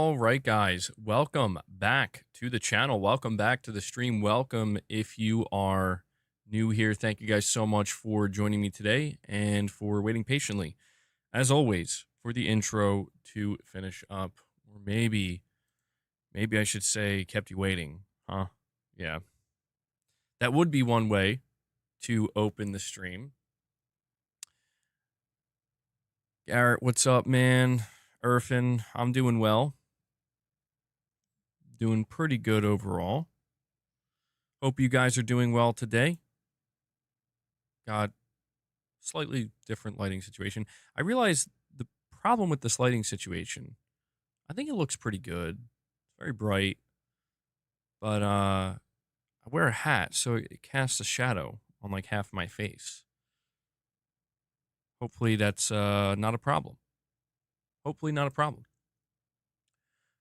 All right, guys, welcome back to the channel. Welcome back to the stream. Welcome if you are new here. Thank you guys so much for joining me today and for waiting patiently. As always, for the intro to finish up, or maybe I should say kept you waiting, huh? Yeah. That would be one way to open the stream. Garrett, what's up, man? Irfan, I'm doing well. Doing pretty good overall. Hope you guys are doing well today. Got slightly different lighting situation. I realize the problem with this lighting situation, I think it looks pretty good. It's very bright. But I wear a hat, so it casts a shadow on like half my face. Hopefully that's not a problem. Hopefully not a problem.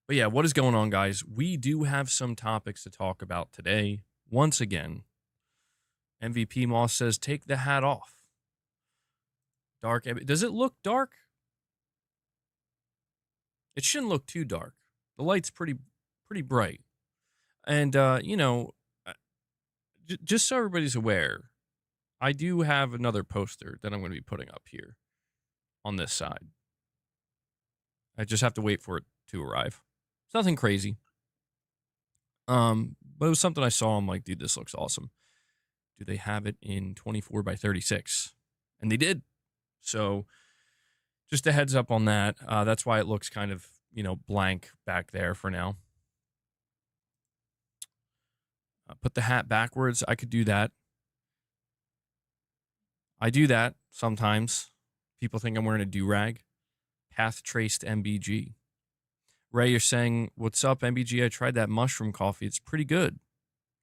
But yeah, what is going on, guys? We do have some topics to talk about today. Once again, MVP Moss says, take the hat off. Dark. Does it look dark? It shouldn't look too dark. The light's pretty bright. And, you know, just so everybody's aware, I do have another poster that I'm going to be putting up here on this side. I just have to wait for it to arrive. It's nothing crazy. But it was something I saw. I'm like, dude, this looks awesome. Do they have it in 24 by 36? And they did. So just a heads up on that. That's why it looks kind of, you know, blank back there for now. Put the hat backwards. I could do that. I do that sometimes. People think I'm wearing a do-rag. Path traced MBG. Ray, you're saying, what's up, MBG? I tried that mushroom coffee. It's pretty good.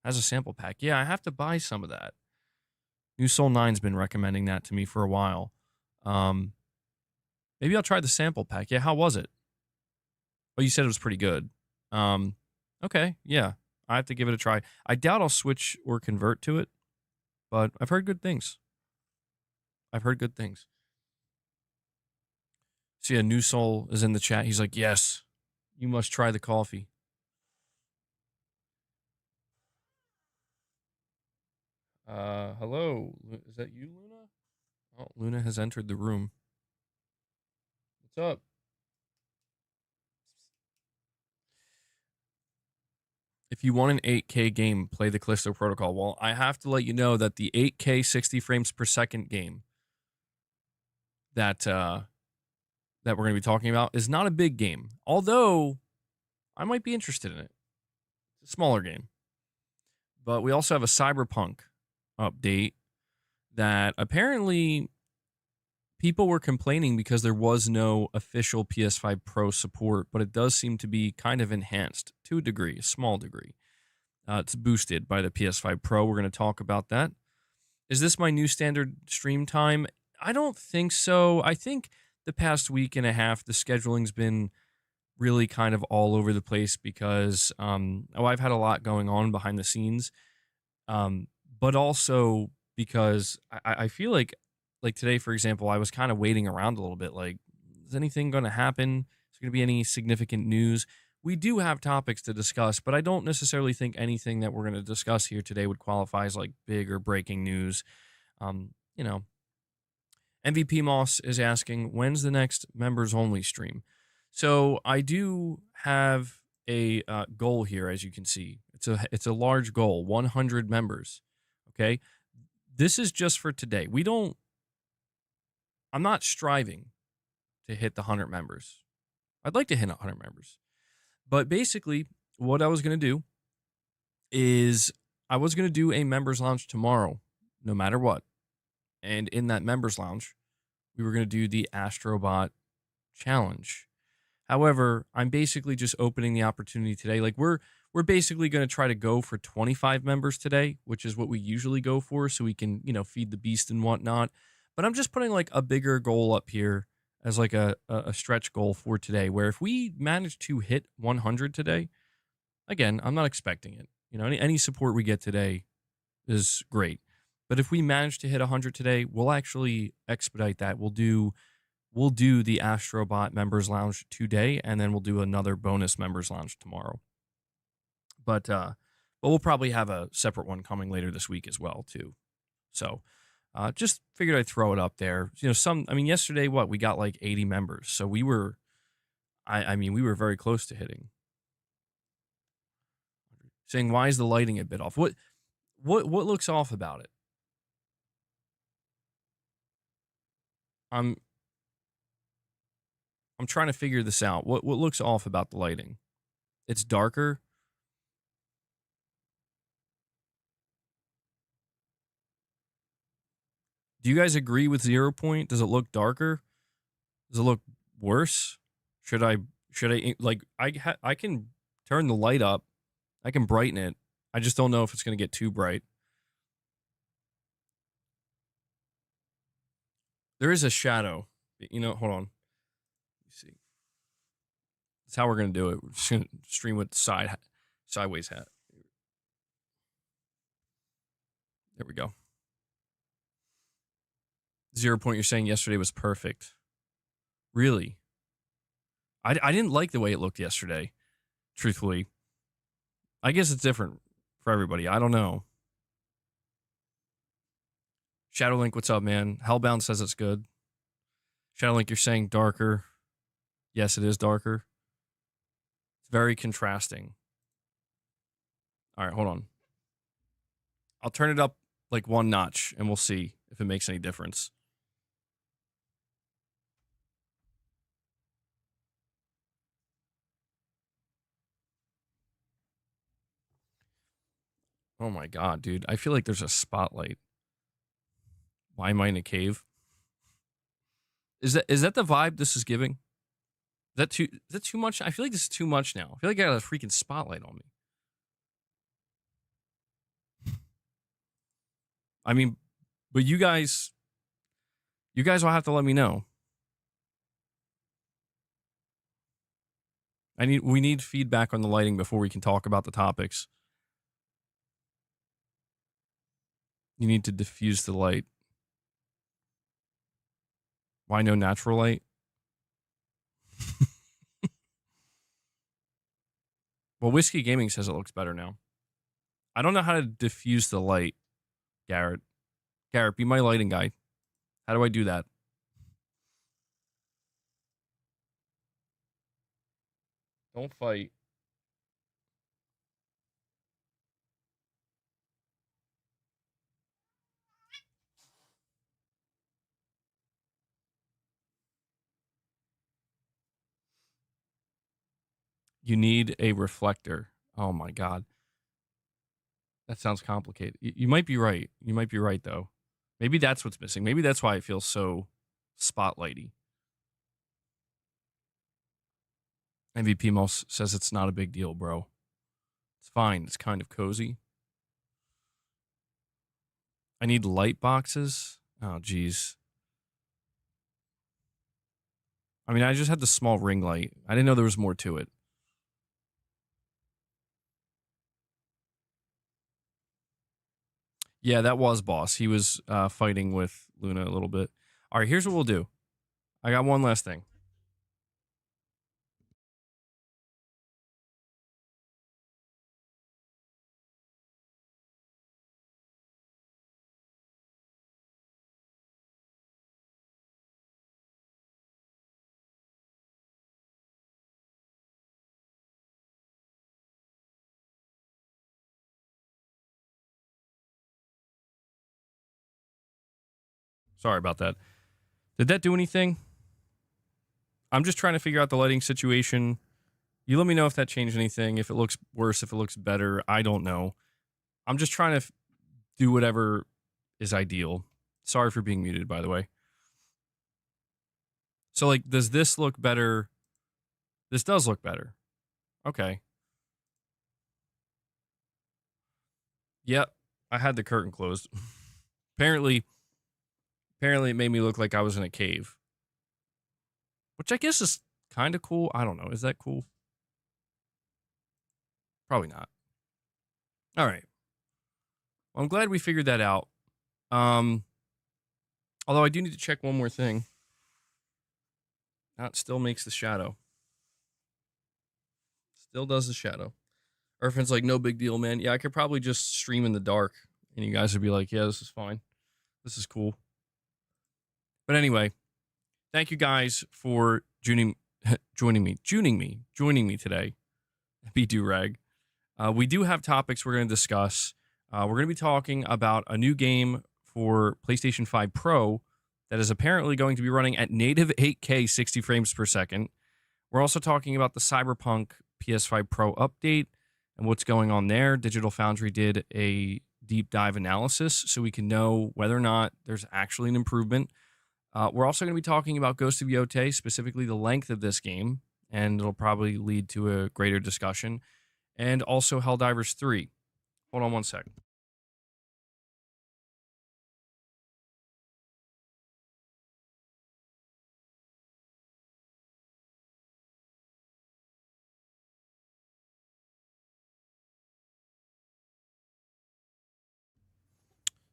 Has a sample pack. Yeah, I have to buy some of that. New Soul 9's been recommending that to me for a while. Maybe I'll try the sample pack. Yeah, how was it? Oh, you said it was pretty good. Okay, yeah. I have to give it a try. I doubt I'll switch or convert to it, but I've heard good things. I've heard good things. See, a New Soul is in the chat. He's like, yes, you must try the coffee. Hello. Is that you, Luna? Oh, Luna has entered the room. What's up? If you want an 8K game, play the Callisto Protocol. Well, I have to let you know that the 8K 60 frames per second game that we're going to be talking about is not a big game. Although, I might be interested in it. It's a smaller game. But we also have a CyberPunk update that apparently people were complaining because there was no official PS5 Pro support, but it does seem to be kind of enhanced to a degree, a small degree. It's boosted by the PS5 Pro. We're going to talk about that. Is this my new standard stream time? I don't think so. I think the past week and a half, the scheduling's been really kind of all over the place because I've had a lot going on behind the scenes, but also because I feel like today, for example, I was kind of waiting around a little bit. Like, is anything going to happen? Is there going to be any significant news? We do have topics to discuss, but I don't necessarily think anything that we're going to discuss here today would qualify as like big or breaking news. You know, MVP Moss is asking, when's the next members only stream? So I do have a goal here, as you can see. It's a large goal, 100 members. Okay, this is just for today. I'm not striving to hit the 100 members. I'd like to hit 100 members. But basically, what I was going to do is I was going to do a members lounge tomorrow, no matter what. And in that members lounge, we were going to do the Astrobot challenge. However, I'm basically just opening the opportunity today. Like we're basically going to try to go for 25 members today, which is what we usually go for, so we can, you know, feed the beast and whatnot. But I'm just putting like a bigger goal up here as like a stretch goal for today, where if we manage to hit 100 today, again, I'm not expecting it. You know, any support we get today is great. But if we manage to hit 100 today, we'll actually expedite that. We'll do we'll do the Astrobot Members Lounge today, and then we'll do another bonus Members Lounge tomorrow. But we'll probably have a separate one coming later this week as well, too. So just figured I'd throw it up there. You know, yesterday, we got like 80 members. So we were, we were very close to hitting. Saying, why is the lighting a bit off? What looks off about it? I'm trying to figure this out. What looks off about the lighting? It's darker. Do you guys agree with 0 Point? Does it look darker? Does it look worse? Should I like I can turn the light up. I can brighten it. I just don't know if it's going to get too bright. There is a shadow. You know, hold on. Let me see. That's how we're going to do it. We're just going to stream with sideways hat. There we go. 0 Point, you're saying yesterday was perfect. Really? I didn't like the way it looked yesterday, truthfully. I guess it's different for everybody. I don't know. Shadowlink, what's up, man? Hellbound says it's good. Shadowlink, you're saying darker. Yes, it is darker. It's very contrasting. All right, hold on. I'll turn it up like one notch, and we'll see if it makes any difference. Oh my god, dude. I feel like there's a spotlight. Why am I in a cave? Is that the vibe this is giving? Is that too much? I feel like this is too much now. I feel like I got a freaking spotlight on me. I mean, but you guys will have to let me know. We need feedback on the lighting before we can talk about the topics. You need to diffuse the light. Why no natural light? Well, Whiskey Gaming says it looks better now. I don't know how to diffuse the light, Garrett. Garrett, be my lighting guy. How do I do that? Don't fight. You need a reflector. Oh my god. That sounds complicated. You might be right. You might be right, though. Maybe that's what's missing. Maybe that's why it feels so spotlighty. MVP Mouse says it's not a big deal, bro. It's fine. It's kind of cozy. I need light boxes. Oh, geez. I mean, I just had the small ring light. I didn't know there was more to it. Yeah, that was Boss. He was fighting with Luna a little bit. All right, here's what we'll do. I got one last thing. Sorry about that. Did that do anything? I'm just trying to figure out the lighting situation. You let me know if that changed anything, if it looks worse, if it looks better. I don't know. I'm just trying to do whatever is ideal. Sorry for being muted, by the way. So, like, does this look better? This does look better. Okay. Yep. I had the curtain closed. Apparently it made me look like I was in a cave. Which I guess is kind of cool. I don't know. Is that cool? Probably not. All right. Well, I'm glad we figured that out. Although I do need to check one more thing. That still makes the shadow. Still does the shadow. Irfin's like, no big deal, man. Yeah, I could probably just stream in the dark, and you guys would be like, yeah, this is fine. This is cool. But anyway, thank you guys for joining me today. Be Durag. We do have topics we're going to discuss. We're going to be talking about a new game for PlayStation 5 Pro that is apparently going to be running at native 8K 60 frames per second. We're also talking about the CyberPunk PS5 Pro update and what's going on there. Digital Foundry did a deep dive analysis so we can know whether or not there's actually an improvement. We're also going to be talking about Ghost of Yotei, specifically the length of this game, and it'll probably lead to a greater discussion. And also Helldivers 3. Hold on one second.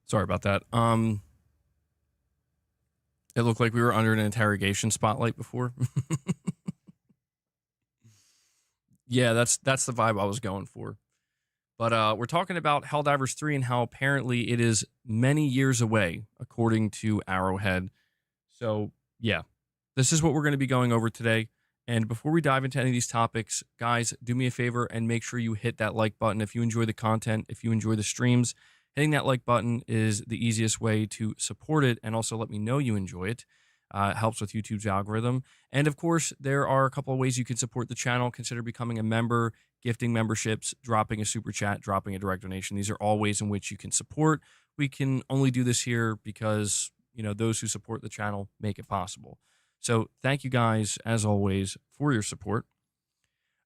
Sorry about that. It looked like we were under an interrogation spotlight before. Yeah, that's the vibe I was going for. But we're talking about Helldivers 3 and how apparently it is many years away, according to Arrowhead. So, yeah, this is what we're going to be going over today. And before we dive into any of these topics, guys, do me a favor and make sure you hit that like button if you enjoy the content, if you enjoy the streams. Hitting that like button is the easiest way to support it and also let me know you enjoy it. It helps with YouTube's algorithm. And of course, there are a couple of ways you can support the channel. Consider becoming a member, gifting memberships, dropping a super chat, dropping a direct donation. These are all ways in which you can support. We can only do this here because, you know, those who support the channel make it possible. So thank you guys, as always, for your support.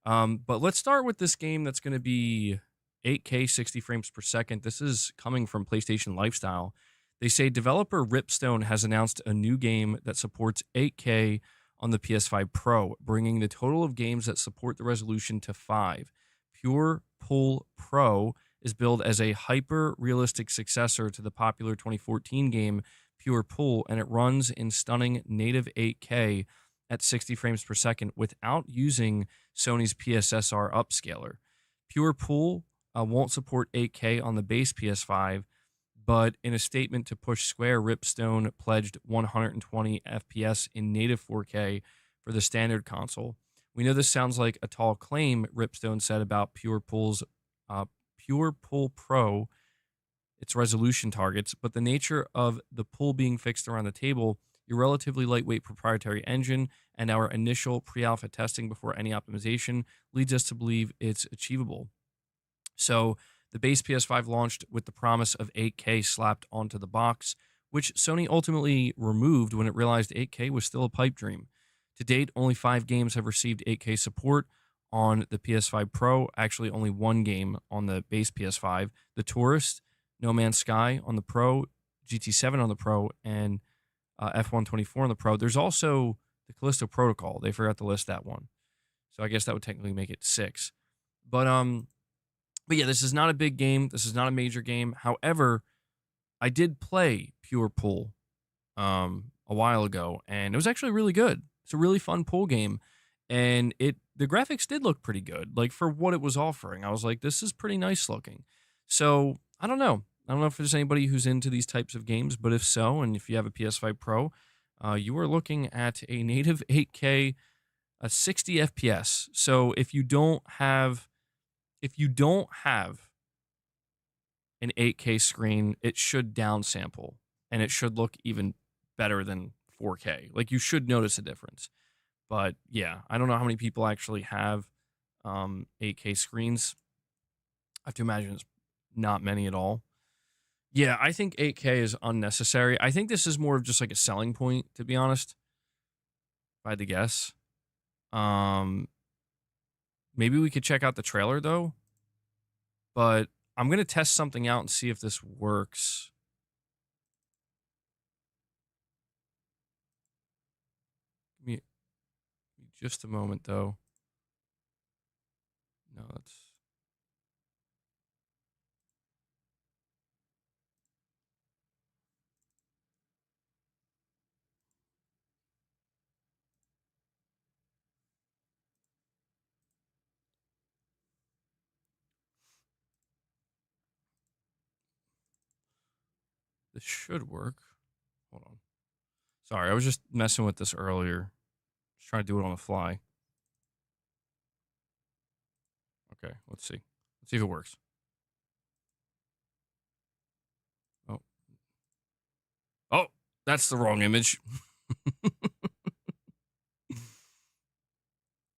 But let's start with this game that's going to be 8K 60 frames per second. This is coming from PlayStation Lifestyle. They say developer Ripstone has announced a new game that supports 8K on the PS5 Pro, bringing the total of games that support the resolution to 5. Pure Pool Pro is billed as a hyper-realistic successor to the popular 2014 game Pure Pool, and it runs in stunning native 8K at 60 frames per second without using Sony's PSSR upscaler. Pure Pool won't support 8K on the base PS5, but in a statement to push Square, Ripstone pledged 120 FPS in native 4K for the standard console. We know this sounds like a tall claim, Ripstone said about Pure Pool's Pure Pool Pro, its resolution targets, but the nature of the pool being fixed around the table, your relatively lightweight proprietary engine, and our initial pre-alpha testing before any optimization leads us to believe it's achievable. So the base PS5 launched with the promise of 8K slapped onto the box, which Sony ultimately removed when it realized 8K was still a pipe dream. To date, only 5 games have received 8K support on the PS5 Pro. Actually, only one game on the base PS5, The Tourist, No Man's Sky on the Pro, GT7 on the Pro, and F124 on the Pro. There's also the Callisto Protocol. They forgot to list that one. So I guess that would technically make it 6. But yeah, this is not a big game. This is not a major game. However, I did play Pure Pool a while ago, and it was actually really good. It's a really fun pool game, and the graphics did look pretty good. Like for what it was offering, I was like, this is pretty nice looking. So I don't know. I don't know if there's anybody who's into these types of games, but if so, and if you have a PS5 Pro, you are looking at a native 8K, 60 FPS. So if you don't have an 8K screen, it should downsample and it should look even better than 4K. Like you should notice a difference. But yeah, I don't know how many people actually have 8K screens. I have to imagine it's not many at all. Yeah, I think 8K is unnecessary. I think this is more of just like a selling point, to be honest, if I had to guess. Maybe we could check out the trailer though. But I'm going to test something out and see if this works. Give me just a moment, though. No, that's... This should work. Hold on. Sorry, I was just messing with this earlier. Just trying to do it on the fly. Okay, let's see. Let's see if it works. Oh. Oh, that's the wrong image.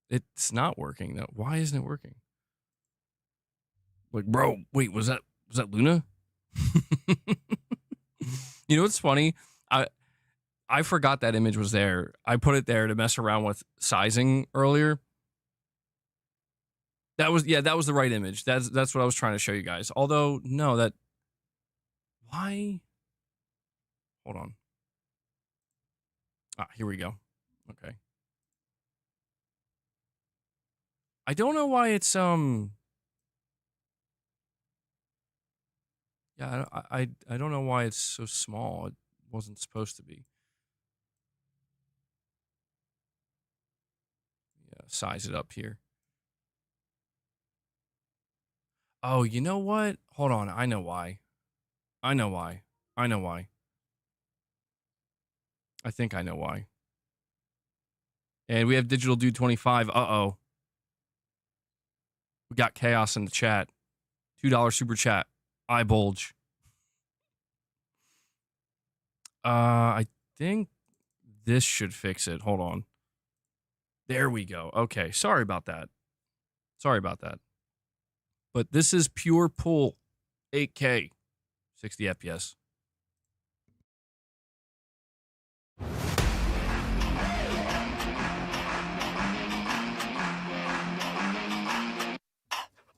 It's not working though. Why isn't it working? Like, bro, wait, was that Luna? You know what's funny? I forgot that image was there. I put it there to mess around with sizing earlier. That was the right image. That's what I was trying to show you guys. Although, no, why? Hold on. Ah, here we go. Okay. I don't know why it's yeah, I don't know why it's so small. It wasn't supposed to be. Yeah, size it up here. Oh, you know what? Hold on. I know why. I know why. I know why. I think I know why. And we have Digital Dude 25. Uh-oh. We got chaos in the chat. $2 super chat. Eye bulge. I think this should fix it. Hold on. There we go. Okay. Sorry about that. Sorry about that. But this is pure Pool 8K 60 FPS.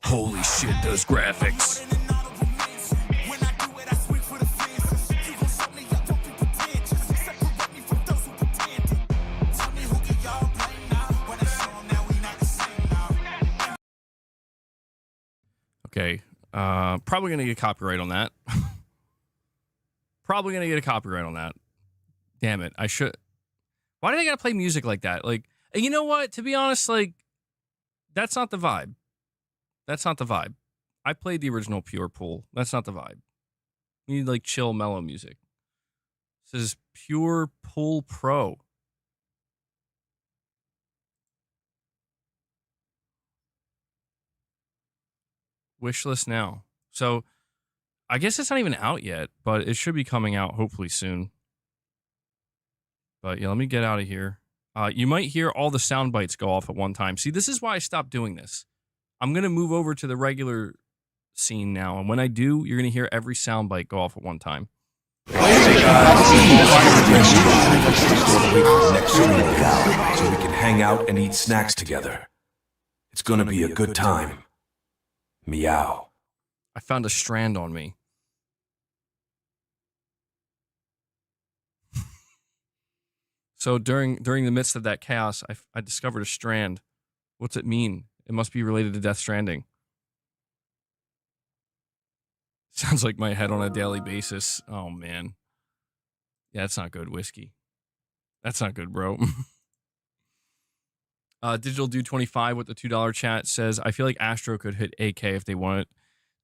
Holy shit, those graphics. Okay, probably gonna get copyright on that. Probably gonna get a copyright on that. Damn it, I should. Why did I gotta play music like that? Like, and you know what? To be honest, like, that's not the vibe. That's not the vibe. I played the original Pure Pool. That's not the vibe. You need like chill, mellow music. This is Pure Pool Pro. Wishlist now. So I guess it's not even out yet, but it should be coming out hopefully soon. But yeah, let me get out of here. You might hear all the sound bites go off at one time. See, this is why I stopped doing this. I'm going to move over to the regular scene now. And when I do, you're going to hear every sound bite go off at one time. Next stream so we can hang out and eat snacks together. It's gonna be a good time. Meow. I found a strand on me. So during the midst of that chaos, I discovered a strand. What's it mean? It must be related to Death Stranding. Sounds like my head on a daily basis. Oh, man. Yeah, that's not good, whiskey. That's not good, bro. Digital Dude 25 with the $2 chat says, I feel like Astro could hit 8K if they wanted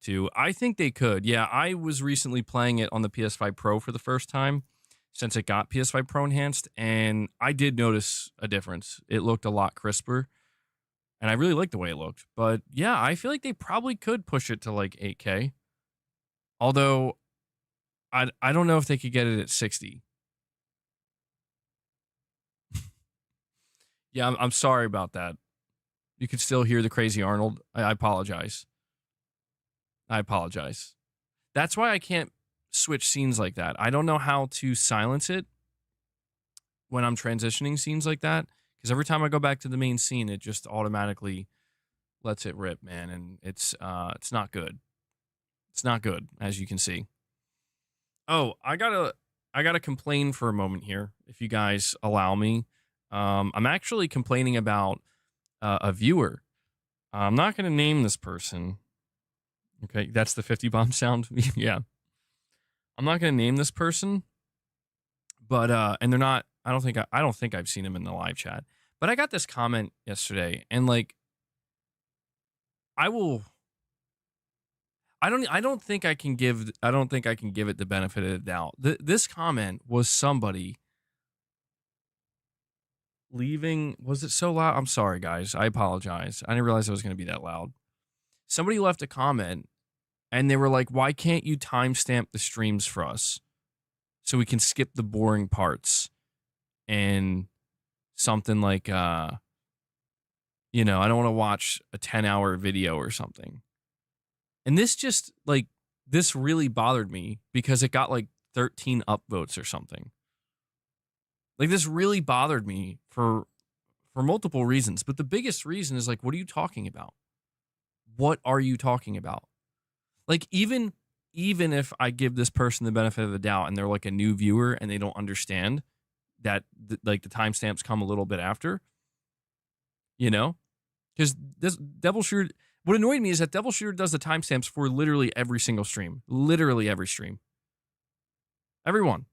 to. I think they could. Yeah, I was recently playing it on the PS5 Pro for the first time since it got PS5 Pro enhanced, and I did notice a difference. It looked a lot crisper, and I really liked the way it looked. But yeah, I feel like they probably could push it to like 8K. Although, I don't know if they could get it at 60. Yeah, I'm sorry about that. You could still hear the crazy Arnold. I apologize. I apologize. That's why I can't switch scenes like that. I don't know how to silence it when I'm transitioning scenes like that, because every time I go back to the main scene, it just automatically lets it rip, man, and it's not good. It's not good, as you can see. Oh, I gotta complain for a moment here, if you guys allow me. I'm actually complaining about a viewer. I'm not going to name this person. Okay, that's the 50 bomb sound. Yeah, I'm not going to name this person, but and they're not. I don't think I've seen him in the live chat. But I got this comment yesterday, and like, I I don't think I can give it the benefit of the doubt. This comment was somebody leaving. Was it so loud? I'm sorry, guys. I apologize. I didn't realize it was going to be that loud. Somebody left a comment and they were like, "Why can't you timestamp the streams for us so we can skip the boring parts?" And something like, I don't want to watch a 10-hour video or something. And this just, like, this really bothered me because it got, like, 13 upvotes or something. Like, this really bothered me for multiple reasons. But the biggest reason is, like, what are you talking about? What are you talking about? Like, even if I give this person the benefit of the doubt and they're, like, a new viewer and they don't understand that, like, the timestamps come a little bit after, Because this Devil Shooter... What annoyed me is that Devil Shooter does the timestamps for literally every single stream. Literally every stream. Every one.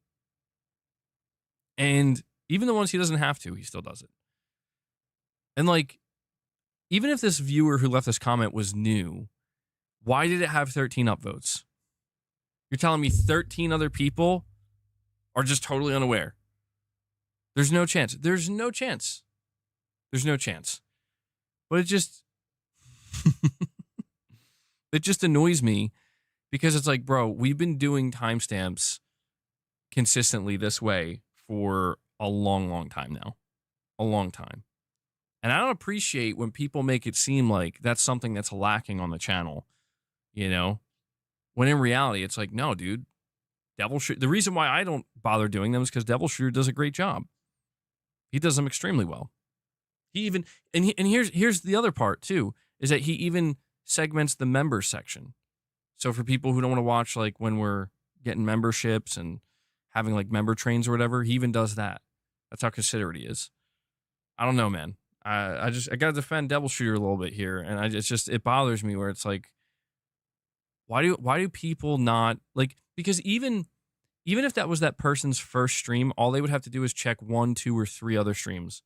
And even the ones he doesn't have to, he still does it. And, like, even if this viewer who left this comment was new, why did it have 13 upvotes? You're telling me 13 other people are just totally unaware. There's no chance. There's no chance. There's no chance. But it just... it just annoys me because it's like, bro, we've been doing timestamps consistently this way for a long, long time now. A long time. And I don't appreciate when people make it seem like that's something that's lacking on the channel, when in reality, it's like, no, dude, Devil Shooter. The reason why I don't bother doing them is because Devil Shooter does a great job. He does them extremely well. He even, and here's the other part too, is that he even segments the member section. So for people who don't want to watch, like, when we're getting memberships and having, like, member trains or whatever, he even does that. That's how considerate he is. I don't know, man. I gotta defend Devil Shooter a little bit here, and it bothers me where it's like, why do people not, like, because even if that was that person's first stream, all they would have to do is check 1, 2, or 3 other streams.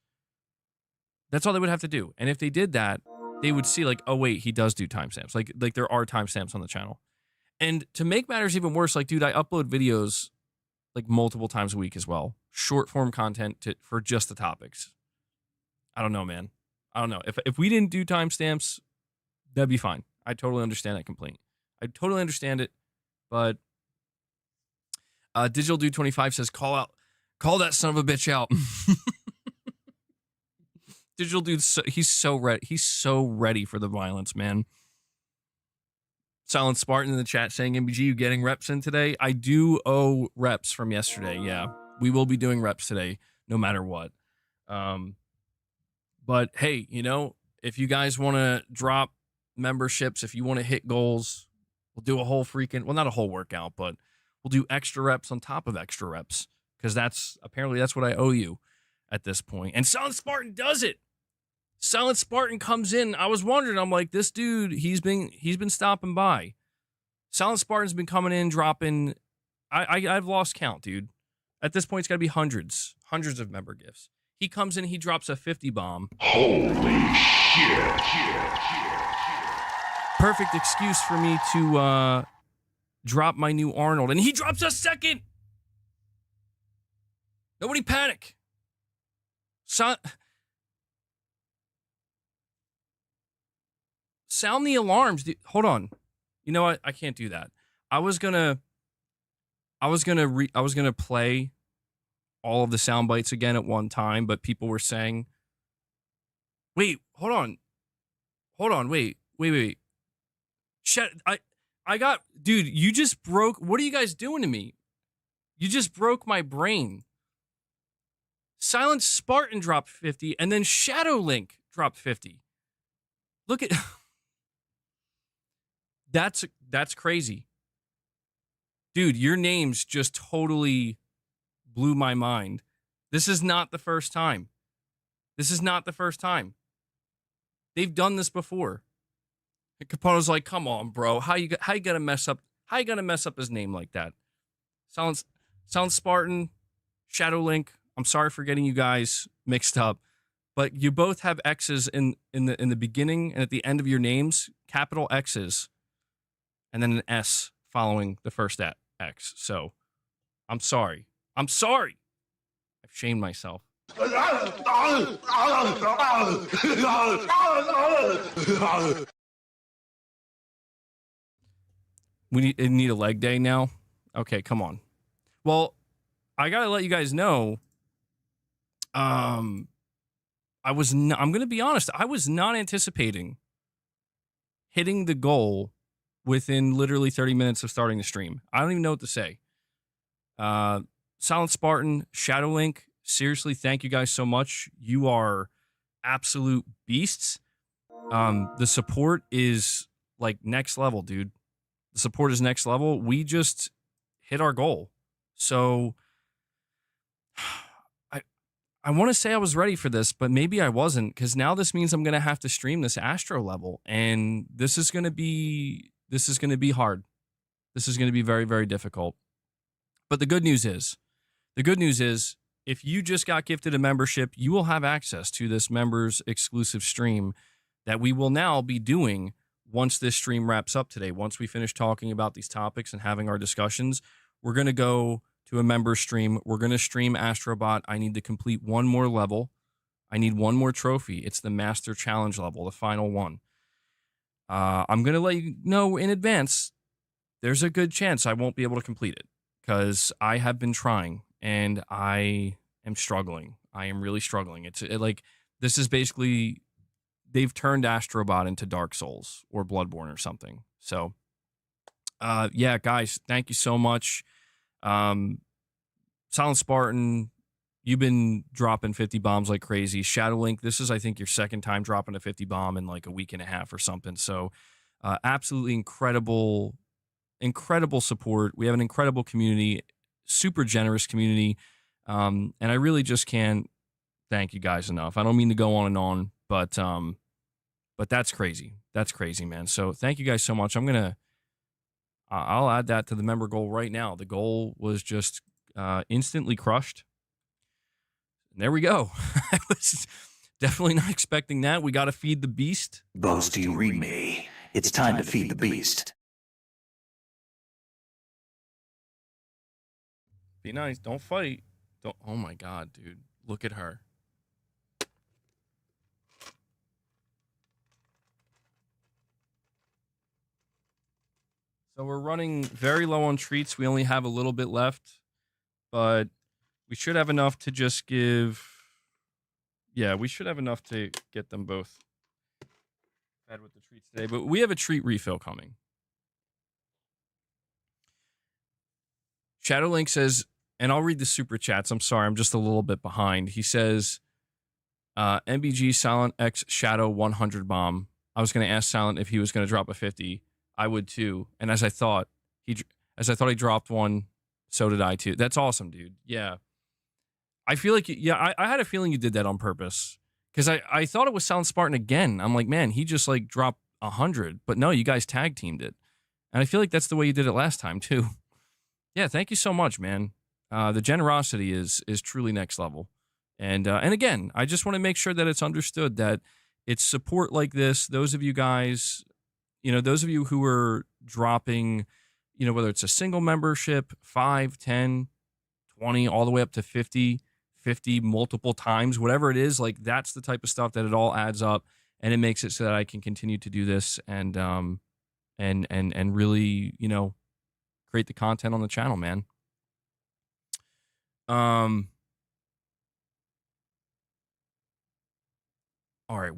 That's all they would have to do. And if they did that, they would see, like, oh wait, he does do timestamps. Like there are timestamps on the channel. And to make matters even worse, like, dude, I upload videos, like, multiple times a week as well. Short form content for just the topics. I don't know, man. I don't know. If we didn't do timestamps, that'd be fine. I totally understand that complaint. I totally understand it. But Digital Dude 25 says, call that son of a bitch out. Digital Dude, he's so ready for the violence, man. Silent Spartan in the chat saying, MBG, you getting reps in today? I do owe reps from yesterday, yeah. We will be doing reps today, no matter what. But hey, if you guys want to drop memberships, if you want to hit goals, we'll do a whole well, not a whole workout, but we'll do extra reps on top of extra reps, because that's what I owe you at this point. And Silent Spartan does it. Silent Spartan comes in. I was wondering, I'm like, this dude, he's been stopping by. Silent Spartan's been coming in, dropping. I've lost count, dude. At this point, it's got to be hundreds of member gifts. He comes in, he drops a 50 bomb. Holy shit. Perfect excuse for me to drop my new Arnold. And he drops a second. Nobody panic. Sound the alarms. Dude. Hold on. You know what? I can't do that. I was gonna play all of the sound bites again at one time, but people were saying, wait, hold on, wait. Dude, you just broke, what are you guys doing to me? You just broke my brain. Silent Spartan dropped 50, and then Shadow Link dropped 50. Look at, that's crazy. Dude, your names just totally blew my mind. This is not the first time. They've done this before. And Capone's like, come on, bro. How you gonna mess up his name like that? Silent Spartan, Shadow Link. I'm sorry for getting you guys mixed up, but you both have X's in the beginning and at the end of your names, capital X's. and then an S following the first X. So I'm sorry. I'm sorry. I've shamed myself. We need a leg day now? Okay, come on. Well, I gotta let you guys know. I'm gonna be honest. I was not anticipating hitting the goal within literally 30 minutes of starting the stream. I don't even know what to say. Silent Spartan, Shadow Link, seriously, thank you guys so much. You are absolute beasts. The support is like next level, dude. The support is next level. We just hit our goal. So I want to say I was ready for this, but maybe I wasn't, because now this means I'm going to have to stream this Astro level, and this is going to be hard. This is going to be very, very difficult. But the good news is, if you just got gifted a membership, you will have access to this members exclusive stream that we will now be doing once this stream wraps up today. Once we finish talking about these topics and having our discussions, we're going to go to a member stream. We're going to stream Astrobot. I need to complete one more level. I need one more trophy. It's the Master Challenge level, the final one. I'm going to let you know in advance, there's a good chance I won't be able to complete it, because I have been trying and I am struggling. I am really struggling. This is basically, they've turned Astrobot into Dark Souls or Bloodborne or something. So, yeah, guys, thank you so much. Silent Spartan, you've been dropping 50 bombs like crazy. Shadow Link, this is, I think, your second time dropping a 50 bomb in like a week and a half or something. So, absolutely incredible support. We have an incredible community, super generous community. And I really just can't thank you guys enough. I don't mean to go on and on, but that's crazy. That's crazy, man. So thank you guys so much. I'll add that to the member goal right now. The goal was just instantly crushed. And there we go. I was definitely not expecting that. We got to feed the beast. Bones, do you read me? It's time to feed the beast. Be nice. Don't fight. Don't. Oh my God, dude. Look at her. So we're running very low on treats. We only have a little bit left, but we should have enough to just give. Yeah, we should have enough to get them both fed with the treats today. But we have a treat refill coming. Shadow Link says, and I'll read the super chats. I'm sorry, I'm just a little bit behind. He says, MBG Silent X Shadow 100 bomb. I was going to ask Silent if he was going to drop a 50. I would too. And as I thought he dropped one, so did I too. That's awesome, dude. Yeah. I feel like, I had a feeling you did that on purpose, because I thought it was Silent Spartan again. I'm like, man, he just like dropped 100, but no, you guys tag teamed it. And I feel like that's the way you did it last time too. Yeah. Thank you so much, man. The generosity is truly next level. And again, I just want to make sure that it's understood that it's support like this. Those of you guys, those of you who are dropping, whether it's a single membership, 5, 10, 20, all the way up to 50 multiple times, whatever it is, like that's the type of stuff that it all adds up, and it makes it so that I can continue to do this and really, create the content on the channel, man. All right,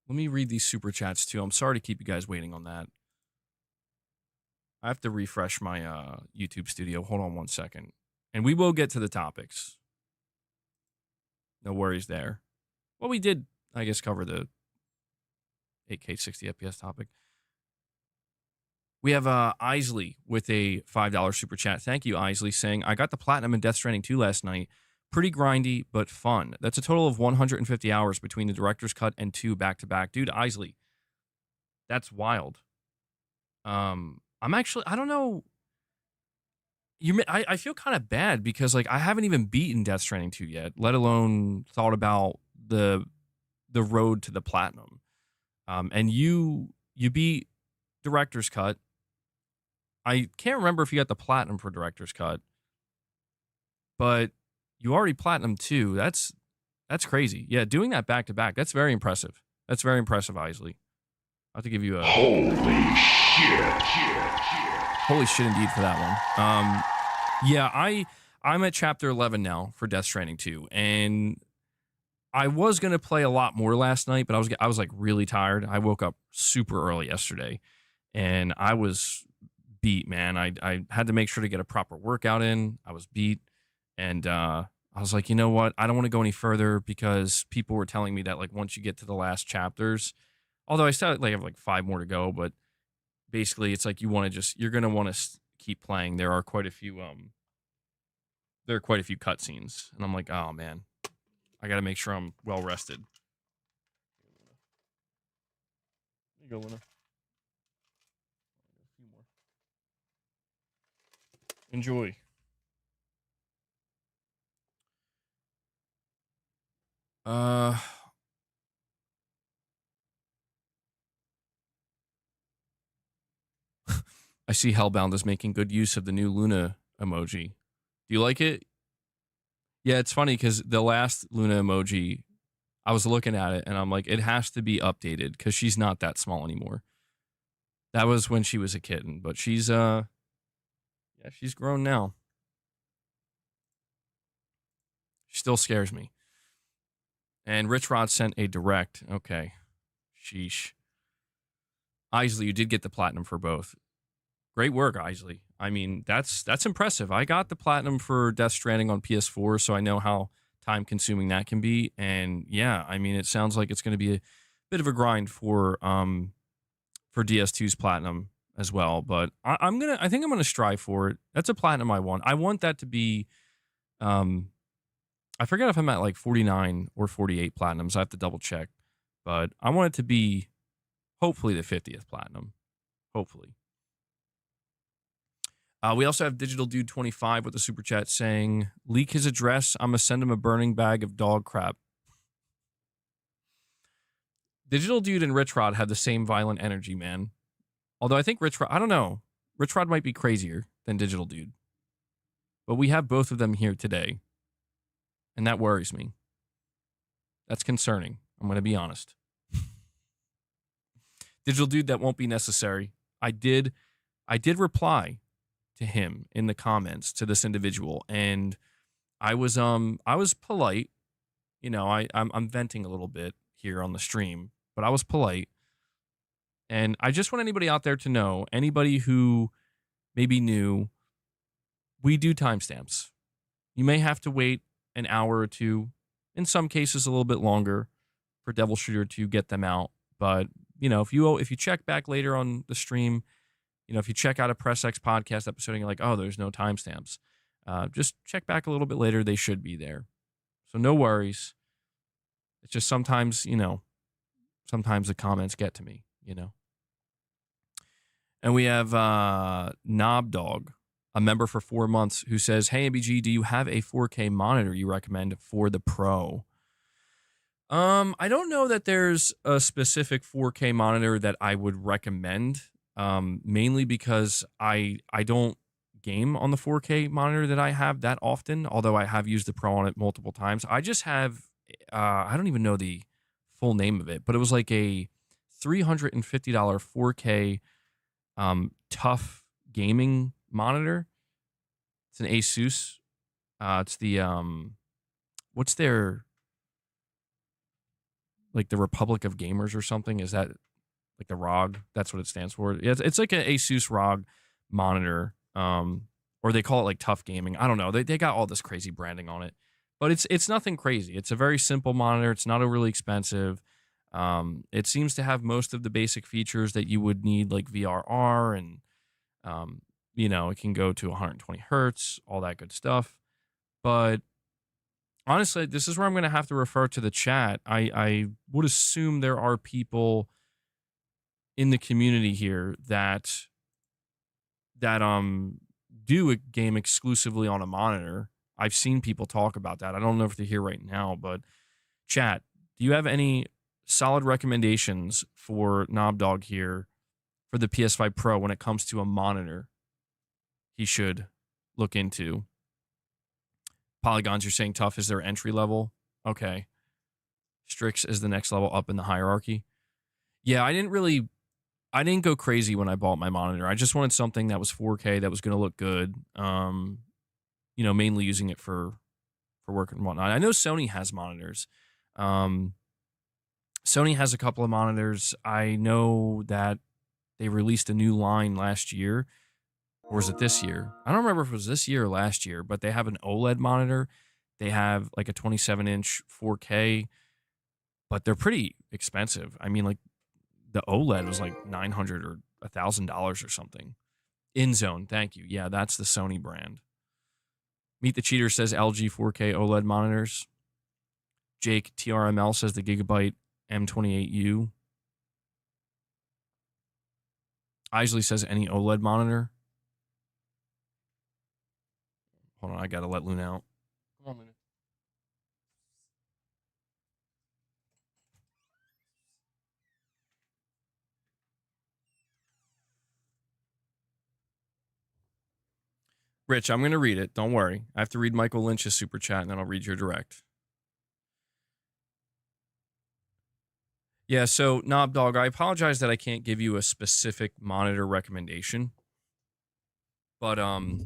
let me read these super chats too. I'm sorry to keep you guys waiting on that. I have to refresh my YouTube studio. Hold on one second. And we will get to the topics. No worries there. Well, we did, I guess, cover the 8K60 FPS topic. We have Isley with a $5 super chat. Thank you, Isley, saying, I got the Platinum in Death Stranding 2 last night. Pretty grindy, but fun. That's a total of 150 hours between the director's cut and 2 back-to-back. Dude, Isley, that's wild. I'm actually, I don't know. I feel kind of bad because, like, I haven't even beaten Death Stranding 2 yet, let alone thought about the road to the Platinum. And you beat Director's Cut. I can't remember if you got the platinum for Director's Cut, but you already platinum 2. That's crazy. Yeah, doing that back to back, that's very impressive. That's very impressive, Isley. I have to give you a holy shit. Holy shit indeed for that one. Yeah, I'm at chapter 11 now for Death Stranding 2, and I was gonna play a lot more last night, but I was like really tired. I woke up super early yesterday, and I was beat, man. I had to make sure to get a proper workout in. I was beat, and I was like, you know what? I don't want to go any further because people were telling me that like once you get to the last chapters, although I still like have like 5 more to go, but basically it's like you're gonna want to keep playing. There are quite a few cutscenes, and I'm like, oh man, I got to make sure I'm well rested. There you go, Luna. A few more. Enjoy. I see Hellbound is making good use of the new Luna emoji. Do you like it? Yeah, it's funny because the last Luna emoji, I was looking at it and I'm like, it has to be updated because she's not that small anymore. That was when she was a kitten, but she's she's grown now. She still scares me. And Rich Rod sent a direct. Okay. Sheesh. Isley, you did get the platinum for both. Great work, Isley. I mean, that's impressive. I got the platinum for Death Stranding on PS4, so I know how time-consuming that can be. And yeah, I mean, it sounds like it's going to be a bit of a grind for DS2's platinum as well. But I think I'm gonna strive for it. That's a platinum I want. I want that to be. I forget if I'm at like 49 or 48 platinums. I have to double check, but I want it to be hopefully the 50th platinum. Hopefully. We also have Digital Dude 25 with the super chat saying, leak his address. I'm going to send him a burning bag of dog crap. Digital Dude and Rich Rod have the same violent energy, man. Although I think Rich Rod, I don't know. Rich Rod might be crazier than Digital Dude. But we have both of them here today. And that worries me. That's concerning. I'm going to be honest. Digital Dude, that won't be necessary. I did reply to him in the comments to this individual, and I was polite. You know, I'm venting a little bit here on the stream, but I was polite. And I just want anybody out there to know, anybody who maybe new, we do timestamps. You may have to wait an hour or two, in some cases a little bit longer, for Devil Shooter to get them out. But you know, if you check back later on the stream, you know, if you check out a Press X podcast episode and you're like, oh, there's no timestamps, just check back a little bit later. They should be there. So no worries. It's just sometimes, you know, sometimes the comments get to me, you know. And we have Knob Dog, a member for 4 months, who says, hey, ABG, do you have a 4K monitor you recommend for the Pro? I don't know that there's a specific 4K monitor that I would recommend, mainly because I don't game on the 4K monitor that I have that often, although I have used the Pro on it multiple times. I just have, I don't even know the full name of it, but it was like a $350 4K tough gaming monitor. It's an Asus. It's the what's their, like the Republic of Gamers or something? Is that like the ROG? That's what it stands for. Yeah, it's like an Asus ROG monitor, or they call it like tough gaming. I don't know. They got all this crazy branding on it, but it's nothing crazy. It's a very simple monitor. It's not overly expensive. It seems to have most of the basic features that you would need, like VRR, and you know, it can go to 120 hertz, all that good stuff. But honestly, this is where I'm going to have to refer to the chat. I would assume there are people in the community here that do a game exclusively on a monitor. I've seen people talk about that. I don't know if they're here right now, but chat, do you have any solid recommendations for Knobdog here for the PS5 Pro when it comes to a monitor he should look into. Polygons, you're saying tough is their entry level? Okay. Strix is the next level up in the hierarchy. Yeah, I didn't go crazy when I bought my monitor. I just wanted something that was 4K, that was going to look good. Mainly using it for work and whatnot. I know Sony has monitors. Sony has a couple of monitors. I know that they released a new line last year. Or was it this year? I don't remember if it was this year or last year, but they have an OLED monitor. They have like a 27-inch 4K, but they're pretty expensive. I mean, like the OLED was like $900 or $1,000 or something. InZone, thank you. Yeah, that's the Sony brand. Meet the Cheater says LG 4K OLED monitors. Jake TRML says the Gigabyte M28U. Isley says any OLED monitor. Hold on, I gotta let Luna out. Come on, Luna. Rich, I'm gonna read it. Don't worry. I have to read Michael Lynch's super chat, and then I'll read your direct. Yeah, so Knobdog, I apologize that I can't give you a specific monitor recommendation. But sorry,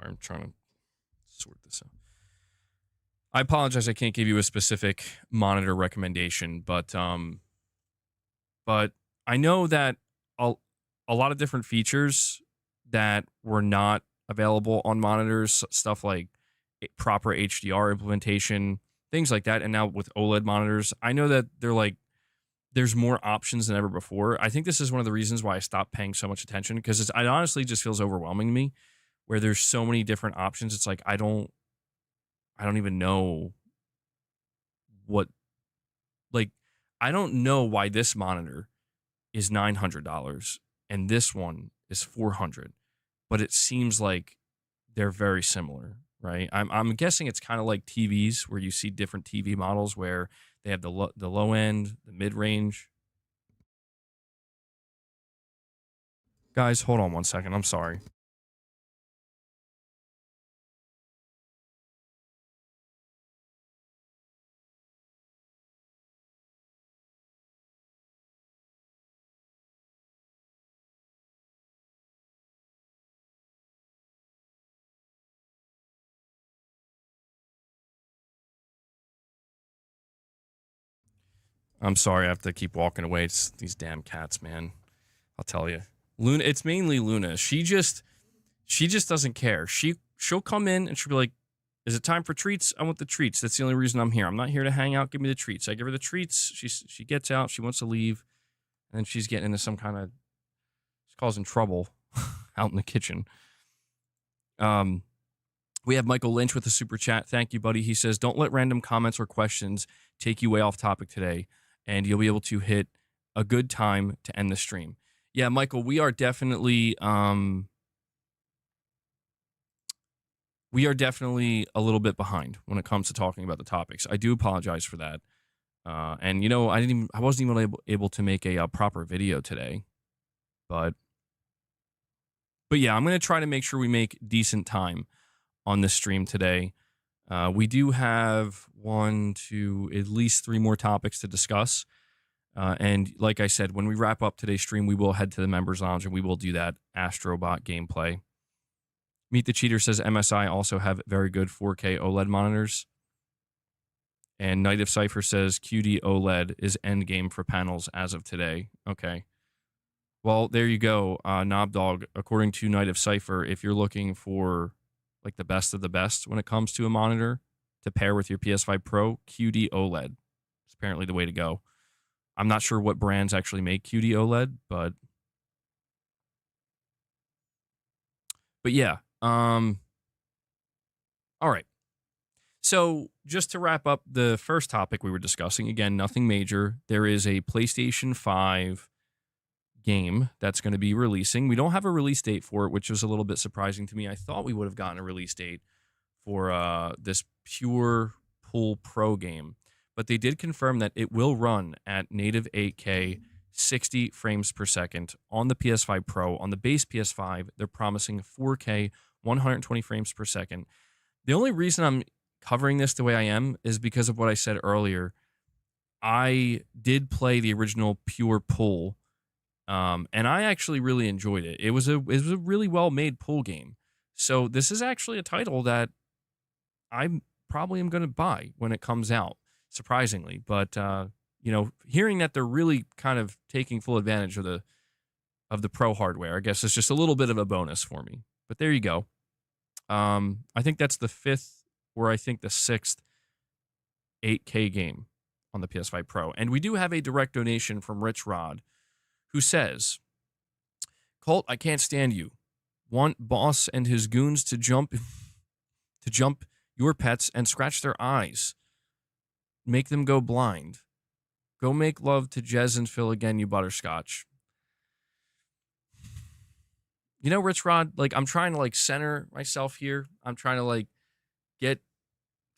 I'm trying to sort this out. I apologize I can't give you a specific monitor recommendation, but I know that a lot of different features that were not available on monitors, stuff like proper HDR implementation, things like that, and now with OLED monitors, I know that there's more options than ever before. I think this is one of the reasons why I stopped paying so much attention, because it honestly just feels overwhelming to me, where there's so many different options. It's like I don't even know what, like, I don't know why this monitor is $900 and this one is $400, but it seems like they're very similar, right? I'm guessing it's kind of like TVs, where you see different TV models where they have the low end, the mid range. Guys, hold on one second. I'm sorry. I'm sorry, I have to keep walking away. It's these damn cats, man. I'll tell you. Luna, it's mainly Luna. She just doesn't care. She'll come in and she'll be like, "Is it time for treats? I want the treats. That's the only reason I'm here. I'm not here to hang out. Give me the treats." I give her the treats. She gets out. She wants to leave, and then she's getting into some kind of, she's causing trouble out in the kitchen. We have Michael Lynch with a super chat. Thank you, buddy. He says, "Don't let random comments or questions take you way off topic today, and you'll be able to hit a good time to end the stream." Yeah, Michael, we are definitely a little bit behind when it comes to talking about the topics. I do apologize for that. And I wasn't even able to make a proper video today, but yeah, I'm going to try to make sure we make decent time on this stream today. We do have at least 3 more topics to discuss. And like I said, when we wrap up today's stream, we will head to the members lounge and we will do that Astrobot gameplay. Meet the Cheater says MSI also have very good 4K OLED monitors. And Night of Cypher says QD OLED is endgame for panels as of today. Okay. Well, there you go, Knobdog. According to Night of Cypher, if you're looking for like the best of the best when it comes to a monitor to pair with your PS5 Pro, QD OLED is apparently the way to go. I'm not sure what brands actually make QD OLED, but yeah. All right. So just to wrap up the first topic we were discussing, again, nothing major. There is a PlayStation 5 game that's going to be releasing. We don't have a release date for it, which was a little bit surprising to me. I thought we would have gotten a release date for this Pure Pool Pro game, but they did confirm that it will run at native 8K 60 frames per second on the PS5 Pro. On the base PS5, they're promising 4K 120 frames per second. The only reason I'm covering this the way I am is because of what I said earlier. I did play the original Pure Pool, and I actually really enjoyed it. It was a really well made pool game. So this is actually a title that I probably am going to buy when it comes out, surprisingly. But hearing that they're really kind of taking full advantage of the Pro hardware, I guess is just a little bit of a bonus for me. But there you go. I think that's the 5th, or I think the 6th 8K game on the PS5 Pro. And we do have a direct donation from Rich Rod, who says, Colt, I can't stand you. Want boss and his goons to jump your pets and scratch their eyes. Make them go blind. Go make love to Jez and Phil again, you butterscotch. You know, Rich Rod, like, I'm trying to, like, center myself here. I'm trying to, like,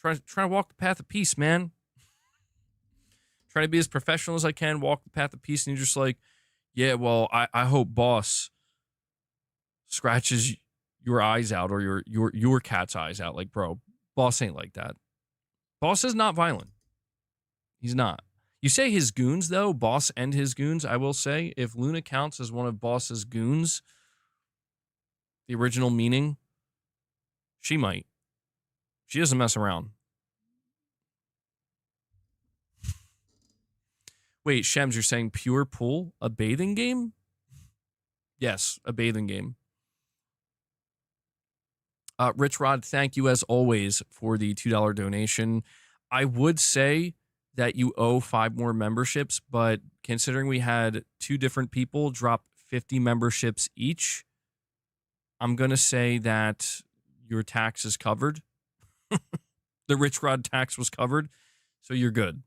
trying to walk the path of peace, man. Trying to be as professional as I can, walk the path of peace, and you're just like, yeah, well, I hope boss scratches your eyes out, or your cat's eyes out. Like, bro, boss ain't like that. Boss is not violent. He's not. You say his goons, though, boss and his goons. I will say, if Luna counts as one of boss's goons, the original meaning, she might. She doesn't mess around. Wait, Shems, you're saying Pure Pool, a bathing game? Yes, a bathing game. Rich Rod, thank you as always for the $2 donation. I would say that you owe 5 more memberships, but considering we had 2 different people drop 50 memberships each, I'm going to say that your tax is covered. The Rich Rod tax was covered, so you're good.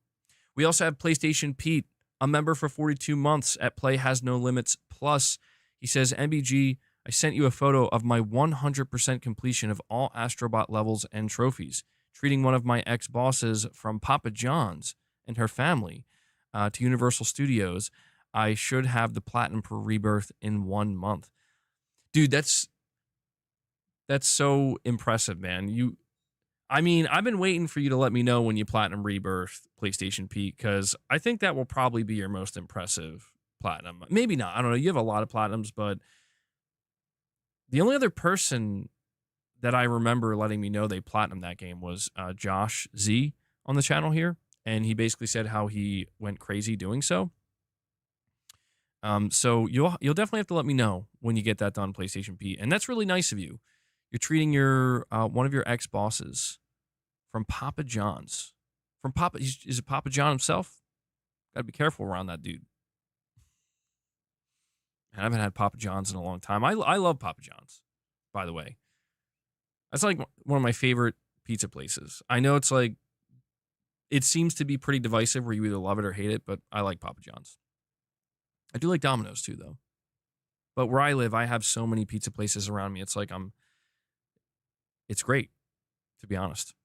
We also have PlayStation Pete, a member for 42 months at Play Has No Limits Plus. He says, MBG, I sent you a photo of my 100% completion of all Astrobot levels and trophies, treating one of my ex-bosses from Papa John's and her family to Universal Studios. I should have the platinum per rebirth in 1 month. Dude, that's so impressive, man. I've been waiting for you to let me know when you platinum rebirth PlayStation Pete, because I think that will probably be your most impressive platinum. Maybe not. I don't know. You have a lot of platinums, but the only other person that I remember letting me know they platinumed that game was Josh Z on the channel here, and he basically said how he went crazy doing so. So you'll definitely have to let me know when you get that done, PlayStation Pete, and that's really nice of you. You're treating your one of your ex-bosses from Papa John's. Is it Papa John himself? Gotta be careful around that dude. I haven't had Papa John's in a long time. I love Papa John's, by the way. That's like one of my favorite pizza places. I know it's like, it seems to be pretty divisive where you either love it or hate it, but I like Papa John's. I do like Domino's too, though. But where I live, I have so many pizza places around me. It's like it's great, to be honest.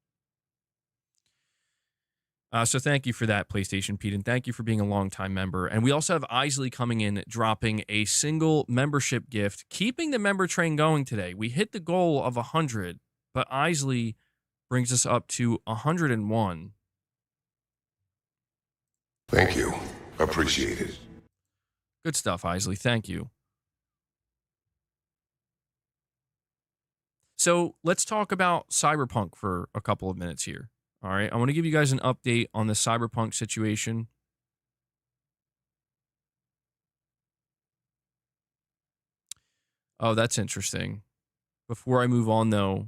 So thank you for that, PlayStation Pete, and thank you for being a longtime member. And we also have Isley coming in, dropping a single membership gift, keeping the member train going today. We hit the goal of 100, but Isley brings us up to 101. Thank you. Appreciate it. Good stuff, Isley. Thank you. So let's talk about CyberPunk for a couple of minutes here. All right, I want to give you guys an update on the CyberPunk situation. Oh, that's interesting. Before I move on, though,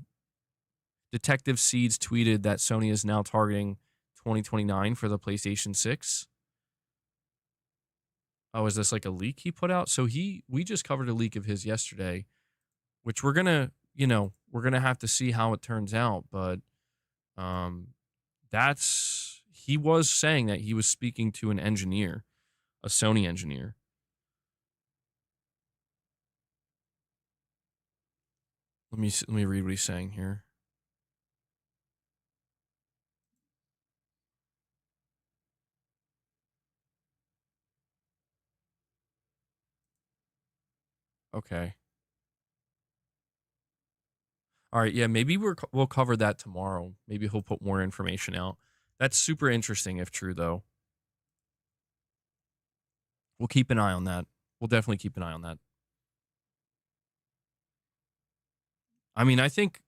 Detective Seeds tweeted that Sony is now targeting 2029 for the PlayStation 6. Oh, is this like a leak he put out? So we just covered a leak of his yesterday, which we're gonna have to see how it turns out. But he was saying that he was speaking to an engineer, a Sony engineer. Let me read what he's saying here. Okay. All right, yeah, maybe we'll cover that tomorrow. Maybe he'll put more information out. That's super interesting if true, though. We'll keep an eye on that. We'll definitely keep an eye on that. I mean, I think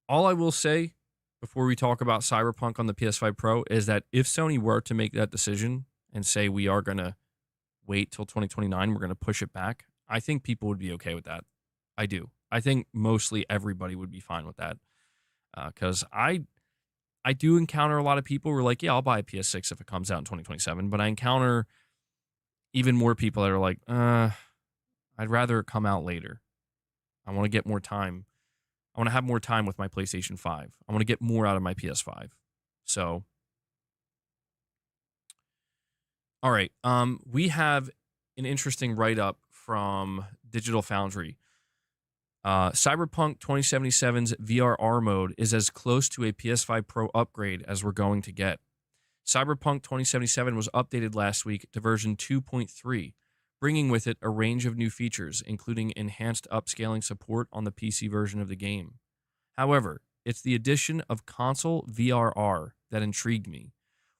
all I will say before we talk about Cyberpunk on the PS5 Pro is that if Sony were to make that decision and say we are going to wait till 2029, we're going to push it back, I think people would be okay with that. I do. I think mostly everybody would be fine with that. Because I do encounter a lot of people who are like, yeah, I'll buy a PS6 if it comes out in 2027. But I encounter even more people that are like, I'd rather it come out later. I want to get more time. I want to have more time with my PlayStation 5. I want to get more out of my PS5. So, all right. We have an interesting write-up from Digital Foundry. Cyberpunk 2077's VRR mode is as close to a PS5 Pro upgrade as we're going to get. Cyberpunk 2077 was updated last week to version 2.3, bringing with it a range of new features, including enhanced upscaling support on the PC version of the game. However, it's the addition of console VRR that intrigued me.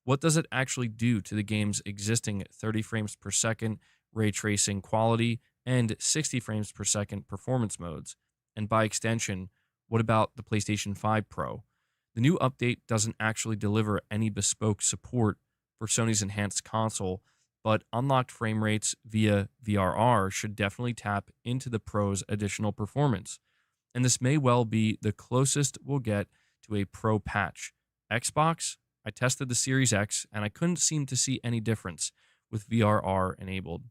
What does it actually do to the game's existing 30 frames per second ray tracing quality and 60 frames per second performance modes? And by extension, what about the PlayStation 5 Pro? The new update doesn't actually deliver any bespoke support for Sony's enhanced console, but unlocked frame rates via VRR should definitely tap into the Pro's additional performance. And this may well be the closest we'll get to a Pro patch. Xbox, I tested the Series X, and I couldn't seem to see any difference with VRR enabled.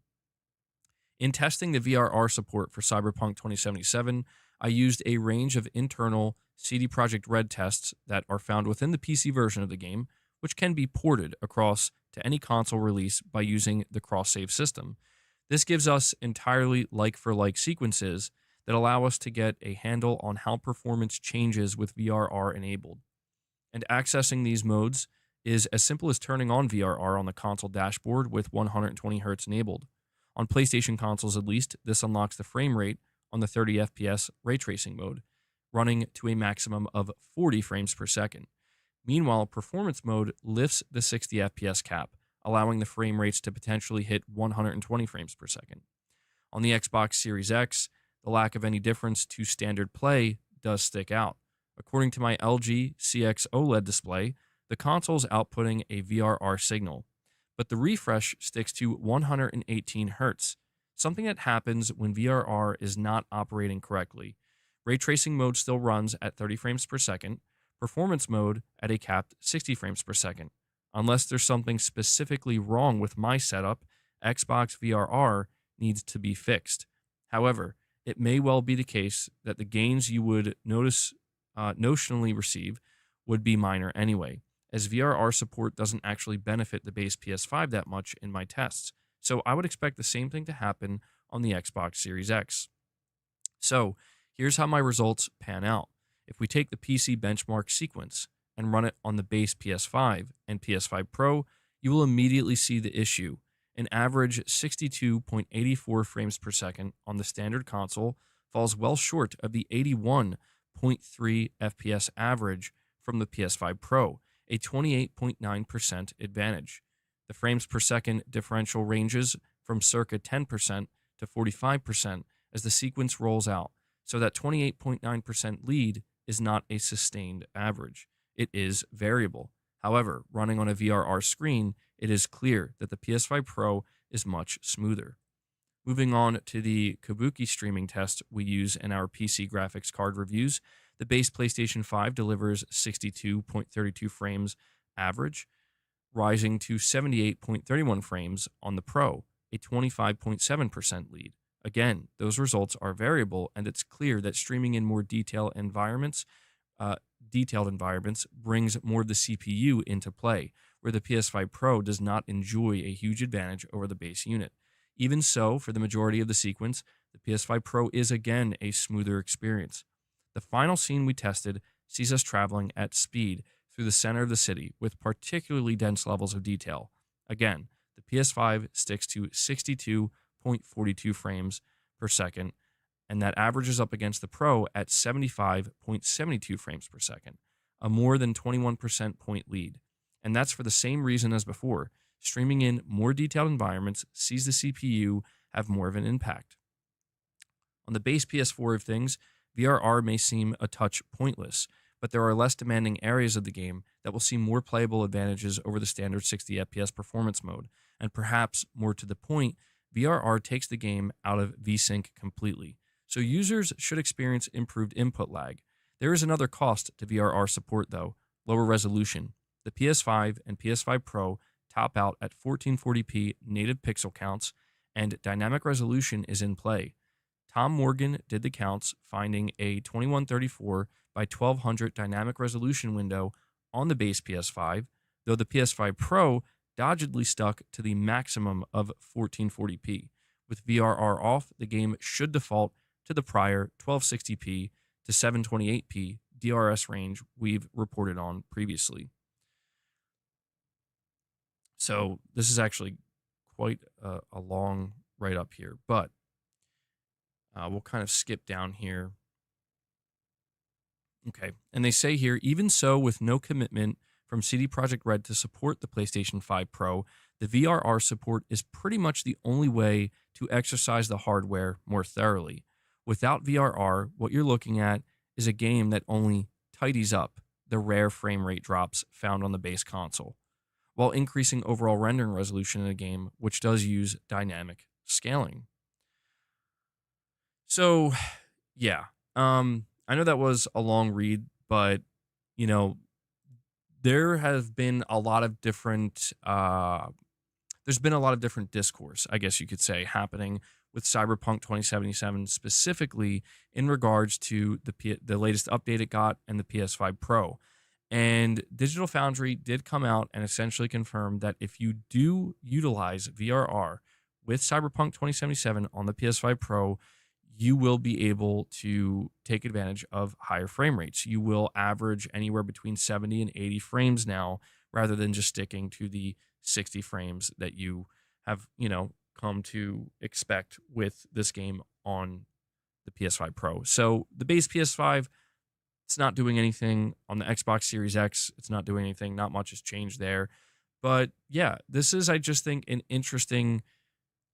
In testing the VRR support for Cyberpunk 2077, I used a range of internal CD Projekt Red tests that are found within the PC version of the game, which can be ported across to any console release by using the cross-save system. This gives us entirely like-for-like sequences that allow us to get a handle on how performance changes with VRR enabled. And accessing these modes is as simple as turning on VRR on the console dashboard with 120Hz enabled. On PlayStation consoles at least, this unlocks the frame rate on the 30 FPS ray tracing mode, running to a maximum of 40 frames per second. Meanwhile, performance mode lifts the 60 FPS cap, allowing the frame rates to potentially hit 120 frames per second. On the Xbox Series X, the lack of any difference to standard play does stick out. According to my LG CX OLED display, the console's outputting a VRR signal, but the refresh sticks to 118 Hz, something that happens when VRR is not operating correctly. Ray tracing mode still runs at 30 frames per second, performance mode at a capped 60 frames per second. Unless there's something specifically wrong with my setup, Xbox VRR needs to be fixed. However, it may well be the case that the gains you would notionally receive would be minor anyway, as VRR support doesn't actually benefit the base PS5 that much in my tests. So I would expect the same thing to happen on the Xbox Series X. So here's how my results pan out. If we take the PC benchmark sequence and run it on the base PS5 and PS5 Pro, you will immediately see the issue. An average 62.84 frames per second on the standard console falls well short of the 81.3 FPS average from the PS5 Pro, a 28.9% advantage. The frames per second differential ranges from circa 10% to 45% as the sequence rolls out, so that 28.9% lead is not a sustained average. It is variable. However, running on a VRR screen, it is clear that the PS5 Pro is much smoother. Moving on to the Kabuki streaming test we use in our PC graphics card reviews, the base PlayStation 5 delivers 62.32 frames average, rising to 78.31 frames on the Pro, a 25.7% lead. Again, those results are variable, and it's clear that streaming in more detailed environments brings more of the CPU into play, where the PS5 Pro does not enjoy a huge advantage over the base unit. Even so, for the majority of the sequence, The PS5 Pro is again a smoother experience. The final scene we tested sees us traveling at speed through the center of the city with particularly dense levels of detail. Again, the PS5 sticks to 62.42 frames per second, and that averages up against the Pro at 75.72 frames per second, a more than 21% point lead. And that's for the same reason as before. Streaming in more detailed environments sees the CPU have more of an impact. On the base PS4 of things, VRR may seem a touch pointless, but there are less demanding areas of the game that will see more playable advantages over the standard 60 FPS performance mode. And perhaps more to the point, VRR takes the game out of VSync completely. So users should experience improved input lag. There is another cost to VRR support though, lower resolution. The PS5 and PS5 Pro top out at 1440p native pixel counts, and dynamic resolution is in play. Tom Morgan did the counts, finding a 2134 by 1200 dynamic resolution window on the base PS5, though the PS5 Pro doggedly stuck to the maximum of 1440p. With VRR off, the game should default to the prior 1260p to 728p DRS range we've reported on previously. So this is actually quite a long write-up here, but we'll kind of skip down here. Okay, and they say here, even so, with no commitment from CD Projekt Red to support the PlayStation 5 Pro, the VRR support is pretty much the only way to exercise the hardware more thoroughly. Without VRR, what you're looking at is a game that only tidies up the rare frame rate drops found on the base console, while increasing overall rendering resolution in a game which does use dynamic scaling. So, yeah, I know that was a long read, but, you know, there have been a lot of different, there's been a lot of different discourse, I guess you could say, happening with Cyberpunk 2077, specifically in regards to the latest update it got and the PS5 Pro. And Digital Foundry did come out and essentially confirm that if you do utilize VRR with Cyberpunk 2077 on the PS5 Pro, you will be able to take advantage of higher frame rates. You will average anywhere between 70 and 80 frames now, rather than just sticking to the 60 frames that you have, come to expect with this game on the PS5 Pro. So the base PS5, it's not doing anything. On the Xbox Series X, it's not doing anything. Not much has changed there. But yeah, this is, I just think, an interesting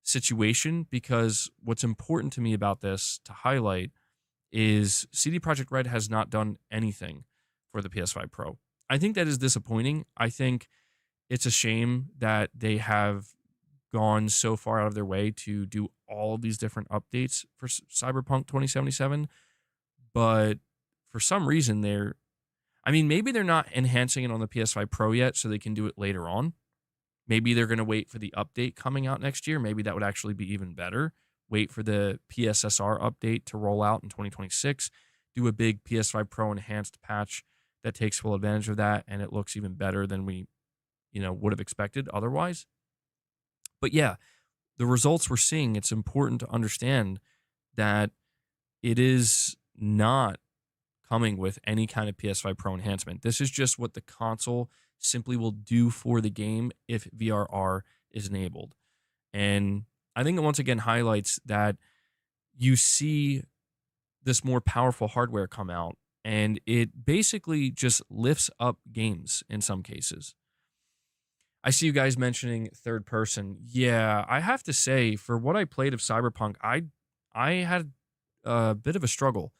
situation, because what's important to me about this to highlight is CD Projekt Red has not done anything for the PS5 Pro. I think that is disappointing. I think it's a shame that they have gone so far out of their way to do all of these different updates for Cyberpunk 2077, but for some reason maybe they're not enhancing it on the PS5 Pro yet so they can do it later on. Maybe they're going to wait for the update coming out next year. Maybe that would actually be even better. Wait for the PSSR update to roll out in 2026. Do a big PS5 Pro enhanced patch that takes full advantage of that, and it looks even better than we, would have expected otherwise. But yeah, the results we're seeing, it's important to understand that it is not coming with any kind of PS5 Pro enhancement. This is just what the console simply will do for the game if VRR is enabled. And I think it once again highlights that you see this more powerful hardware come out, and it basically just lifts up games in some cases. I see you guys mentioning third person. Yeah, I have to say, for what I played of Cyberpunk, I had a bit of a struggle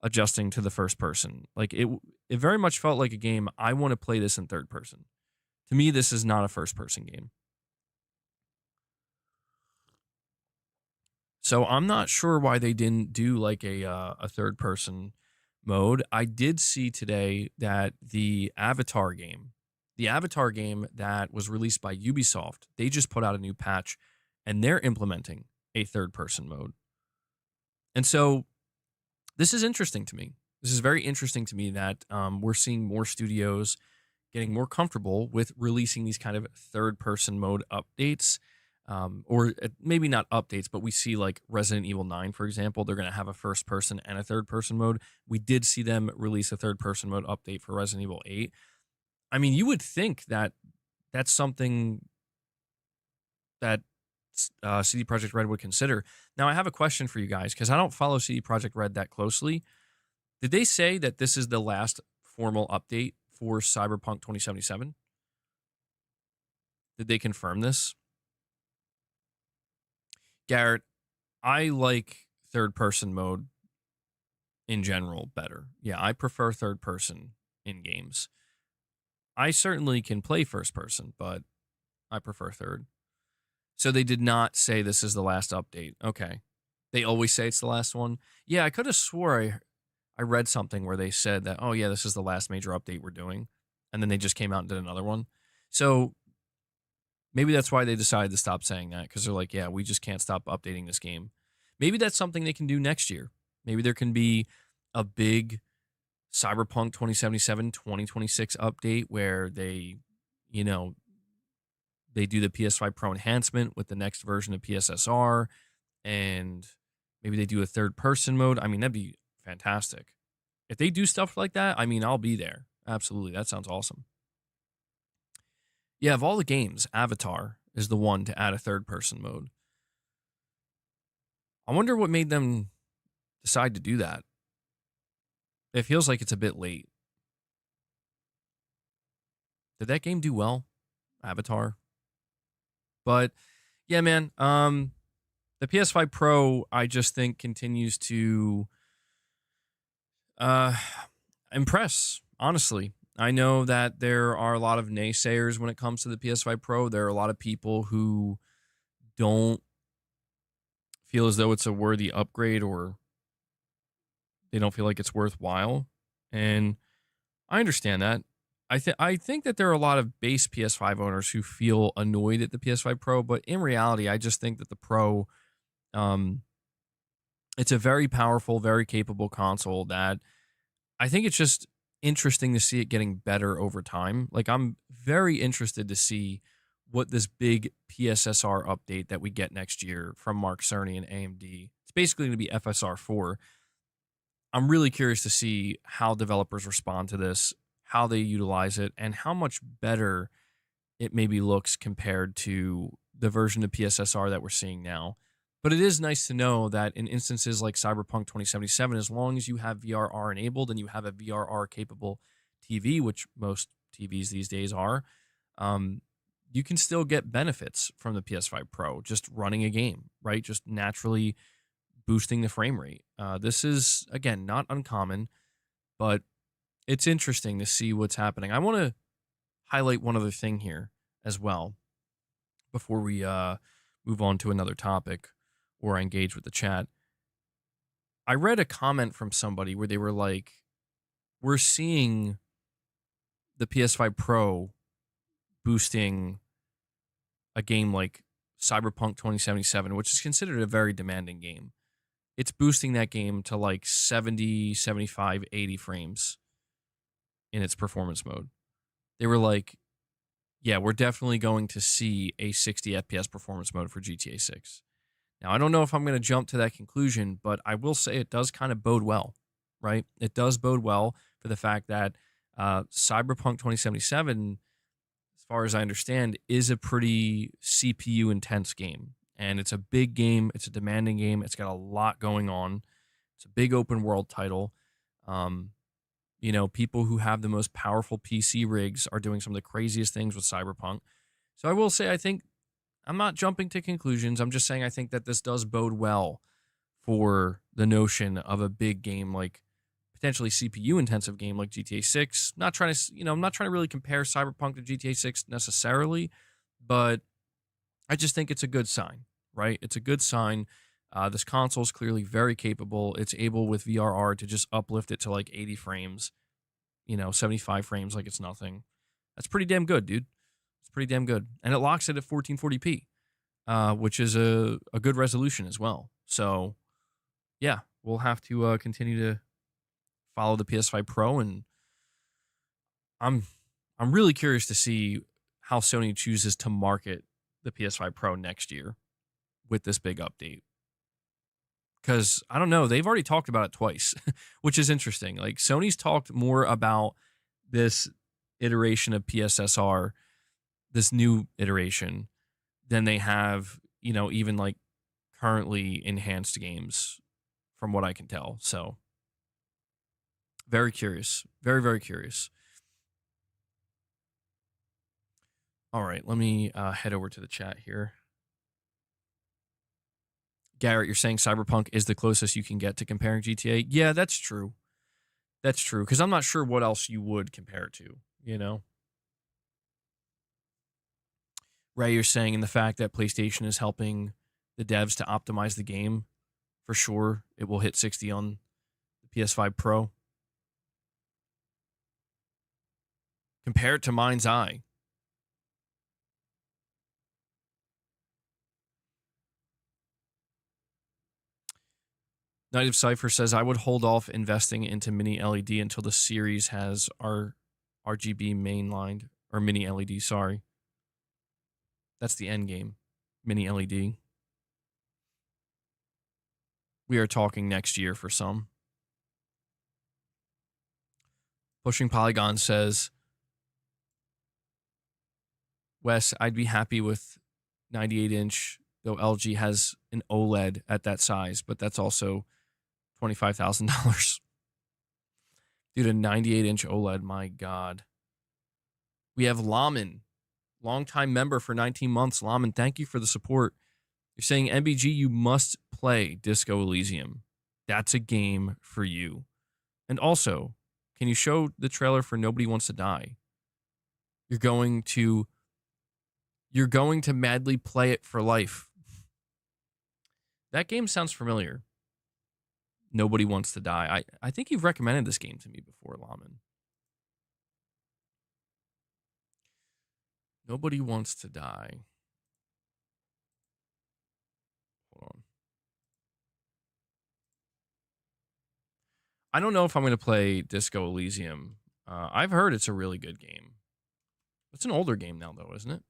adjusting to the first person. Like it very much felt like a game I want to play this in third person. To me, this is not a first person game. So I'm not sure why they didn't do like a third person mode. I did see today that the Avatar game that was released by Ubisoft, they just put out a new patch and they're implementing a third person mode. And so this is interesting to me. This is very interesting to me that we're seeing more studios getting more comfortable with releasing these kind of third person mode updates. or maybe not updates, but we see like Resident Evil 9, for example, they're going to have a first person and a third person mode. We did see them release a third person mode update for Resident Evil 8. I mean, you would think that that's something that CD Projekt Red would consider. Now, I have a question for you guys because I don't follow CD Projekt Red that closely. Did they say that this is the last formal update for Cyberpunk 2077? Did they confirm this? Garrett, I like third person mode in general better. Yeah, I prefer third person in games. I certainly can play first person, but I prefer third. So they did not say this is the last update. Okay. They always say it's the last one. Yeah, I could have swore I read something where they said that, oh yeah, this is the last major update we're doing. And then they just came out and did another one. So maybe that's why they decided to stop saying that, because they're like, yeah, we just can't stop updating this game. Maybe that's something they can do next year. Maybe there can be a big Cyberpunk 2077 2026 update where they, you know, they do the PS5 Pro enhancement with the next version of PSSR, and maybe they do a third person mode. I mean, that'd be fantastic. If they do stuff like that, I mean, I'll be there. Absolutely. That sounds awesome. Yeah, of all the games, Avatar is the one to add a third person mode. I wonder what made them decide to do that. It feels like it's a bit late. Did that game do well? Avatar? But yeah, man, the PS5 Pro, I just think continues to impress, honestly. I know that there are a lot of naysayers when it comes to the PS5 Pro. There are a lot of people who don't feel as though it's a worthy upgrade, or they don't feel like it's worthwhile. And I understand that. I think that there are a lot of base PS5 owners who feel annoyed at the PS5 Pro, but in reality, I just think that the Pro, it's a very powerful, very capable console that I think it's just interesting to see it getting better over time. Like, I'm very interested to see what this big PSSR update that we get next year from Mark Cerny and AMD. It's basically going to be FSR 4. I'm really curious to see how developers respond to this, how they utilize it, and how much better it maybe looks compared to the version of PSSR that we're seeing now. But it is nice to know that in instances like Cyberpunk 2077, as long as you have VRR enabled and you have a VRR capable TV, which most TVs these days are, you can still get benefits from the PS5 Pro just running a game, right? Just naturally boosting the frame rate. This is, again, not uncommon, but it's interesting to see what's happening. I want to highlight one other thing here as well before we move on to another topic or engage with the chat. I read a comment from somebody where they were like, we're seeing the PS5 Pro boosting a game like Cyberpunk 2077, which is considered a very demanding game. It's boosting that game to like 70, 75, 80 frames in its performance mode. They were like, yeah, we're definitely going to see a 60 FPS performance mode for GTA 6. Now, I don't know if I'm going to jump to that conclusion, but I will say it does kind of bode well, right? It does bode well for the fact that Cyberpunk 2077, as far as I understand, is a pretty CPU intense game. And it's a big game. It's a demanding game. It's got a lot going on. It's a big open world title. You know, people who have the most powerful PC rigs are doing some of the craziest things with Cyberpunk. So I will say, I think, I'm not jumping to conclusions. I'm just saying I think that this does bode well for the notion of a big game, like potentially CPU intensive game like GTA 6. Not trying to, I'm not trying to really compare Cyberpunk to GTA 6 necessarily, but I just think it's a good sign, right? It's a good sign. This console is clearly very capable. It's able with VRR to just uplift it to like 80 frames, 75 frames like it's nothing. That's pretty damn good, dude. It's pretty damn good. And it locks it at 1440p, which is a good resolution as well. So, yeah, we'll have to continue to follow the PS5 Pro, and I'm really curious to see how Sony chooses to market the PS5 Pro next year with this big update. Because I don't know, they've already talked about it twice, which is interesting. Like Sony's talked more about this iteration of PSSR, this new iteration, than they have, you know, even like currently enhanced games, from what I can tell. So very curious, very, very curious. All right, let me head over to the chat here. Garrett, you're saying Cyberpunk is the closest you can get to comparing GTA? Yeah, that's true. That's true, because I'm not sure what else you would compare it to, you know? Ray, you're saying in the fact that PlayStation is helping the devs to optimize the game, for sure, it will hit 60 on the PS5 Pro. Compare it to Mind's Eye. Night of Cypher says, I would hold off investing into mini LED until the series has our RGB mainlined, or mini LED, sorry. That's the end game, mini LED. We are talking next year for some. Pushing Polygon says, Wes, I'd be happy with 98-inch, though LG has an OLED at that size, but that's also $25,000. Dude, a 98-inch OLED, my God. We have Laman, longtime member for 19 months. Laman, thank you for the support. You're saying, MBG, you must play Disco Elysium. That's a game for you. And also, can you show the trailer for Nobody Wants to Die? You're going to madly play it for life. That game sounds familiar. Nobody Wants to Die. I think you've recommended this game to me before, Laman. Nobody Wants to Die. Hold on. I don't know if I'm going to play Disco Elysium. I've heard it's a really good game. It's an older game now, though, isn't it?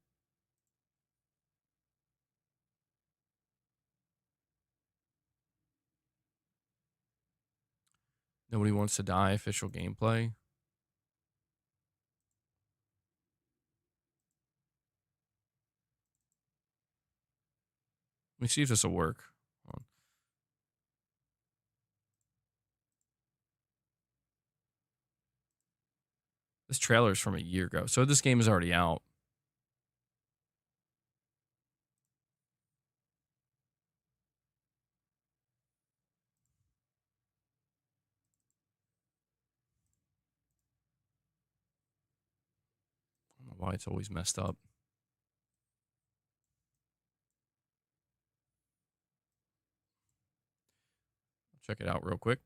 Nobody Wants to Die official gameplay. Let me see if this will work. Hold on. This trailer is from a year ago, so this game is already out. I don't know why it's always messed up. Check it out real quick.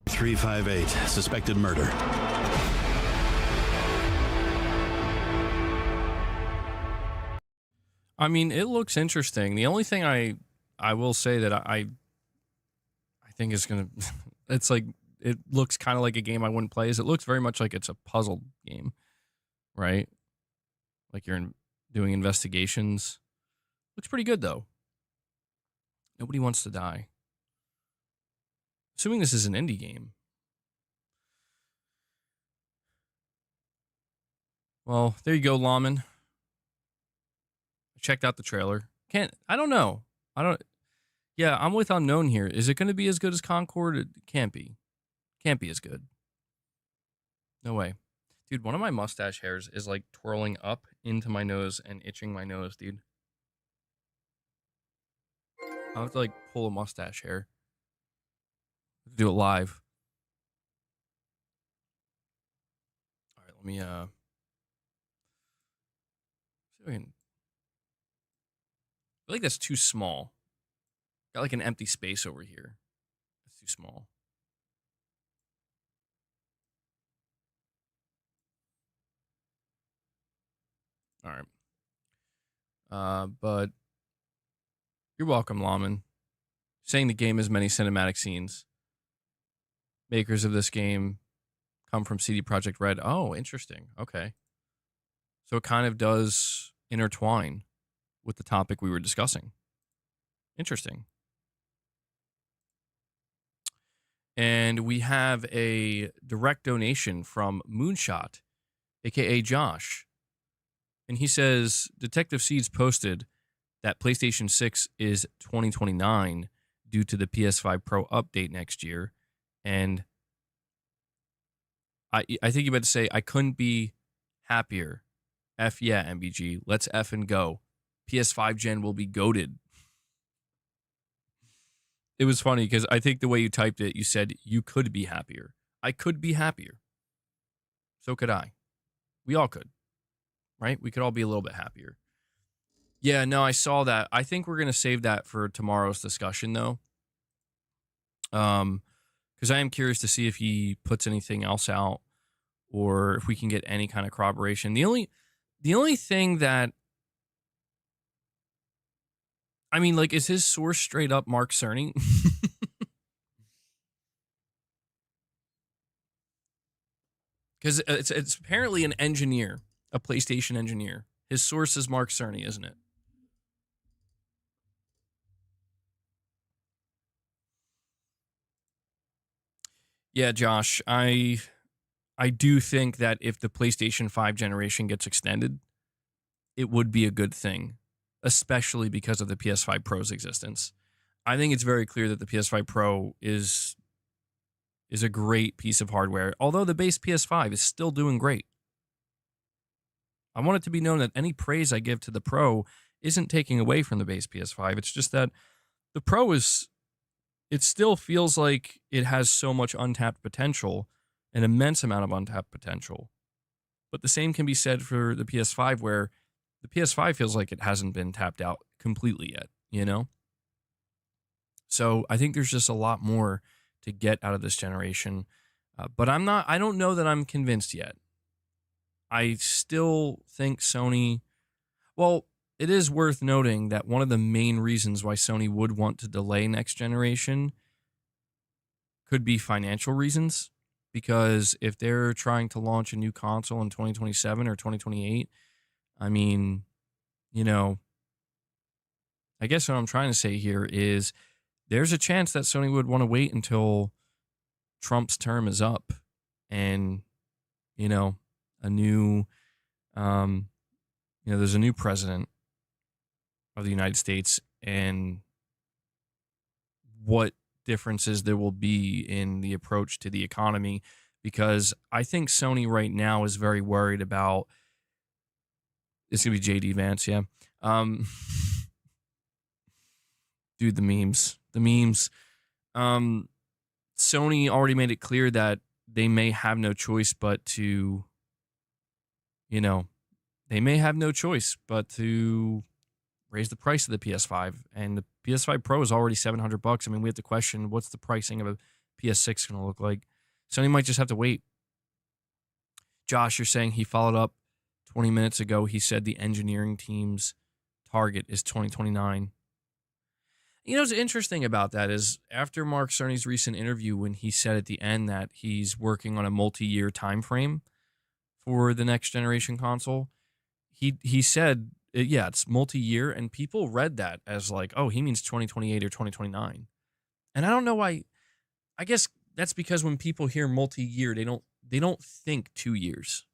358, suspected murder. I mean, it looks interesting. The only thing I will say that I think is gonna, it's like, it looks kind of like a game I wouldn't play. Is it looks very much like it's a puzzle game, right? Like you're doing investigations. Looks pretty good though. Nobody Wants to Die. Assuming this is an indie game. Well, there you go, Lawman. I checked out the trailer. I don't know. Yeah, I'm with Unknown here. Is it going to be as good as Concord? It can't be. Can't be as good. No way. Dude, one of my mustache hairs is like twirling up into my nose and itching my nose, dude. I'll have to like pull a mustache hair. Do it live. All right, let me see if I can. I feel like that's too small. Got like an empty space over here. That's too small. All right. But you're welcome, Lawman. Saying the game has many cinematic scenes. Makers of this game come from CD Projekt Red. Oh, interesting. Okay. So it kind of does intertwine with the topic we were discussing. Interesting. And we have a direct donation from Moonshot, aka Josh. And he says, Detective Seeds posted that PlayStation 6 is 2029 due to the PS5 Pro update next year. And I think you meant to say, I couldn't be happier. F yeah, MBG. Let's F and go. PS5 gen will be goated. It was funny because I think the way you typed it, you said you could be happier. I could be happier. So could I. We all could. Right? We could all be a little bit happier. Yeah, no, I saw that. I think we're going to save that for tomorrow's discussion, though. Because I am curious to see if he puts anything else out or if we can get any kind of corroboration. The only thing that, I mean, like, is his source straight up Mark Cerny? Because it's apparently an engineer, a PlayStation engineer. His source is Mark Cerny, isn't it? Yeah, Josh, I do think that if the PlayStation 5 generation gets extended, it would be a good thing, especially because of the PS5 Pro's existence. I think it's very clear that the PS5 Pro is a great piece of hardware, although the base PS5 is still doing great. I want it to be known that any praise I give to the Pro isn't taking away from the base PS5. It's just that the Pro it still feels like it has so much untapped potential, an immense amount of untapped potential. But the same can be said for the PS5, where the PS5 feels like it hasn't been tapped out completely yet, you know? So I think there's just a lot more to get out of this generation. But I don't know that I'm convinced yet. I still think Sony, well, it is worth noting that one of the main reasons why Sony would want to delay next generation could be financial reasons. Because if they're trying to launch a new console in 2027 or 2028, I mean, you know, I guess what I'm trying to say here is there's a chance that Sony would want to wait until Trump's term is up and, you know, a new, there's a new president of the United States and what differences there will be in the approach to the economy, because I think Sony right now is very worried about, it's going to be JD Vance, yeah. Dude, the memes. Sony already made it clear that they may have no choice but to, raise the price of the PS5. And the PS5 Pro is already $700. I mean, we have to question what's the pricing of a PS6 going to look like. Sony might just have to wait. Josh, you're saying he followed up 20 minutes ago. He said the engineering team's target is 2029. You know what's interesting about that is after Mark Cerny's recent interview, when he said at the end that he's working on a multi-year time frame for the next generation console, he said, yeah, it's multi-year, and people read that as like, oh, he means 2028 or 2029. And I don't know why. I guess that's because when people hear multi-year, they don't think 2 years.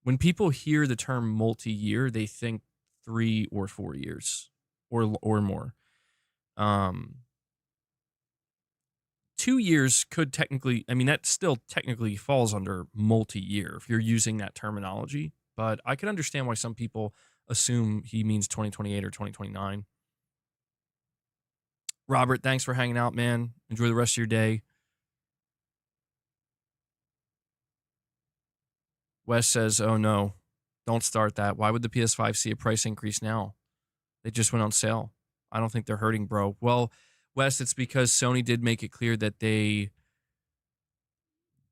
When people hear the term multi-year, they think 3 or 4 years or more. 2 years could technically, I mean, that still technically falls under multi-year if you're using that terminology. But I can understand why some people assume he means 2028 or 2029. Robert, thanks for hanging out, man. Enjoy the rest of your day. Wes says, oh no, don't start that. Why would the PS5 see a price increase now? They just went on sale. I don't think they're hurting, bro. Well, Wes, it's because Sony did make it clear that they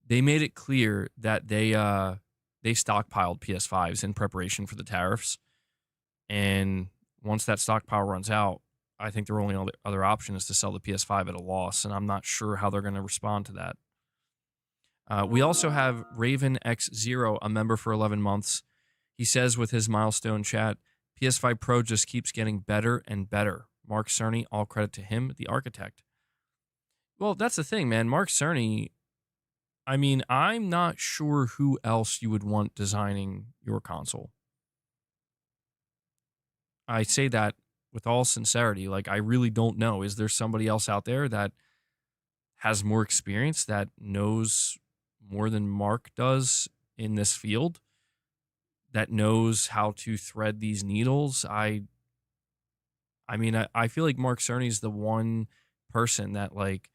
made it clear that they stockpiled PS5s in preparation for the tariffs. And once that stockpile runs out, I think their only other option is to sell the PS5 at a loss. And I'm not sure how they're going to respond to that. We also have Raven X0, a member for 11 months. He says with his milestone chat, PS5 Pro just keeps getting better and better. Mark Cerny, all credit to him, the architect. Well, that's the thing, man. Mark Cerny, I mean, I'm not sure who else you would want designing your console. I say that with all sincerity. Like, I really don't know. Is there somebody else out there that has more experience, that knows more than Mark does in this field, that knows how to thread these needles? I mean, I feel like Mark Cerny is the one person that, like,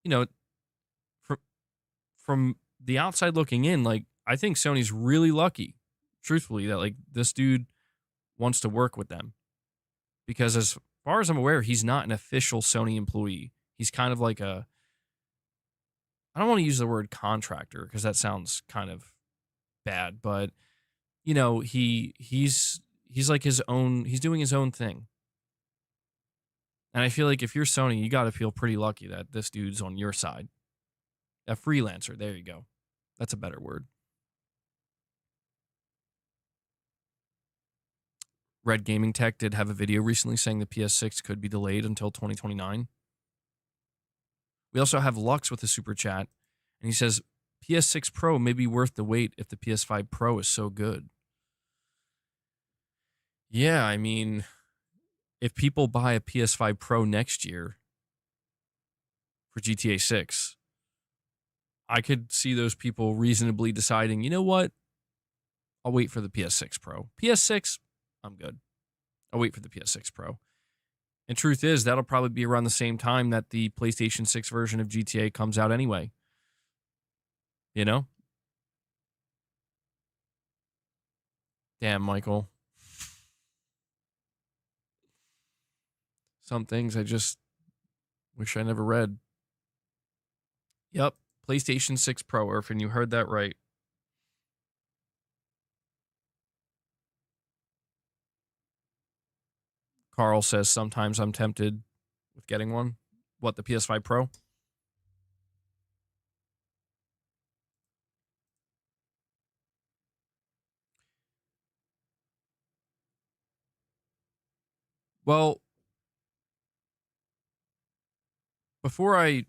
you know, from the outside looking in, like, I think Sony's really lucky, truthfully, that, like, this dude wants to work with them. Because as far as I'm aware, he's not an official Sony employee. He's kind of like a, I don't want to use the word contractor because that sounds kind of bad, but you know, he's like his own, he's doing his own thing. And I feel like if you're Sony, you got to feel pretty lucky that this dude's on your side. A freelancer, there you go. That's a better word. Red Gaming Tech did have a video recently saying the PS6 could be delayed until 2029. We also have Lux with a super chat, and he says, PS6 Pro may be worth the wait if the PS5 Pro is so good. Yeah, I mean, if people buy a PS5 Pro next year for GTA 6, I could see those people reasonably deciding, you know what? I'll wait for the PS6 Pro. PS6, I'm good. I'll wait for the PS6 Pro. And truth is, that'll probably be around the same time that the PlayStation 6 version of GTA comes out anyway. You know? Damn, Michael. Some things I just wish I never read. Yep, PlayStation 6 Pro, Irfan, you heard that right. Carl says sometimes I'm tempted with getting one. What, the PS5 Pro? Well, before I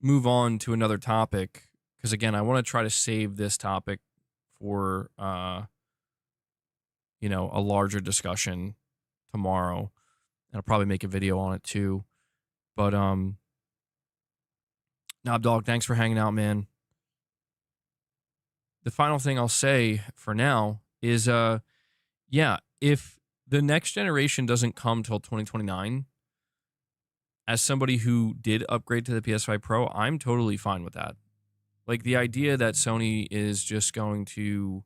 move on to another topic, because again, I want to try to save this topic for you know, a larger discussion tomorrow. And I'll probably make a video on it too. But Knob Dog, thanks for hanging out, man. The final thing I'll say for now is yeah, if the next generation doesn't come till 2029, as somebody who did upgrade to the PS5 Pro, I'm totally fine with that. Like, the idea that Sony is just going to,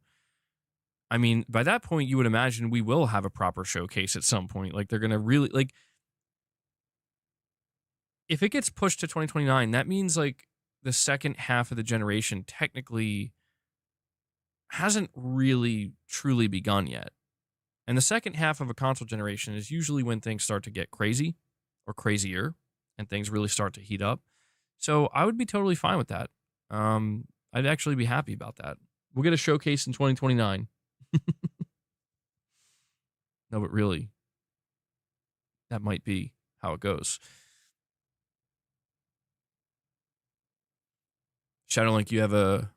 I mean, by that point, you would imagine we will have a proper showcase at some point. Like, they're going to really, like, if it gets pushed to 2029, that means, like, the second half of the generation technically hasn't really truly begun yet. And the second half of a console generation is usually when things start to get crazy or crazier and things really start to heat up. So I would be totally fine with that. I'd actually be happy about that. We'll get a showcase in 2029. No, but really, that might be how it goes. Shadowlink, you have a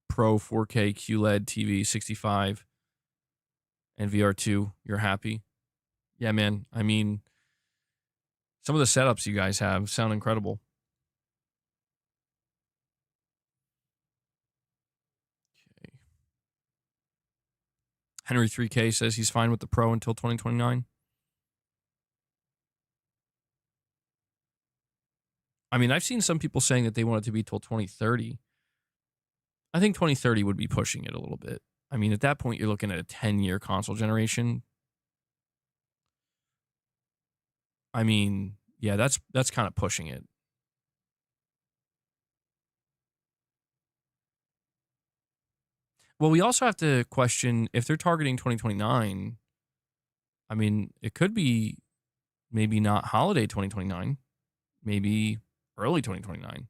Pro 4K QLED TV 65 and VR2. You're happy? Yeah, man. I mean, some of the setups you guys have sound incredible. Okay. Henry 3K says he's fine with the Pro until 2029. I mean, I've seen some people saying that they want it to be till 2030. I think 2030 would be pushing it a little bit. I mean, at that point, you're looking at a 10-year console generation. I mean, yeah, that's kind of pushing it. Well, we also have to question if they're targeting 2029. I mean, it could be maybe not holiday 2029, maybe early 2029.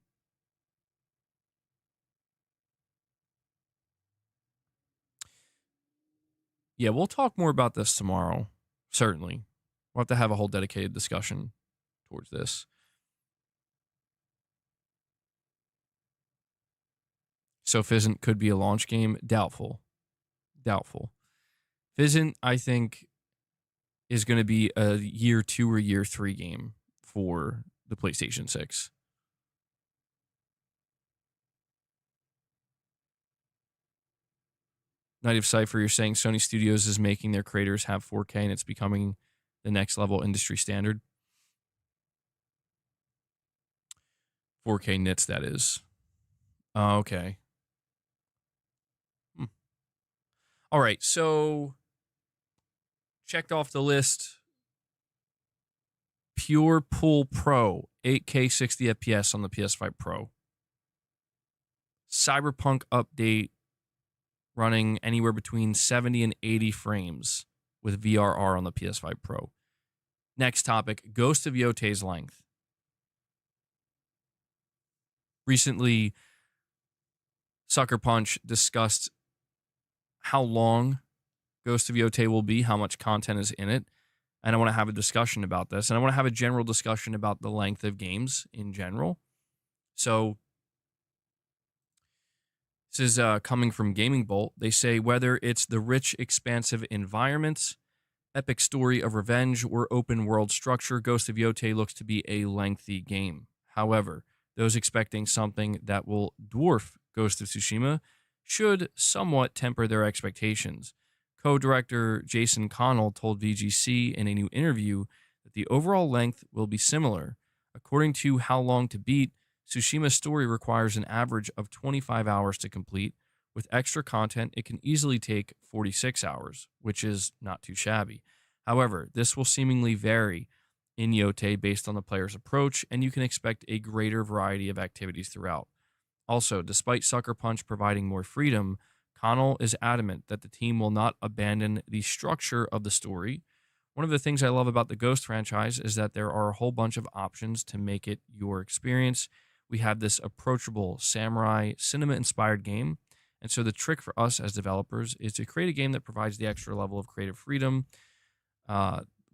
Yeah, we'll talk more about this tomorrow. Certainly. We'll have to have a whole dedicated discussion towards this. So Fizzant could be a launch game? Doubtful. Fizzant, I think, is going to be a year 2 or year 3 game for the PlayStation 6. Night of Cypher, you're saying Sony Studios is making their creators have 4K and it's becoming the next level industry standard. 4K nits, that is. Oh, okay. All right, so checked off the list. Pure Pool Pro, 8K 60 FPS on the PS5 Pro. CyberPunk update running anywhere between 70 and 80 frames with VRR on the PS5 Pro. Next topic, Ghost of Yotei's length. Recently, Sucker Punch discussed how long Ghost of Yotei will be, how much content is in it, and I want to have a discussion about this, and I want to have a general discussion about the length of games in general. So, this is coming from Gaming Bolt. They say whether it's the rich, expansive environments, epic story of revenge, or open world structure, Ghost of Yotei looks to be a lengthy game. However, those expecting something that will dwarf Ghost of Tsushima should somewhat temper their expectations. Co-director Jason Connell told VGC in a new interview that the overall length will be similar. According to How Long to Beat, Tsushima's story requires an average of 25 hours to complete. With extra content, it can easily take 46 hours, which is not too shabby. However, this will seemingly vary in Yotei based on the player's approach, and you can expect a greater variety of activities throughout. Also, despite Sucker Punch providing more freedom, Connell is adamant that the team will not abandon the structure of the story. One of the things I love about the Ghost franchise is that there are a whole bunch of options to make it your experience. We have this approachable samurai cinema-inspired game, and so the trick for us as developers is to create a game that provides the extra level of creative freedom.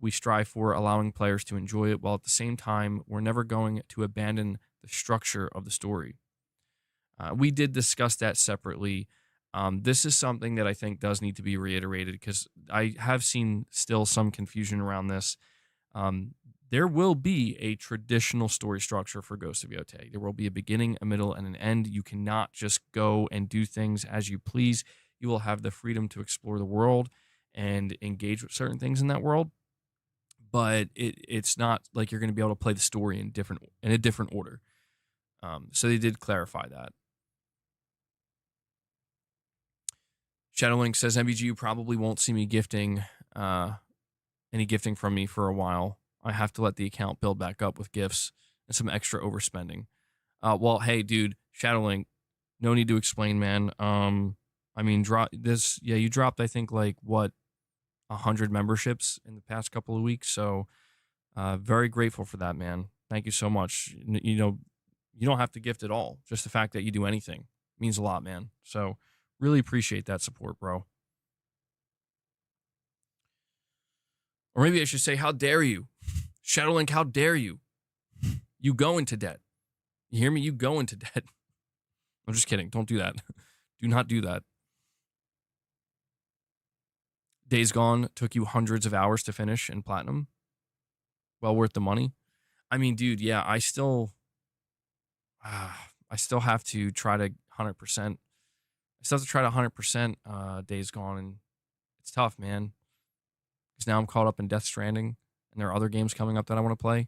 We strive for allowing players to enjoy it, while at the same time, we're never going to abandon the structure of the story. We did discuss that separately. This is something that I think does need to be reiterated because I have seen still some confusion around this. There will be a traditional story structure for Ghost of Yotei. There will be a beginning, a middle, and an end. You cannot just go and do things as you please. You will have the freedom to explore the world and engage with certain things in that world. But it's not like you're going to be able to play the story in a different order. So they did clarify that. Shadowlink says, MVG, probably won't see me gifting any gifting from me for a while. I have to let the account build back up with gifts and some extra overspending. Well, hey, dude, Shadowlink, no need to explain, man. I mean, you dropped, I think, like, 100 memberships in the past couple of weeks. So very grateful for that, man. Thank you so much. You don't have to gift at all. Just the fact that you do anything means a lot, man. So really appreciate that support, bro. Or maybe I should say, how dare you? Shadowlink, how dare you? You go into debt. You hear me? You go into debt. I'm just kidding. Don't do that. Do not do that. Days Gone took you hundreds of hours to finish in Platinum. Well worth the money. I mean, dude, yeah, I still have to try to 100%. I still have to try to 100% Days Gone, and it's tough, man. Because now I'm caught up in Death Stranding, and there are other games coming up that I want to play.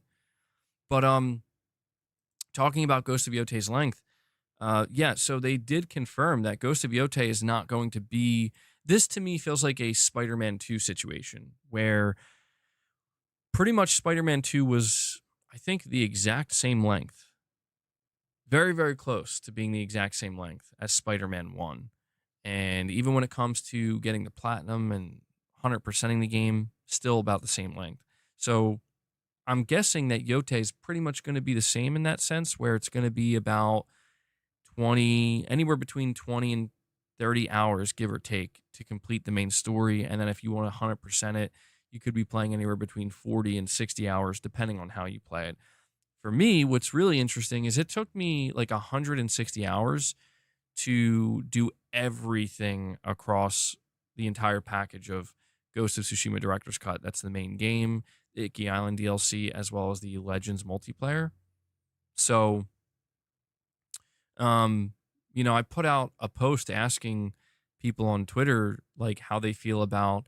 But talking about Ghost of Yotei's length, so they did confirm that Ghost of Yotei is not going to be... This, to me, feels like a Spider-Man 2 situation, where pretty much Spider-Man 2 was, I think, the exact same length. Very, very close to being the exact same length as Spider-Man 1. And even when it comes to getting the Platinum and 100%ing the game, still about the same length. So I'm guessing that Yotei is pretty much going to be the same in that sense, where it's going to be about anywhere between 20 and 30 hours, give or take, to complete the main story. And then if you want to 100% it, you could be playing anywhere between 40 and 60 hours, depending on how you play it. For me, what's really interesting is it took me like 160 hours to do everything across the entire package of Ghost of Tsushima Director's Cut. That's the main game, the Icky Island DLC, as well as the Legends multiplayer. So, I put out a post asking people on Twitter like how they feel about,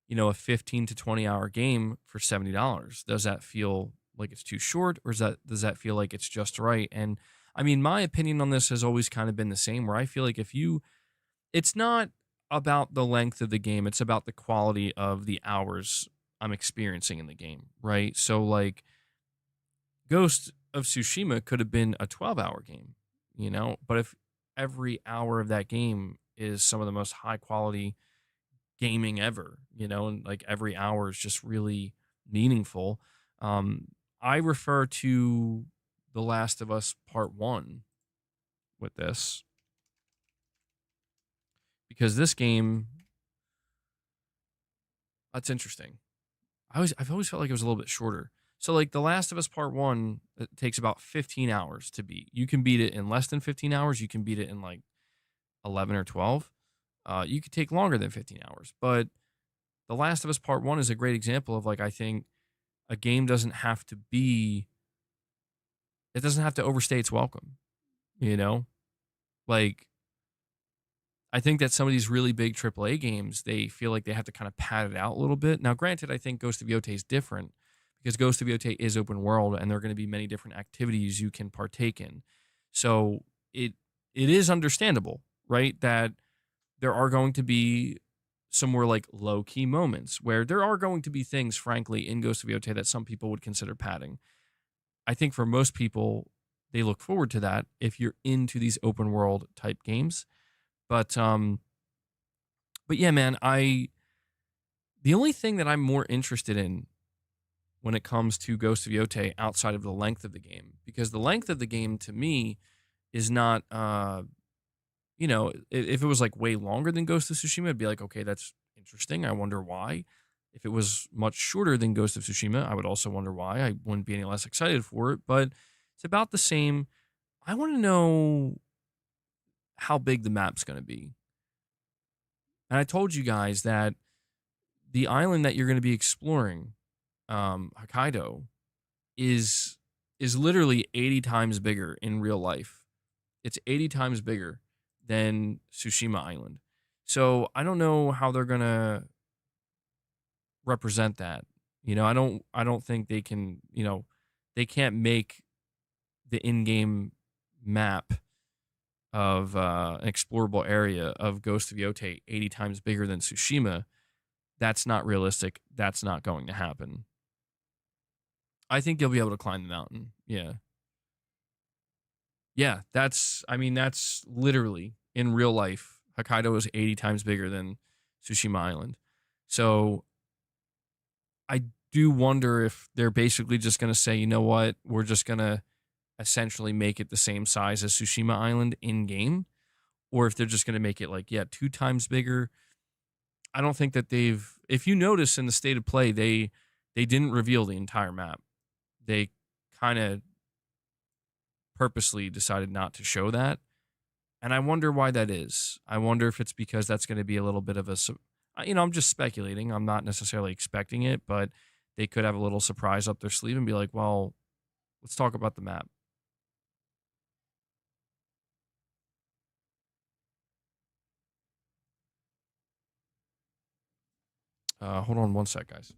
a 15 to 20 hour game for $70. Does that feel like it's too short, or does that feel like it's just right? And I mean, my opinion on this has always kind of been the same, where I feel like it's not about the length of the game, it's about the quality of the hours I'm experiencing in the game, right? So like Ghost of Tsushima could have been a 12-hour game, but if every hour of that game is some of the most high quality gaming ever, and like every hour is just really meaningful. I refer to The Last of Us Part 1 with this, because this game, that's interesting. I've always felt like it was a little bit shorter. So like The Last of Us Part 1, it takes about 15 hours to beat. You can beat it in less than 15 hours. You can beat it in like 11 or 12. You could take longer than 15 hours. But The Last of Us Part 1 is a great example of, like, I think a game doesn't have to overstay its welcome, you know? Like, I think that some of these really big AAA games, they feel like they have to kind of pad it out a little bit. Now, granted, I think Ghost of Yotei is different because Ghost of Yotei is open world and there are going to be many different activities you can partake in. So it is understandable, right, that there are going to be some more like low key moments where there are going to be things, frankly, in Ghost of Yotei that some people would consider padding. I think for most people, they look forward to that if you're into these open world type games. But yeah, man, the only thing that I'm more interested in when it comes to Ghost of Yotei outside of the length of the game, because the length of the game to me is not if it was like way longer than Ghost of Tsushima, it'd be like, okay, that's interesting. I wonder why. If it was much shorter than Ghost of Tsushima, I would also wonder why. I wouldn't be any less excited for it, but it's about the same. I want to know how big the map's going to be. And I told you guys that the island that you're going to be exploring, Hokkaido, is literally 80 times bigger in real life. It's 80 times bigger than Tsushima Island. So I don't know how they're gonna represent that. I don't think they can, they can't make the in-game map of an explorable area of Ghost of Yotei 80 times bigger than Tsushima. That's not realistic. That's not going to happen. I think you'll be able to climb the mountain. Yeah. Yeah, that's literally in real life. Hokkaido is 80 times bigger than Tsushima Island. So I do wonder if they're basically just going to say, you know what, we're just going to essentially make it the same size as Tsushima Island in game, or if they're just going to make it like, yeah, 2 times bigger. I don't think that if you notice in the state of play, they didn't reveal the entire map. They kind of purposely decided not to show that. And I wonder why that is. I wonder if it's because that's going to be a little bit of I'm just speculating. I'm not necessarily expecting it, but they could have a little surprise up their sleeve and be like, well, let's talk about the map. Hold on one sec, guys.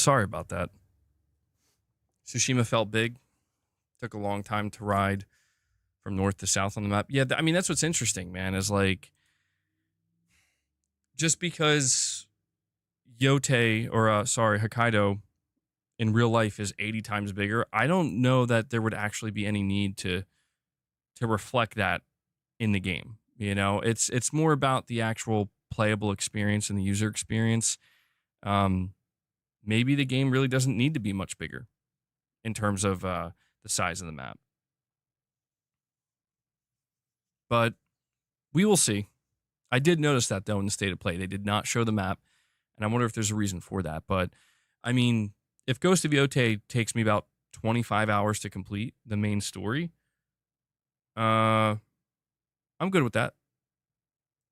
sorry about that. Tsushima felt big. Took a long time to ride from north to south on the map. Yeah, I mean, that's what's interesting, man, is like, just because Yotei, or sorry, Hokkaido in real life is 80 times bigger, I don't know that there would actually be any need to reflect that in the game. You know, it's more about the actual playable experience and the user experience. Maybe the game really doesn't need to be much bigger in terms of the size of the map. But we will see. I did notice that, though, in the state of play. They did not show the map, and I wonder if there's a reason for that. But, I mean, if Ghost of Yotei takes me about 25 hours to complete the main story, I'm good with that.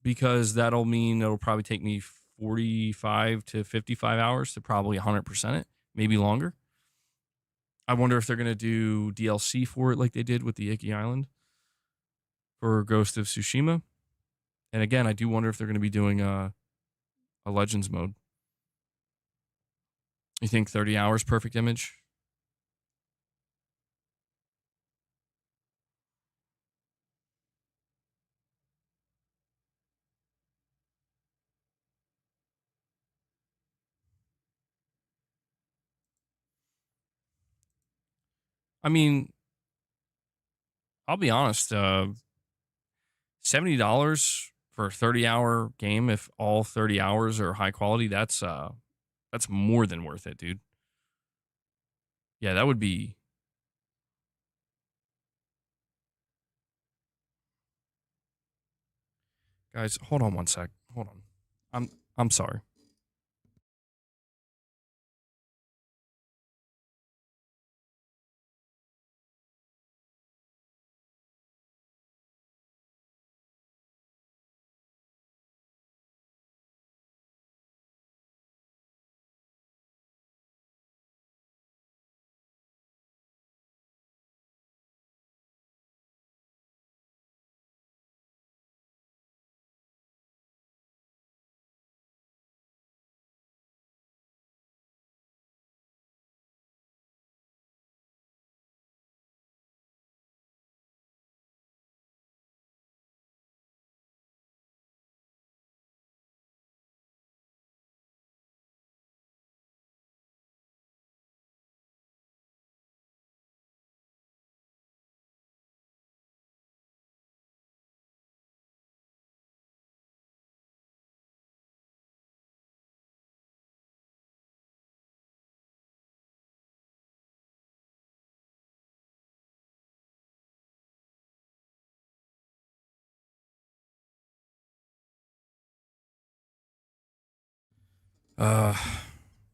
Because that'll mean it'll probably take me 45 to 55 hours to probably 100% it, maybe longer. I wonder if they're going to do DLC for it like they did with the Iki Island for Ghost of Tsushima. And again, I do wonder if they're going to be doing a Legends mode. You think 30 hours, perfect image? I mean, I'll be honest, $70 for a 30-hour game, if all 30 hours are high quality, that's more than worth it, dude. Yeah, that would be. Guys, hold on one sec. Hold on. I'm sorry.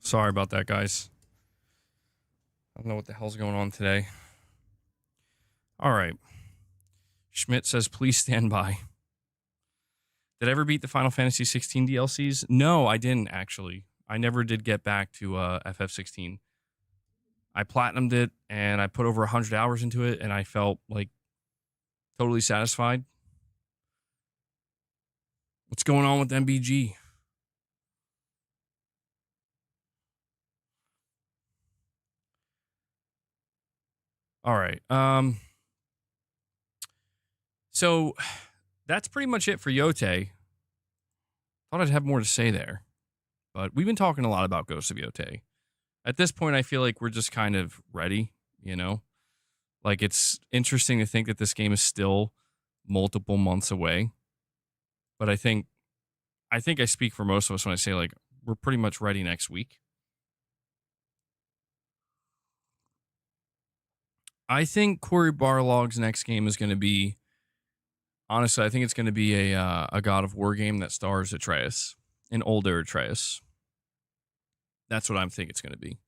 Sorry about that, guys. I don't know what the hell's going on today. All right. Schmidt says, please stand by. Did I ever beat the Final Fantasy 16 DLCs? No, I didn't, actually. I never did get back to FF16. I platinumed it, and I put over 100 hours into it, and I felt, like, totally satisfied. What's going on with MBG? All right. So that's pretty much it for Yotei. Thought I'd have more to say there, but we've been talking a lot about Ghost of Yotei. At this point, I feel like we're just kind of ready, you know? Like, it's interesting to think that this game is still multiple months away, but I think I speak for most of us when I say, like, we're pretty much ready next week. I think Corey Barlog's next game is going to be, honestly, I think it's going to be a God of War game that stars Atreus, an older Atreus. That's what I'm thinking it's going to be.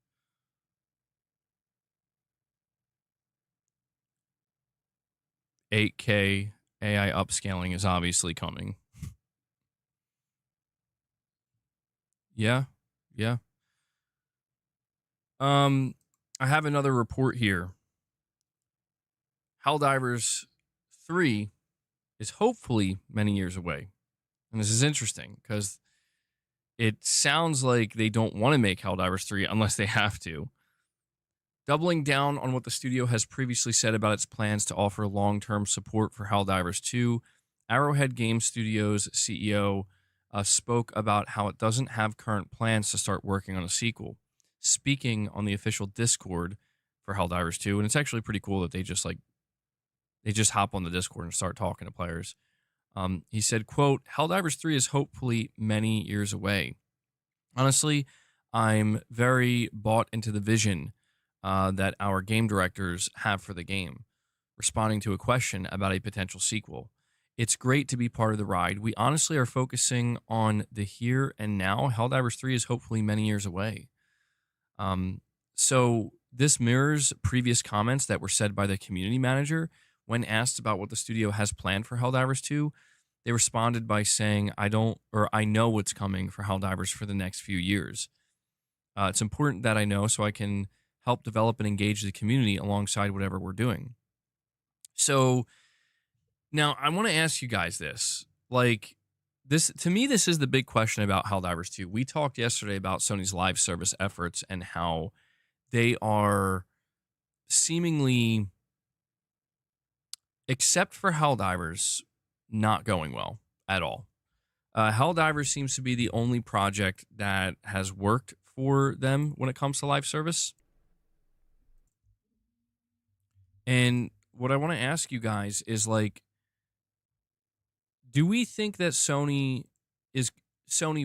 $8K AI upscaling is obviously coming. Yeah. I have another report here. Helldivers 3 is hopefully many years away. And this is interesting because it sounds like they don't want to make Helldivers 3 unless they have to. Doubling down on what the studio has previously said about its plans to offer long-term support for Helldivers 2, Arrowhead Game Studios CEO spoke about how it doesn't have current plans to start working on a sequel. Speaking on the official Discord for Helldivers 2, and it's actually pretty cool that they just hop on the Discord and start talking to players. He said, quote, Helldivers 3 is hopefully many years away. Honestly, I'm very bought into the vision that our game directors have for the game, responding to a question about a potential sequel. It's great to be part of the ride. We honestly are focusing on the here and now. Helldivers 3 is hopefully many years away. So this mirrors previous comments that were said by the community manager when asked about what the studio has planned for Helldivers 2. They responded by saying, I know what's coming for Helldivers for the next few years. It's important that I know so I can help develop and engage the community alongside whatever we're doing. So now I want to ask you guys this. Like, this, to me, this is the big question about Helldivers 2. We talked yesterday about Sony's live service efforts and how they are seemingly, except for Helldivers, not going well at all. Helldivers seems to be the only project that has worked for them when it comes to live service. And what I want to ask you guys is, like, do we think that Sony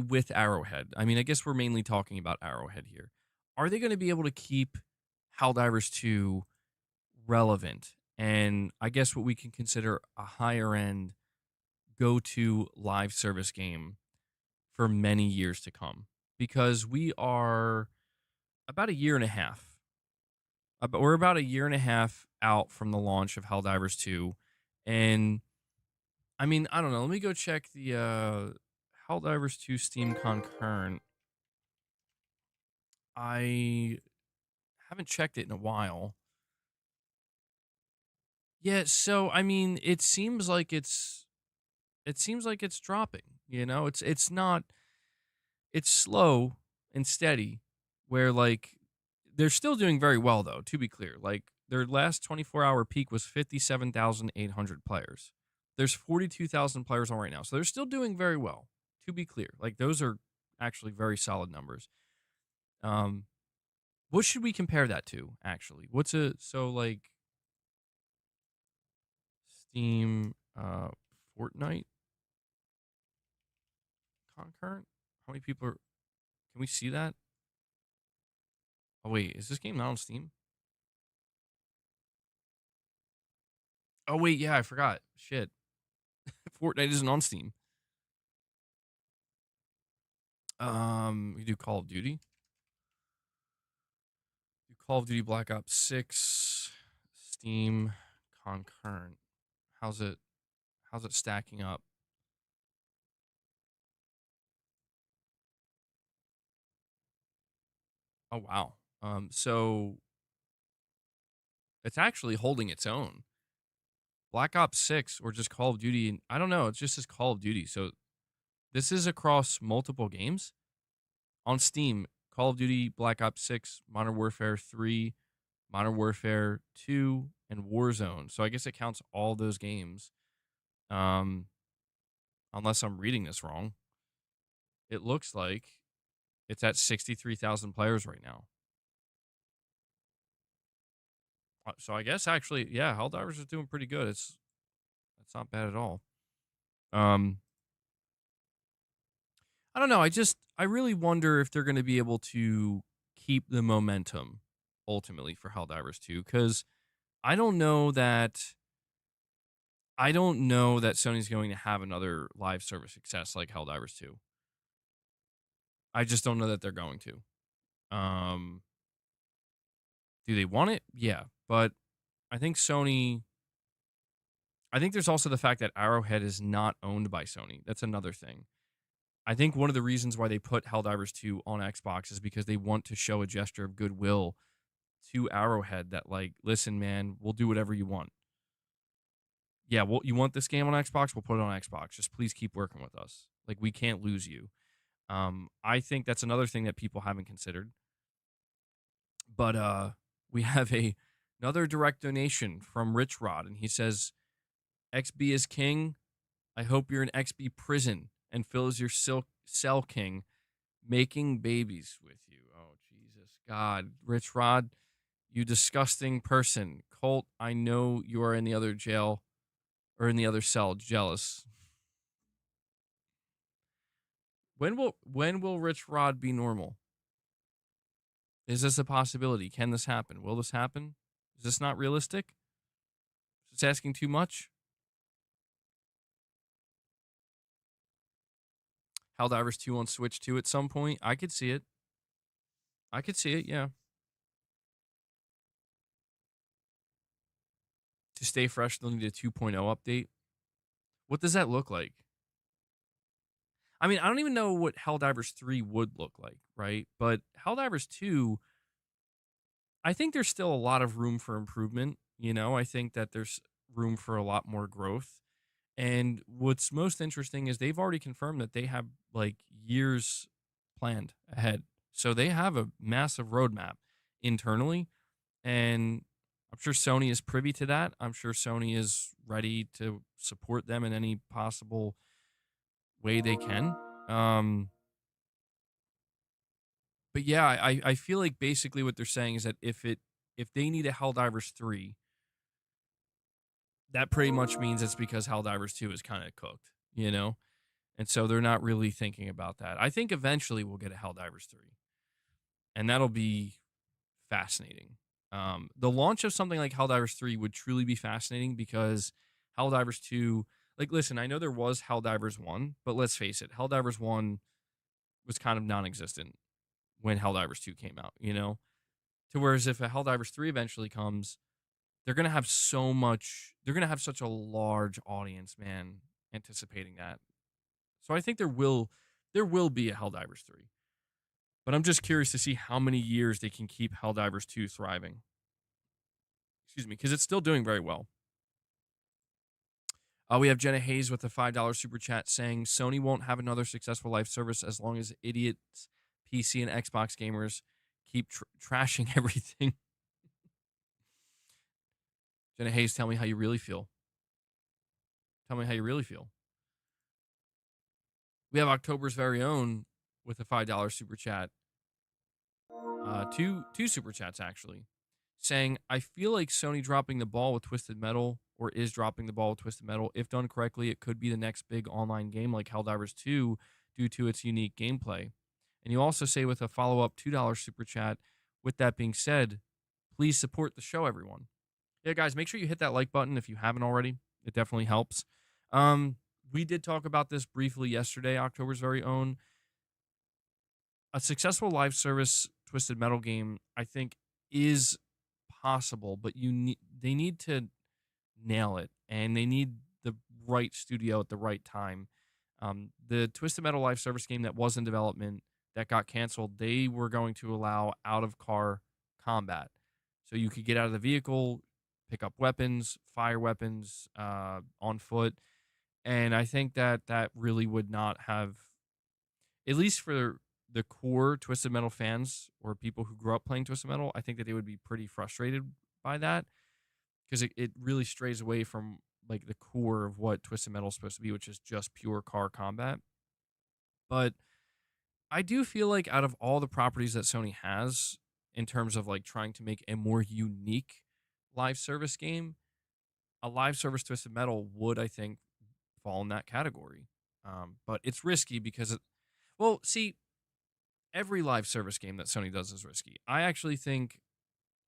with Arrowhead? I mean, I guess we're mainly talking about Arrowhead here. Are they going to be able to keep Helldivers 2 relevant? And I guess what we can consider a higher end go-to live service game for many years to come, because we are about a year and a half. We're about a year and a half out from the launch of Helldivers 2, and I mean, I don't know. Let me go check the Helldivers 2 Steam Concurrent. I haven't checked it in a while. Yeah, so I mean, it seems like it's dropping. You know, it's not. It's slow and steady. Where, like, they're still doing very well though. To be clear, like, their last 24-hour peak was 57,800 players. There's 42,000 players on right now, so they're still doing very well. To be clear, like, those are actually very solid numbers. What should we compare that to? Actually, like Steam Fortnite concurrent? How many people are? Can we see that? Oh wait, is this game not on Steam? Oh wait, yeah, I forgot. Shit, Fortnite isn't on Steam. We do Call of Duty. Do Call of Duty Black Ops 6 Steam concurrent. How's it stacking up? Oh wow. So it's actually holding its own. Black Ops 6 or just Call of Duty, I don't know, it's just as Call of Duty. So this is across multiple games on Steam. Call of Duty, Black Ops 6, Modern Warfare 3, Modern Warfare 2, and Warzone. So I guess it counts all those games. Unless I'm reading this wrong. It looks like it's at 63,000 players right now. So I guess actually, yeah, Helldivers is doing pretty good. That's not bad at all. I don't know. I really wonder if they're going to be able to keep the momentum ultimately for Helldivers 2, because I don't know that Sony's going to have another live service success like Helldivers 2. I just don't know that they're going to. Do they want it? Yeah, but I think there's also the fact that Arrowhead is not owned by Sony. That's another thing. I think one of the reasons why they put Helldivers 2 on Xbox is because they want to show a gesture of goodwill to Arrowhead that, like, listen, man, we'll do whatever you want. Yeah, well, you want this game on Xbox? We'll put it on Xbox. Just please keep working with us. Like, we can't lose you. I think that's another thing that people haven't considered. But we have another direct donation from Rich Rod, and he says, "XB is king. I hope you're in XB prison and fills your cell king, making babies with you." Oh Jesus, God, Rich Rod, you disgusting person. Colt, I know you are in the other jail or in the other cell, jealous. When will Rich Rod be normal? Is this a possibility? Can this happen? Will this happen? Is this not realistic? Is this asking too much? Helldivers 2 on Switch 2 at some point. I could see it. I could see it, yeah. To stay fresh, they'll need a 2.0 update. What does that look like? I mean, I don't even know what Helldivers 3 would look like, right? But Helldivers 2, I think there's still a lot of room for improvement. You know, I think that there's room for a lot more growth. And what's most interesting is they've already confirmed that they have like years planned ahead. So they have a massive roadmap internally. And I'm sure Sony is privy to that. I'm sure Sony is ready to support them in any possible way they can. But yeah, I feel like basically what they're saying is that if they need a Helldivers 3, that pretty much means it's because Helldivers 2 is kind of cooked, you know? And so they're not really thinking about that. I think eventually we'll get a Helldivers 3. And that'll be fascinating. The launch of something like Helldivers 3 would truly be fascinating because Helldivers 2, like, listen, I know there was Helldivers 1, but let's face it, Helldivers 1 was kind of non existent when Helldivers 2 came out, you know? To whereas if a Helldivers 3 eventually comes, they're going to have they're going to have such a large audience, man, anticipating that. So I think there will be a Helldivers 3. But I'm just curious to see how many years they can keep Helldivers 2 thriving. Excuse me, because it's still doing very well. We have Jenna Hayes with a $5 super chat saying Sony won't have another successful live service as long as idiots, PC and Xbox gamers keep trashing everything. Jenna Hayes, tell me how you really feel. Tell me how you really feel. We have October's very own with a $5 super chat. Two super chats, actually. Saying, I feel like Sony dropping the ball with Twisted Metal, or is dropping the ball with Twisted Metal. If done correctly, it could be the next big online game like Helldivers 2 due to its unique gameplay. And you also say with a follow-up $2 super chat, with that being said, please support the show, everyone. Yeah, guys, make sure you hit that like button if you haven't already. It definitely helps. We did talk about this briefly yesterday, October's very own. A successful live service Twisted Metal game, I think, is possible, but they need to nail it, and they need the right studio at the right time. The Twisted Metal live service game that was in development that got canceled, they were going to allow out-of-car combat. So you could get out of the vehicle, pick up weapons, fire weapons on foot, and I think that really would not have, at least for the core Twisted Metal fans or people who grew up playing Twisted Metal, I think that they would be pretty frustrated by that because it really strays away from like the core of what Twisted Metal is supposed to be, which is just pure car combat. But I do feel like out of all the properties that Sony has in terms of like trying to make a more unique live service game, a live service Twisted Metal would, I think, fall in that category. But it's risky because see, every live service game that Sony does is risky. I actually think,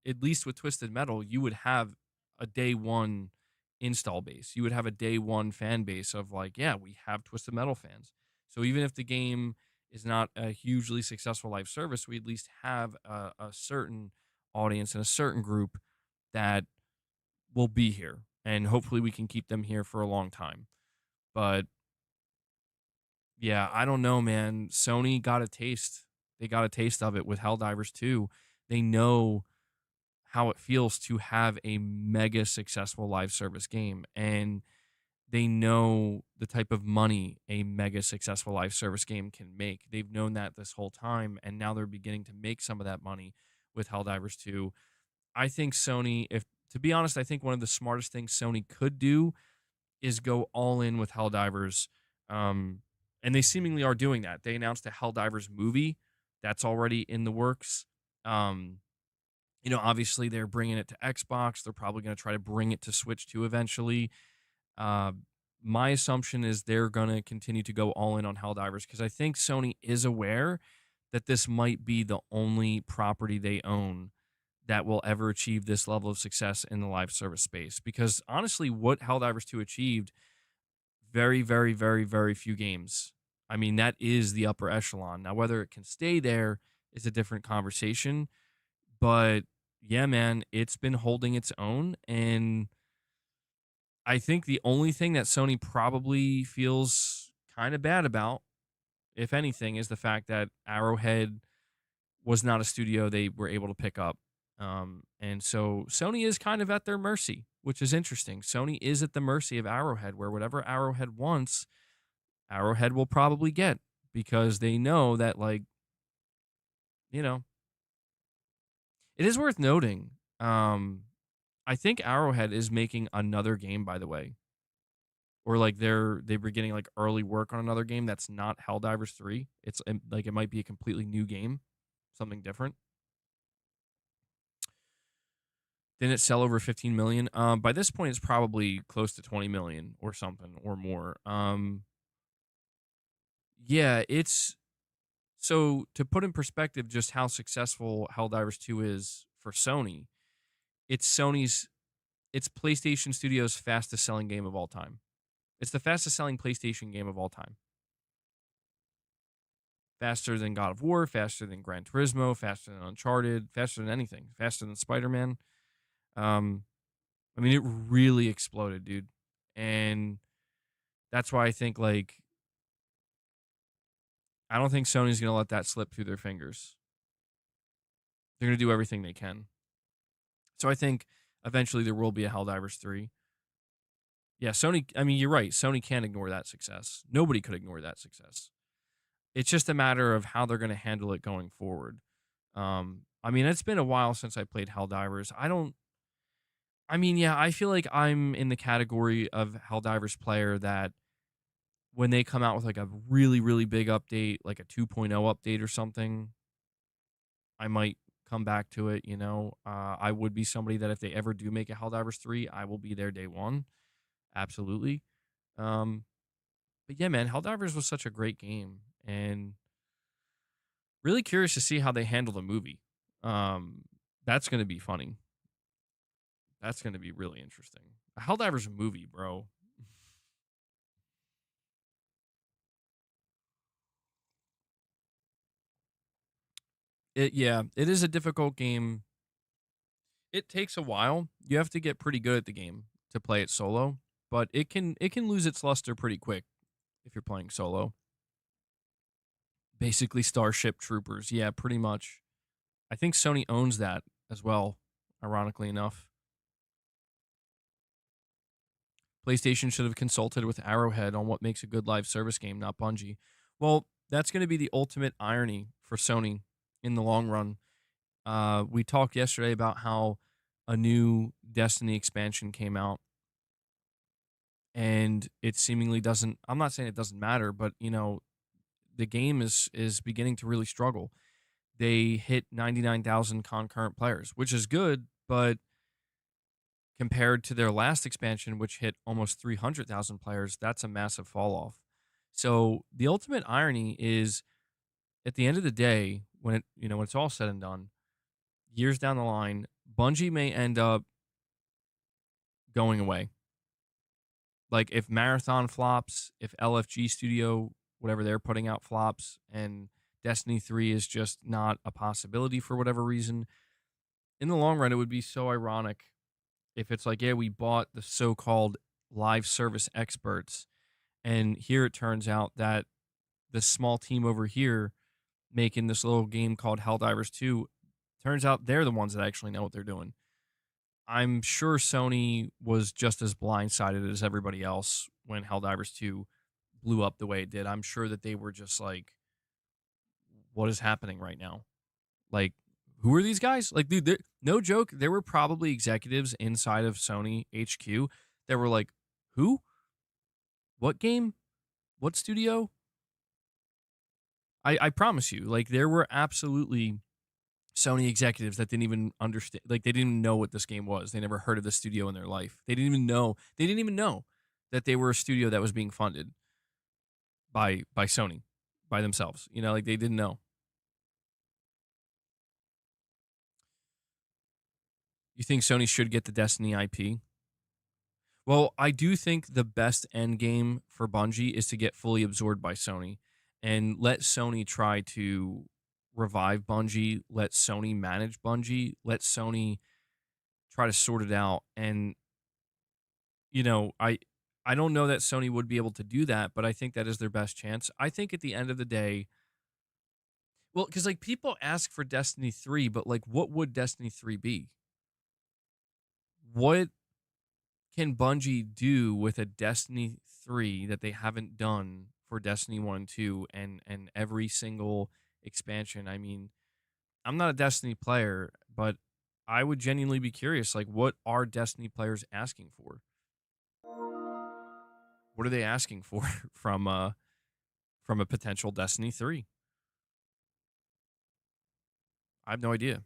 at least with Twisted Metal, you would have a day one install base. You would have a day one fan base of like, yeah, we have Twisted Metal fans. So even if the game is not a hugely successful live service, we at least have a certain audience and a certain group that will be here. And hopefully we can keep them here for a long time. But yeah, I don't know, man. Sony got a taste. They got a taste of it with Helldivers 2. They know how it feels to have a mega successful live service game. And they know the type of money a mega successful live service game can make. They've known that this whole time, and now they're beginning to make some of that money with Helldivers 2. I think Sony, if to be honest, I think one of the smartest things Sony could do is go all in with Helldivers. Um, and they seemingly are doing that. They announced a Helldivers movie that's already in the works. Um, obviously they're bringing it to Xbox. They're probably going to try to bring it to Switch too eventually. Uh, my assumption is they're going to continue to go all in on Helldivers because I think Sony is aware that this might be the only property they own that will ever achieve this level of success in the live service space. Because honestly, what Helldivers 2 achieved, very, very, very, very few games. I mean, that is the upper echelon. Now, whether it can stay there is a different conversation. But yeah, man, it's been holding its own. And I think the only thing that Sony probably feels kind of bad about, if anything, is the fact that Arrowhead was not a studio they were able to pick up. And so Sony is kind of at their mercy, which is interesting. Sony is at the mercy of Arrowhead, where whatever Arrowhead wants, Arrowhead will probably get because they know that, like, it is worth noting. I think Arrowhead is making another game, by the way, or like they were getting like early work on another game that's not Helldivers 3. It's like it might be a completely new game, something different. Didn't it sell over 15 million? By this point, it's probably close to 20 million or something or more. Yeah, it's so to put in perspective just how successful Helldivers 2 is for Sony. It's PlayStation Studios' fastest selling game of all time. It's the fastest selling PlayStation game of all time. Faster than God of War, faster than Gran Turismo, faster than Uncharted, faster than anything, faster than Spider-Man. I mean, it really exploded, dude. And that's why I think, like, I don't think Sony's going to let that slip through their fingers. They're going to do everything they can. So I think eventually there will be a Helldivers 3. Yeah, Sony, I mean, you're right. Sony can't ignore that success. Nobody could ignore that success. It's just a matter of how they're going to handle it going forward. I mean, it's been a while since I played Helldivers. I feel like I'm in the category of Helldivers player that when they come out with like a really, really big update, like a 2.0 update or something, I might come back to it. I would be somebody that if they ever do make a Helldivers 3, I will be there day one. Absolutely. But yeah, man, Helldivers was such a great game and really curious to see how they handle the movie. That's going to be funny. That's going to be really interesting. A Helldivers movie, bro. It is a difficult game. It takes a while. You have to get pretty good at the game to play it solo, but it can lose its luster pretty quick if you're playing solo. Basically Starship Troopers. Yeah, pretty much. I think Sony owns that as well, ironically enough. PlayStation should have consulted with Arrowhead on what makes a good live service game, not Bungie. Well, that's going to be the ultimate irony for Sony in the long run. We talked yesterday about how a new Destiny expansion came out, and it seemingly doesn't. I'm not saying it doesn't matter, but the game is beginning to really struggle. They hit 99,000 concurrent players, which is good, but compared to their last expansion, which hit almost 300,000 players, that's a massive fall off. So the ultimate irony is, at the end of the day, when it's all said and done, years down the line, Bungie may end up going away. Like if Marathon flops, if LFG Studio, whatever they're putting out flops, and Destiny 3 is just not a possibility for whatever reason, in the long run, it would be so ironic if it's like, yeah, we bought the so-called live service experts, and here it turns out that the small team over here making this little game called Helldivers 2, turns out they're the ones that actually know what they're doing. I'm sure Sony was just as blindsided as everybody else when Helldivers 2 blew up the way it did. I'm sure that they were just like, what is happening right now? Like, who are these guys? Like, dude, no joke, there were probably executives inside of Sony HQ that were like, who? What game? What studio? I promise you, like, there were absolutely Sony executives that didn't even understand, like, they didn't even know what this game was. They never heard of the studio in their life. They didn't even know that they were a studio that was being funded by Sony, by themselves. You know, like, they didn't know. You think Sony should get the Destiny IP? Well, I do think the best end game for Bungie is to get fully absorbed by Sony and let Sony try to revive Bungie, let Sony manage Bungie, let Sony try to sort it out. And you know, I don't know that Sony would be able to do that, but I think that is their best chance. I think at the end of the day, well, cuz like people ask for Destiny 3, but like what would Destiny 3 be? What can Bungie do with a Destiny 3 that they haven't done for Destiny 1 and 2 and every single expansion? I mean, I'm not a Destiny player, but I would genuinely be curious, like, what are Destiny players asking for? What are they asking for from a potential Destiny 3? I have no idea.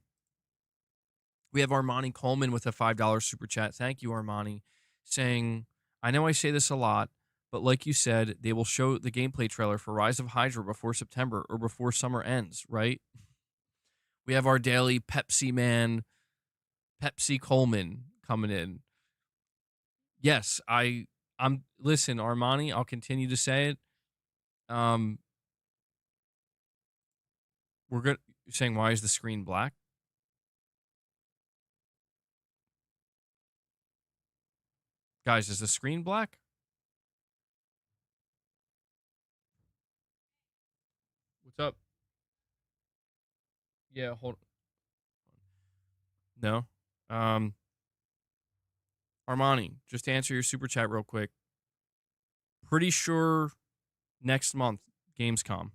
We have Armani Coleman with a $5 super chat. Thank you, Armani, saying, I know I say this a lot, but like you said, they will show the gameplay trailer for Rise of Hydra before September or before summer ends, right? We have our daily Pepsi man, Pepsi Coleman, coming in. Yes, I'm listen, Armani, I'll continue to say it. We're good. You're saying, why is the screen black? Guys, is the screen black? What's up? Yeah, hold. No. Armani, just to answer your super chat real quick. Pretty sure next month, Gamescom.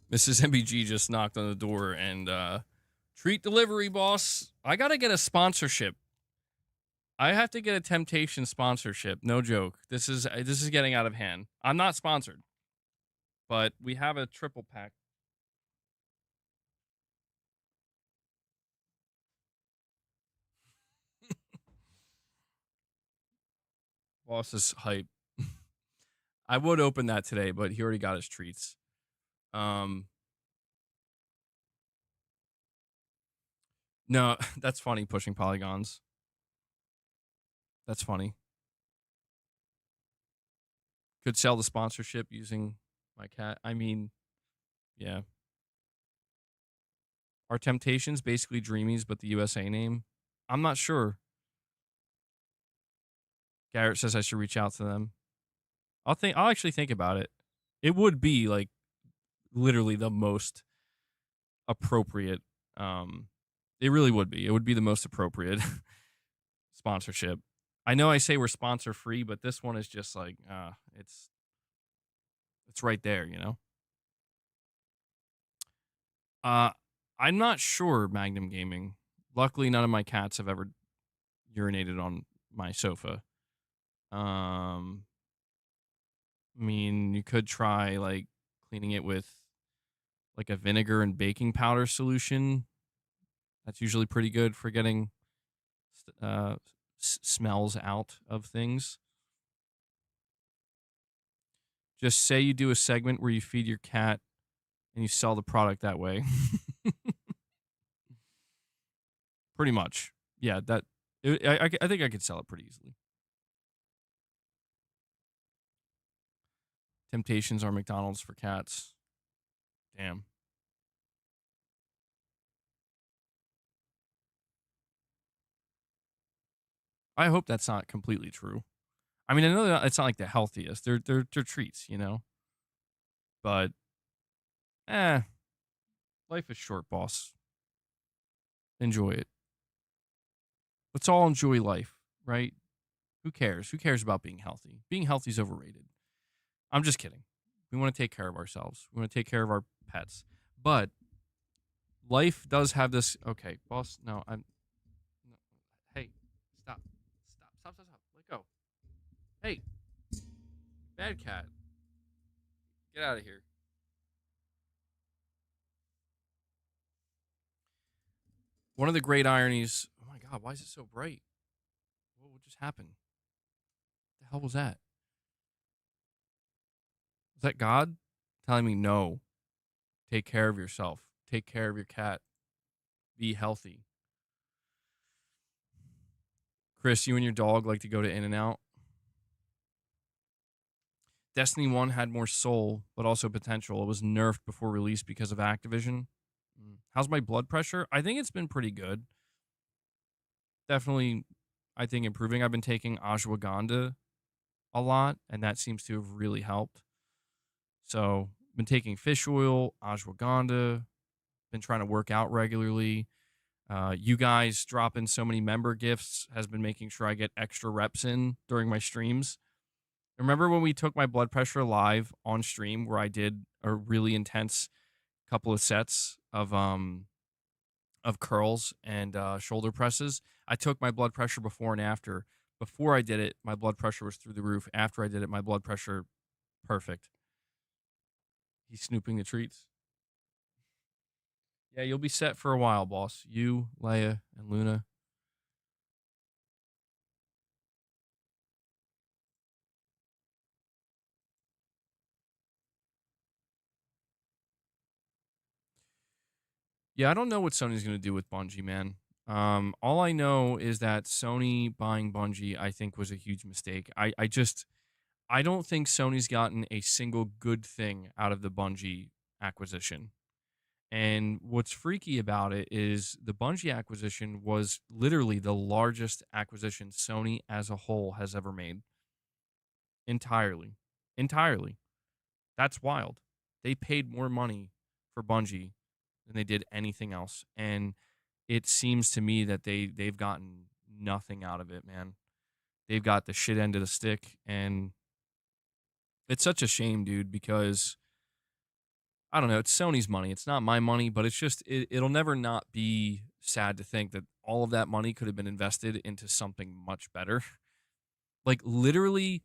Mrs. MBG just knocked on the door and treat delivery, boss. I gotta get a sponsorship. I have to get a Temptation sponsorship. No joke. This is getting out of hand. I'm not sponsored, but we have a triple pack. Boss is hype. I would open that today, but he already got his treats. No, that's funny, pushing polygons. That's funny. Could sell the sponsorship using my cat. I mean, yeah. Are Temptations basically Dreamies, but the USA name? I'm not sure. Garrett says I should reach out to them. I'll actually think about it. It would be like literally the most appropriate. It really would be. It would be the most appropriate sponsorship. I know I say we're sponsor free, but this one is just like it's right there, you know. I'm not sure, Magnum Gaming. Luckily, none of my cats have ever urinated on my sofa. I mean, you could try like cleaning it with like a vinegar and baking powder solution. That's usually pretty good for getting smells out of things. Just say you do a segment where you feed your cat and you sell the product that way. Pretty much. Yeah, I think I could sell it pretty easily. Temptations are McDonald's for cats. Damn. I hope that's not completely true. I mean, I know that it's not like the healthiest. They're treats, you know. But life is short, boss. Enjoy it. Let's all enjoy life, right? Who cares? Who cares about being healthy? Being healthy is overrated. I'm just kidding. We want to take care of ourselves. We want to take care of our pets. But life does have this. Okay, boss. No, I'm. No, hey, stop. Stop. Let go. Hey, bad cat. Get out of here. One of the great ironies. Oh my God, why is it so bright? What just happened? What the hell was that? Is that God telling me no? Take care of yourself. Take care of your cat. Be healthy. Chris, you and your dog like to go to In-N-Out. Destiny 1 had more soul, but also potential. It was nerfed before release because of Activision. How's my blood pressure? I think it's been pretty good. Definitely, I think improving. I've been taking ashwagandha a lot, and that seems to have really helped. So, been taking fish oil, ashwagandha, been trying to work out regularly. You guys dropping so many member gifts has been making sure I get extra reps in during my streams. Remember when we took my blood pressure live on stream where I did a really intense couple of sets of curls and shoulder presses? I took my blood pressure before and after. Before I did it, my blood pressure was through the roof. After I did it, my blood pressure perfect. He's snooping the treats. Yeah, you'll be set for a while, boss. You, Leia, and Luna. Yeah, I don't know what Sony's going to do with Bungie, man. All I know is that Sony buying Bungie, I think, was a huge mistake. I don't think Sony's gotten a single good thing out of the Bungie acquisition. And what's freaky about it is the Bungie acquisition was literally the largest acquisition Sony as a whole has ever made. Entirely. Entirely. That's wild. They paid more money for Bungie than they did anything else. And it seems to me that they've gotten nothing out of it, man. They've got the shit end of the stick, and it's such a shame, dude, because I don't know, it's Sony's money. It's not my money, but it's just it'll never not be sad to think that all of that money could have been invested into something much better. Like literally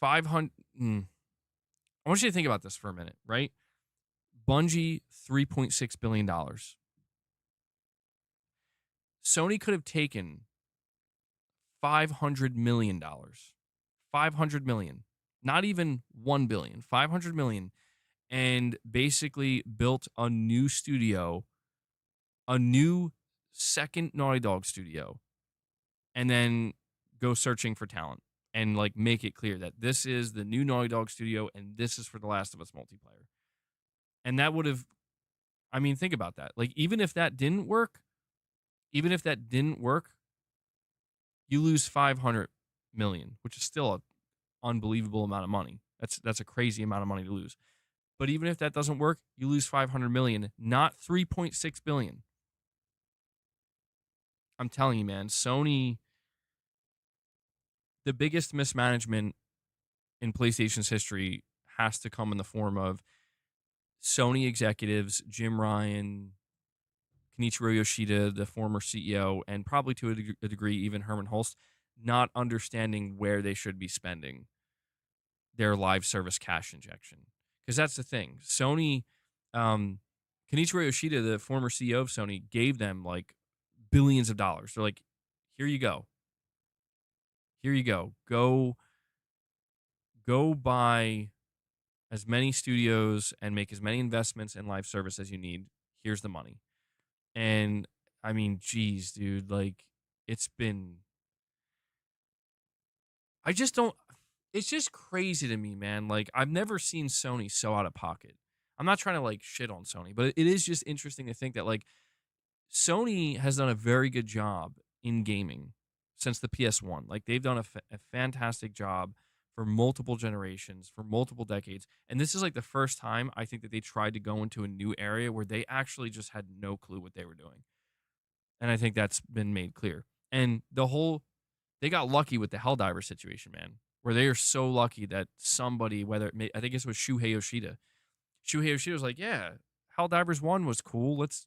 500 I want you to think about this for a minute, right? Bungie, $3.6 billion. Sony could have taken $500 million. $500 million. Not even $1 billion. $500 million. And basically built a new studio, a new second Naughty Dog studio, and then go searching for talent and like make it clear that this is the new Naughty Dog studio and this is for The Last of Us multiplayer. And that would have, I mean, think about that. Like, even if that didn't work, you lose 500 million, which is still an unbelievable amount of money. That's a crazy amount of money to lose. But even if that doesn't work, you lose 500 million, not 3.6 billion. I'm telling you, man, Sony, the biggest mismanagement in PlayStation's history has to come in the form of Sony executives, Jim Ryan, Kenichiro Yoshida, the former CEO, and probably to a degree even Herman Hulst, not understanding where they should be spending their live service cash injection. Because that's the thing. Sony, Kenichiro Yoshida, the former CEO of Sony, gave them like billions of dollars. They're like, here you go. Here you go. Go buy as many studios and make as many investments in live service as you need. Here's the money. And I mean, geez, dude, like it's been, I just don't, it's just crazy to me, man. Like, I've never seen Sony so out of pocket. I'm not trying to like shit on Sony, but it is just interesting to think that like Sony has done a very good job in gaming since the PS1. Like they've done a fantastic job for multiple generations, for multiple decades. And this is like the first time I think that they tried to go into a new area where they actually just had no clue what they were doing. And I think that's been made clear. And they got lucky with the Helldivers situation, man, where they are so lucky that somebody, I think it was Shuhei Yoshida. Shuhei Yoshida was like, yeah, Helldivers 1 was cool. Let's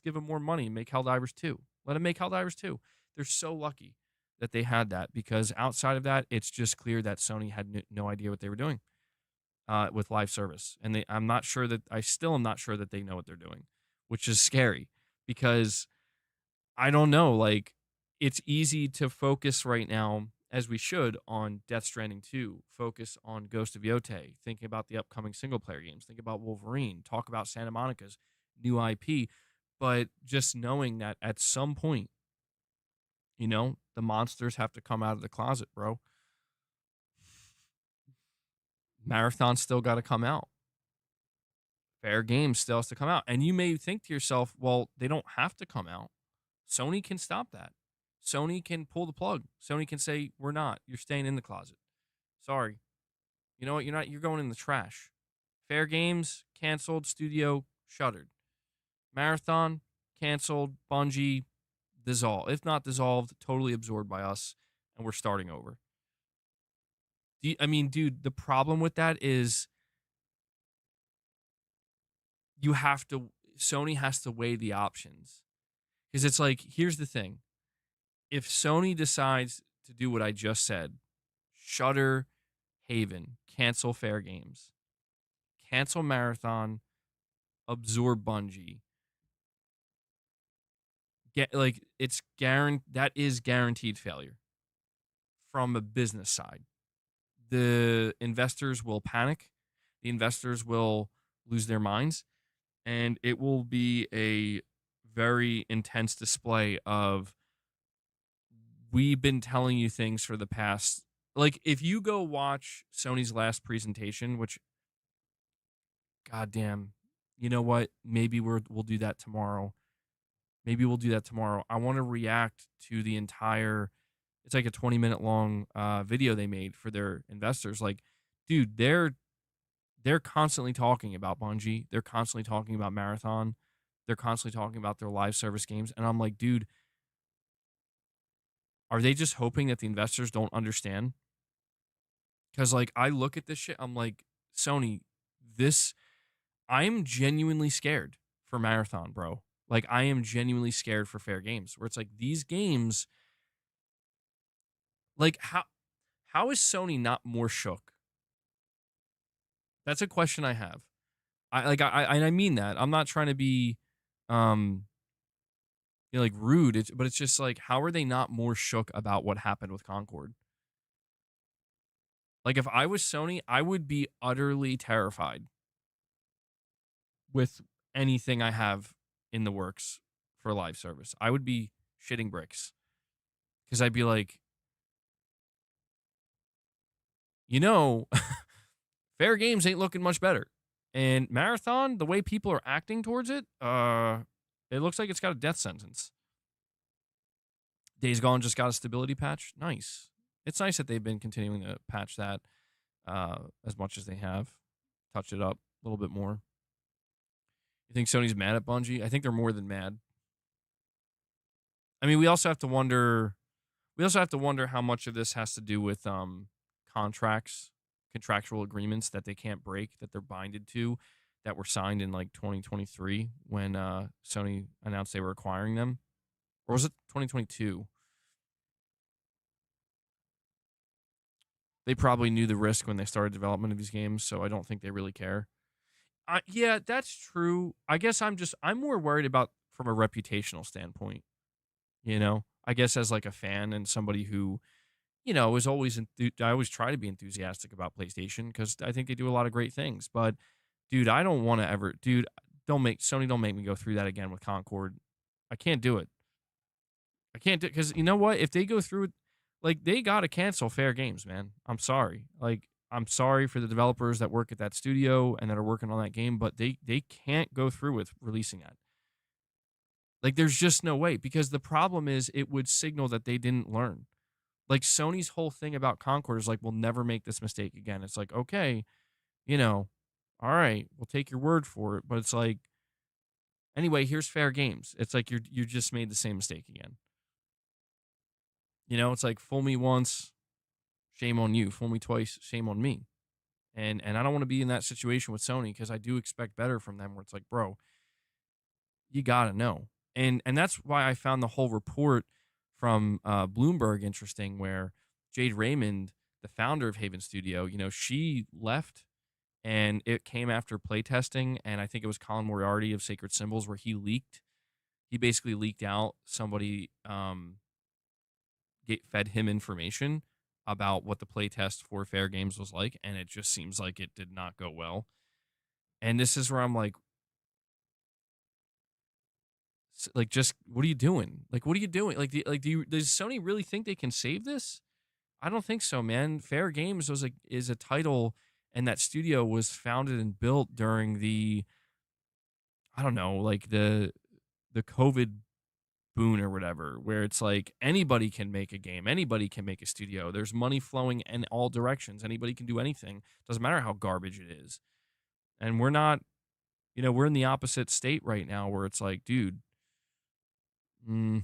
give him more money and make Helldivers 2. Let him make Helldivers 2. They're so lucky that they had that, because outside of that, it's just clear that Sony had no idea what they were doing with live service. And I still am not sure that they know what they're doing, which is scary, because I don't know, like, it's easy to focus right now, as we should, on Death Stranding 2, focus on Ghost of Yotei, thinking about the upcoming single-player games, think about Wolverine, talk about Santa Monica's new IP, but just knowing that at some point, the monsters have to come out of the closet, bro. Marathon still got to come out. Fair Games still has to come out. And you may think to yourself, well, they don't have to come out. Sony can stop that. Sony can pull the plug. Sony can say, we're not. You're staying in the closet. Sorry. You know what? You're not. You're going in the trash. Fair Games, canceled. Studio, shuttered. Marathon, canceled. Bungie, dissolved. If not dissolved, totally absorbed by us, and we're starting over. Dude, the problem with that is Sony has to weigh the options. Because it's like, here's the thing. If Sony decides to do what I just said, shutter Haven, cancel Fair Games, cancel Marathon, absorb Bungie, that is guaranteed failure from a business side. The investors will panic. The investors will lose their minds, and it will be a very intense display of, we've been telling you things for the past, like, if you go watch Sony's last presentation, which, goddamn, you know what? Maybe we'll do that tomorrow. I want to react to the entire, it's like a 20-minute long video they made for their investors. Like, dude, they're constantly talking about Bungie. They're constantly talking about Marathon. They're constantly talking about their live service games. And I'm like, dude, are they just hoping that the investors don't understand? Because, like, I look at this shit, I'm like, Sony, I'm genuinely scared for Marathon, bro. Like, I am genuinely scared for Fair Games, where it's like, these games, like, how is Sony not more shook? That's a question I have. I mean that. I'm not trying to be, like, rude, but it's just like, how are they not more shook about what happened with Concord? Like, if I was Sony, I would be utterly terrified with anything I have in the works for live service. I would be shitting bricks, because I'd be like, Fair Games ain't looking much better. And Marathon, the way people are acting towards it, it looks like it's got a death sentence. Days Gone just got a stability patch. Nice. It's nice that they've been continuing to patch that as much as they have. Touch it up a little bit more. You think Sony's mad at Bungie? I think they're more than mad. I mean, we also have to wonder how much of this has to do with contractual agreements that they can't break, that they're binded to, that were signed in like 2023 when Sony announced they were acquiring them. Or was it 2022? They probably knew the risk when they started development of these games, so I don't think they really care. Yeah, that's true. I guess I'm more worried about from a reputational standpoint. I guess as like a fan and somebody who, is always, I always try to be enthusiastic about PlayStation because I think they do a lot of great things. But, dude, I don't want to ever, Sony don't make me go through that again with Concord. I can't do it. I can't do it because you know what? If they go through it, Like, they gotta cancel Fair Games, man. I'm sorry. Like, I'm sorry for the developers that work at that studio and that are working on that game, but they can't go through with releasing that. Like, there's just no way, because the problem is it would signal that they didn't learn. Like, Sony's whole thing about Concord is like, we'll never make this mistake again. It's like, okay, you know, all right, we'll take your word for it. But it's like, anyway, here's Fair Games. It's like you just made the same mistake again. You know, it's like, fool me once, shame on you. Fool me twice, shame on me. And I don't want to be in that situation with Sony, because I do expect better from them, where it's like, bro, you gotta know. And that's why I found the whole report from Bloomberg interesting, where Jade Raymond, the founder of Haven Studio, you know, she left, and it came after playtesting, and I think it was Colin Moriarty of Sacred Symbols, where he basically leaked out, somebody fed him information about what the playtest for Fair Games was like, and it just seems like it did not go well. And this is where I'm like, just what are you doing? Like, what are you doing? Like, does Sony really think they can save this? I don't think so, man. Fair Games is a title, and that studio was founded and built during the, I don't know, like the COVID boon or whatever, where it's like anybody can make a game, anybody can make a studio. There's money flowing in all directions. Anybody can do anything. Doesn't matter how garbage it is. And we're not, you know, we're in the opposite state right now, where it's like, dude, you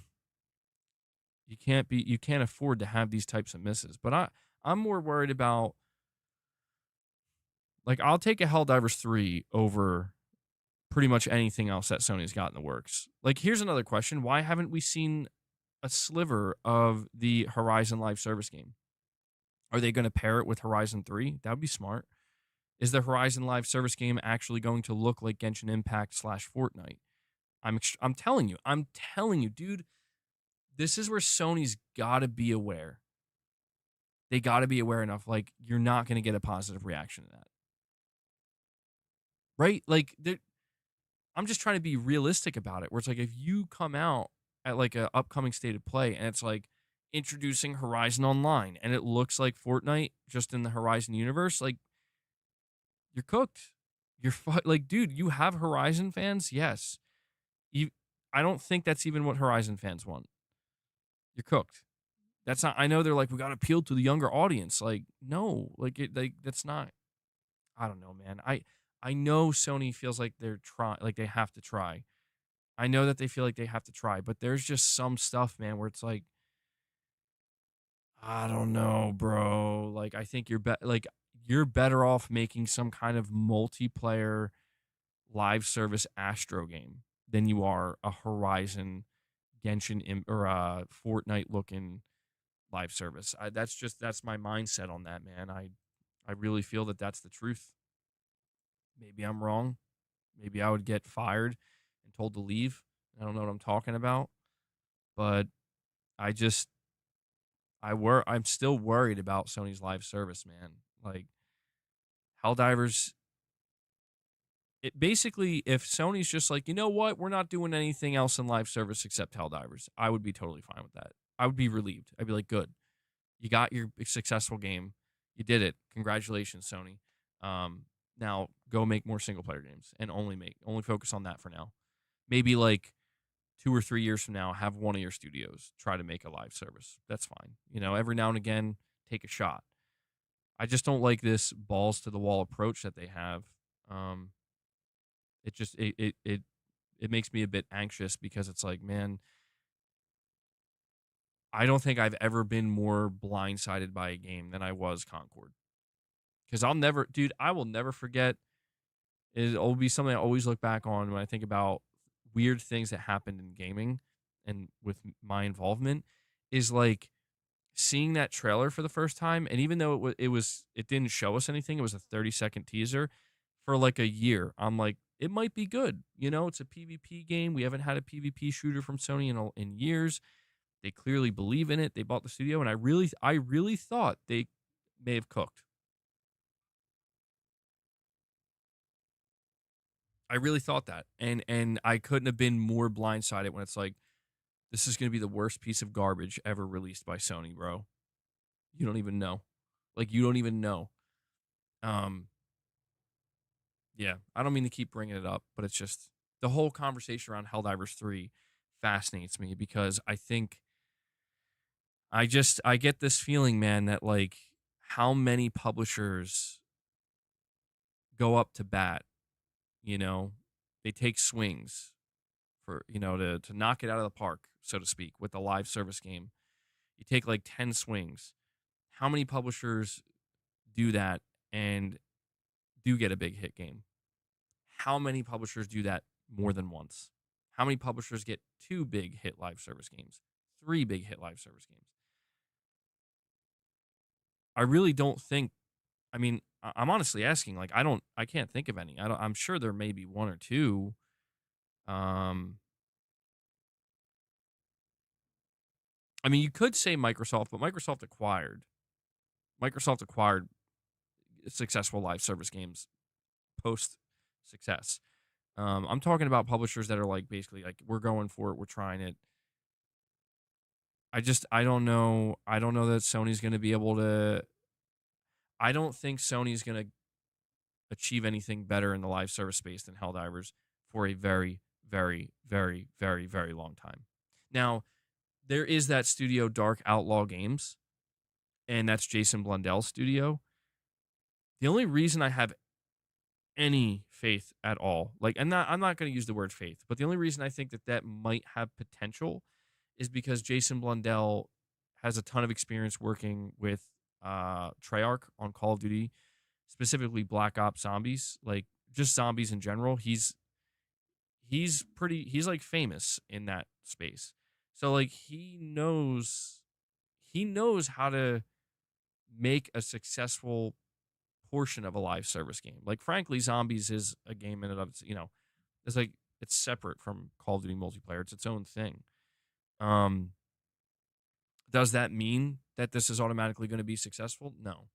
can't afford to have these types of misses. But I'm more worried about, like, I'll take a Helldivers 3 over pretty much anything else that Sony's got in the works. Like, here's another question. Why haven't we seen a sliver of the Horizon live service game? Are they going to pair it with Horizon 3? That would be smart. Is the Horizon live service game actually going to look like Genshin Impact / Fortnite? I'm telling you, dude, this is where Sony's got to be aware. They got to be aware enough. Like, you're not going to get a positive reaction to that. Right? Like, I'm just trying to be realistic about it, where it's like, if you come out at like a upcoming state of play, and it's like introducing Horizon Online, and it looks like Fortnite just in the Horizon universe, like, you're cooked. Like, dude, you have Horizon fans? Yes. I don't think that's even what Horizon fans want. You're cooked. That's not, I know they're like, we got to appeal to the younger audience. Like, no, that's not, I don't know, man. I know Sony feels like they're trying, like they have to try. I know that they feel like they have to try, but there's just some stuff, man, where it's like, I don't know, bro. Like, I think you're better off making some kind of multiplayer live service Astro game than you are a Horizon, Genshin, or a Fortnite looking live service. That's my mindset on that, man. I really feel that that's the truth. Maybe I'm wrong. Maybe I would get fired and told to leave. I don't know what I'm talking about, but I just I'm still worried about Sony's live service, man. Like, Helldivers, it basically, if Sony's just like, you know what, we're not doing anything else in live service except Helldivers, I would be totally fine with that. I would be relieved. I'd be like, good, you got your successful game, you did it. Congratulations, Sony. Now go make more single player games and only focus on that for now. Maybe like 2 or 3 years from now, have one of your studios try to make a live service. That's fine. You know, every now and again, take a shot. I just don't like this balls to the wall approach that they have. It makes me a bit anxious, because it's like, man, I don't think I've ever been more blindsided by a game than I was Concord. Because I will never forget. It'll be something I always look back on when I think about weird things that happened in gaming and with my involvement, is like seeing that trailer for the first time. And even though it didn't show us anything, it was a 30-second teaser for like a year. I'm like, it might be good. You know, it's a PvP game. We haven't had a PvP shooter from Sony in years. They clearly believe in it. They bought the studio, and I really thought they may have cooked. I really thought that. And I couldn't have been more blindsided when it's like, this is going to be the worst piece of garbage ever released by Sony, bro. You don't even know. Like, you don't even know. Yeah, I don't mean to keep bringing it up, but it's just the whole conversation around Helldivers 3 fascinates me because I get this feeling, man, that like how many publishers go up to bat, you know, they take swings for, to knock it out of the park, so to speak, with the live service game. You take like 10 swings. How many publishers do that and do get a big hit game? How many publishers do that more than once? How many publishers get 2 big hit live service games? 3 big hit live service games? I really don't think, I mean, I'm honestly asking, like, I can't think of any. I'm sure there may be 1 or 2. Um, I mean, you could say Microsoft, but Microsoft acquired successful live service games post success. I'm talking about publishers that are like basically like we're going for it, we're trying it. I don't know. I don't know that Sony's going to be able to. I don't think Sony's going to achieve anything better in the live service space than Helldivers for a very, very, very, very, very long time. Now, there is that studio Dark Outlaw Games, and that's Jason Blundell's studio. The only reason I have any faith at all, like, I'm not going to use the word faith, but the only reason I think that might have potential is because Jason Blundell has a ton of experience working with Treyarch on Call of Duty, specifically Black Ops Zombies, like just zombies in general. He's like famous in that space. So like he knows how to make a successful portion of a live service game. Like frankly, Zombies is a game in and of it's like it's separate from Call of Duty multiplayer. It's its own thing. Does that mean that this is automatically going to be successful? No.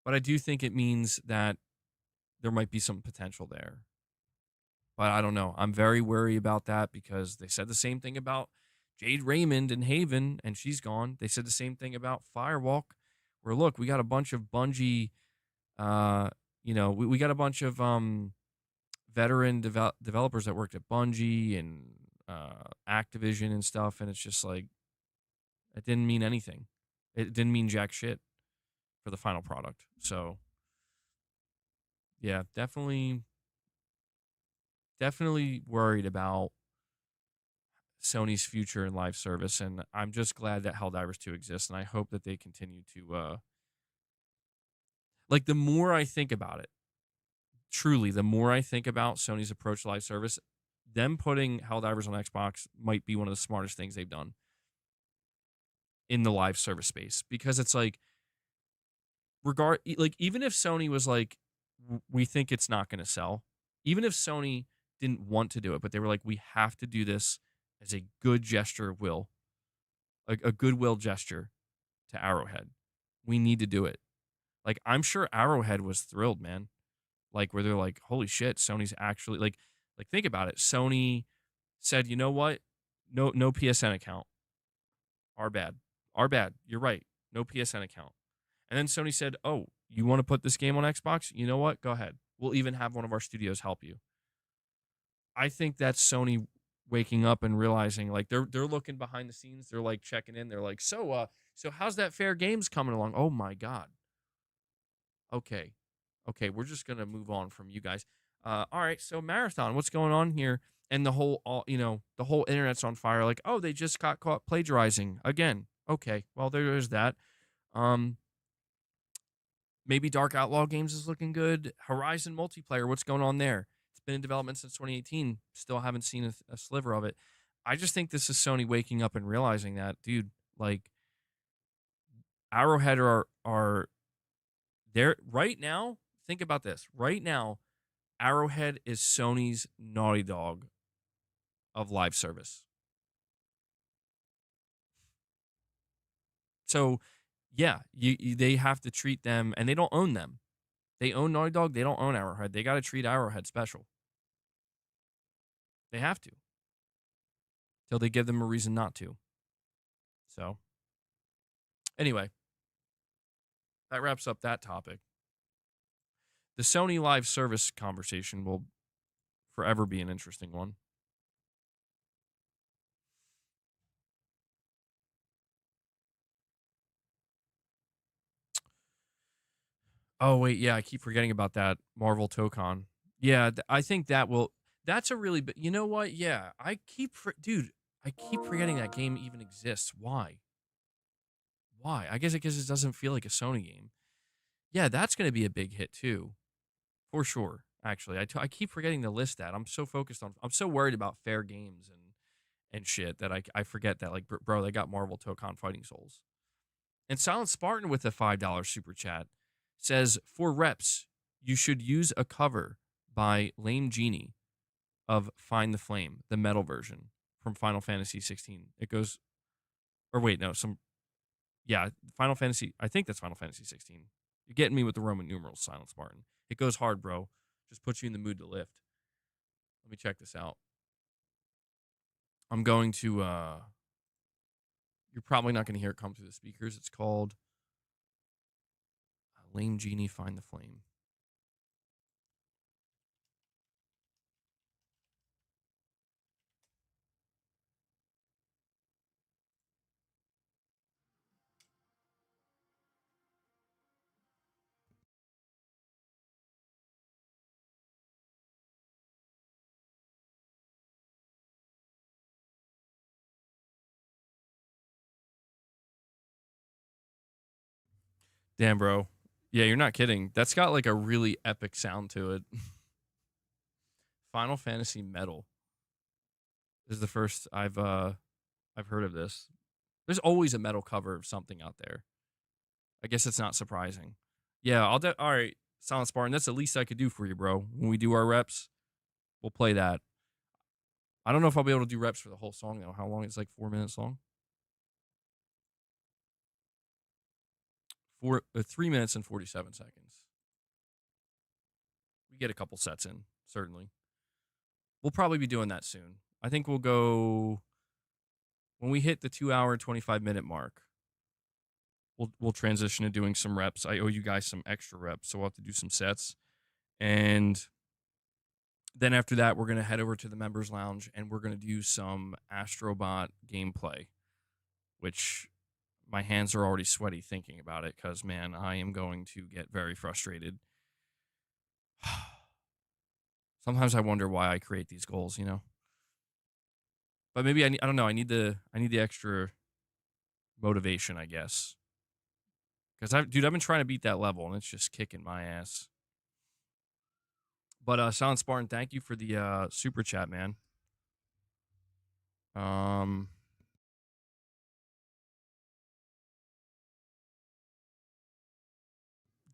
But I do think it means that there might be some potential there. But I don't know. I'm very wary about that because they said the same thing about Jade Raymond and Haven, and she's gone. They said the same thing about Firewalk, where look, we got a bunch of Bungie, we got a bunch of veteran developers that worked at Bungie and Activision and stuff, and it's just like, it didn't mean anything. It didn't mean jack shit for the final product. So, yeah, definitely worried about Sony's future in live service, and I'm just glad that Helldivers 2 exists, and I hope that they continue to like the more I think about it, truly, the more I think about Sony's approach to live service, them putting Helldivers on Xbox might be one of the smartest things they've done in the live service space, because it's like even if Sony was like, we think it's not going to sell, even if Sony didn't want to do it, but they were like, we have to do this as a good gesture of will, a goodwill gesture to Arrowhead. We need to do it. Like, I'm sure Arrowhead was thrilled, man. Like, where they're like, holy shit, Sony's actually like think about it. Sony said, you know what? No PSN account. Our bad. You're right. No PSN account. And then Sony said, oh, you want to put this game on Xbox? You know what? Go ahead. We'll even have one of our studios help you. I think that's Sony waking up and realizing, like, they're looking behind the scenes. They're like checking in. They're like, so how's that Fair Games coming along? Oh my God. Okay, we're just gonna move on from you guys. All right, so Marathon, what's going on here? And the whole internet's on fire. Like, oh, they just got caught plagiarizing again. Okay, well, there's that. Maybe Dark Outlaw Games is looking good. Horizon multiplayer, what's going on there? It's been in development since 2018. Still haven't seen a sliver of it. I just think this is Sony waking up and realizing that, dude, like, Arrowhead are there right now. Think about this. Right now, Arrowhead is Sony's Naughty Dog of live service. So, yeah, they have to treat them, and they don't own them. They own Naughty Dog. They don't own Arrowhead. They got to treat Arrowhead special. They have to, till they give them a reason not to. So, anyway, that wraps up that topic. The Sony live service conversation will forever be an interesting one. Oh wait, yeah, I keep forgetting about that Marvel Tokon. Yeah, I think that will. That's a really. You know what? Yeah, dude, I keep forgetting that game even exists. Why? Why? I guess because it doesn't feel like a Sony game. Yeah, that's going to be a big hit too, for sure. Actually, I keep forgetting to list that. I'm so focused on. I'm so worried about fair games and shit that I forget that, like, bro, they got Marvel Tokon Fighting Souls. And Silent Spartan with a $5 super chat says, for reps, you should use a cover by Lame Genie of Find the Flame, the metal version from Final Fantasy 16. It goes, or wait, no, Final Fantasy, I think that's Final Fantasy 16. You're getting me with the Roman numerals, Silent Spartan. It goes hard, bro. Just puts you in the mood to lift. Let me check this out. I'm going to, you're probably not going to hear it come through the speakers. It's called Lame Genie Find the Flame. Damn, bro. Yeah, you're not kidding. That's got like a really epic sound to it. Final Fantasy Metal is the first I've heard of this. There's always a metal cover of something out there. I guess it's not surprising. Yeah, all right, Silent Spartan, that's the least I could do for you, bro. When we do our reps, we'll play that. I don't know if I'll be able to do reps for the whole song though. How long? It's like 4 minutes long. 3 minutes and 47 seconds. We get a couple sets in, certainly. We'll probably be doing that soon. I think we'll go when we hit the 2 hour 25-minute mark. We'll transition to doing some reps. I owe you guys some extra reps, so we'll have to do some sets. And then after that, we're going to head over to the members lounge and we're going to do some Astrobot gameplay, which my hands are already sweaty thinking about it because, man, I am going to get very frustrated. Sometimes I wonder why I create these goals, you know. But maybe I don't know. I need the extra motivation, I guess. Because I've been trying to beat that level and it's just kicking my ass. But Silent Spartan, thank you for the super chat, man.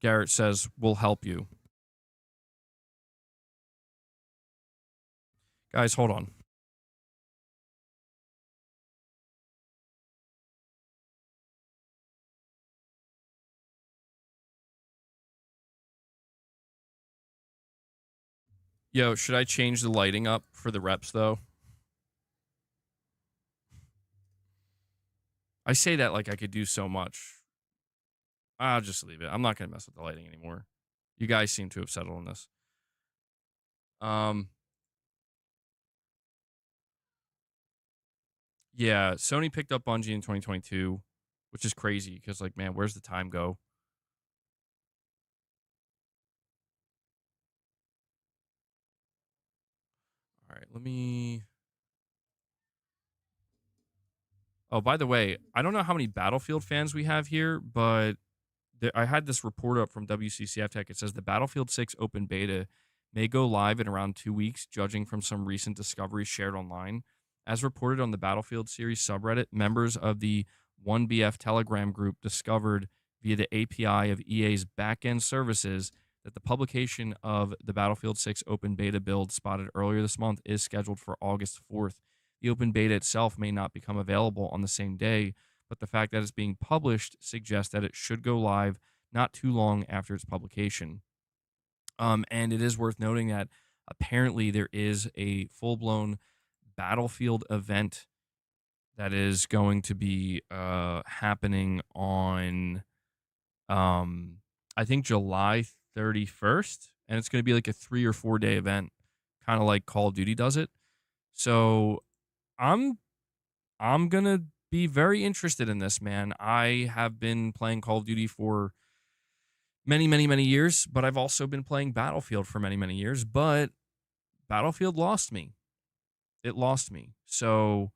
Garrett says, we'll help you. Guys, hold on. Yo, should I change the lighting up for the reps, though? I say that like I could do so much. I'll just leave it. I'm not going to mess with the lighting anymore. You guys seem to have settled on this. Yeah, Sony picked up Bungie in 2022, which is crazy because, like, man, where's the time go? All right, let me... Oh, by the way, I don't know how many Battlefield fans we have here, but I had this report up from WCCF Tech. It says the Battlefield 6 open beta may go live in around 2 weeks, judging from some recent discoveries shared online. As reported on the Battlefield series subreddit, members of the 1BF Telegram group discovered via the API of EA's backend services that the publication of the Battlefield 6 open beta build spotted earlier this month is scheduled for August 4th. The open beta itself may not become available on the same day, but the fact that it's being published suggests that it should go live not too long after its publication. And it is worth noting that apparently there is a full-blown Battlefield event that is going to be happening on I think July 31st, and it's going to be like a 3 or 4 day event, kind of like Call of Duty does it. So I'm going to be very interested in this, man. I have been playing Call of Duty for many, many, many years, but I've also been playing Battlefield for many, many years, but Battlefield lost me. It lost me. So,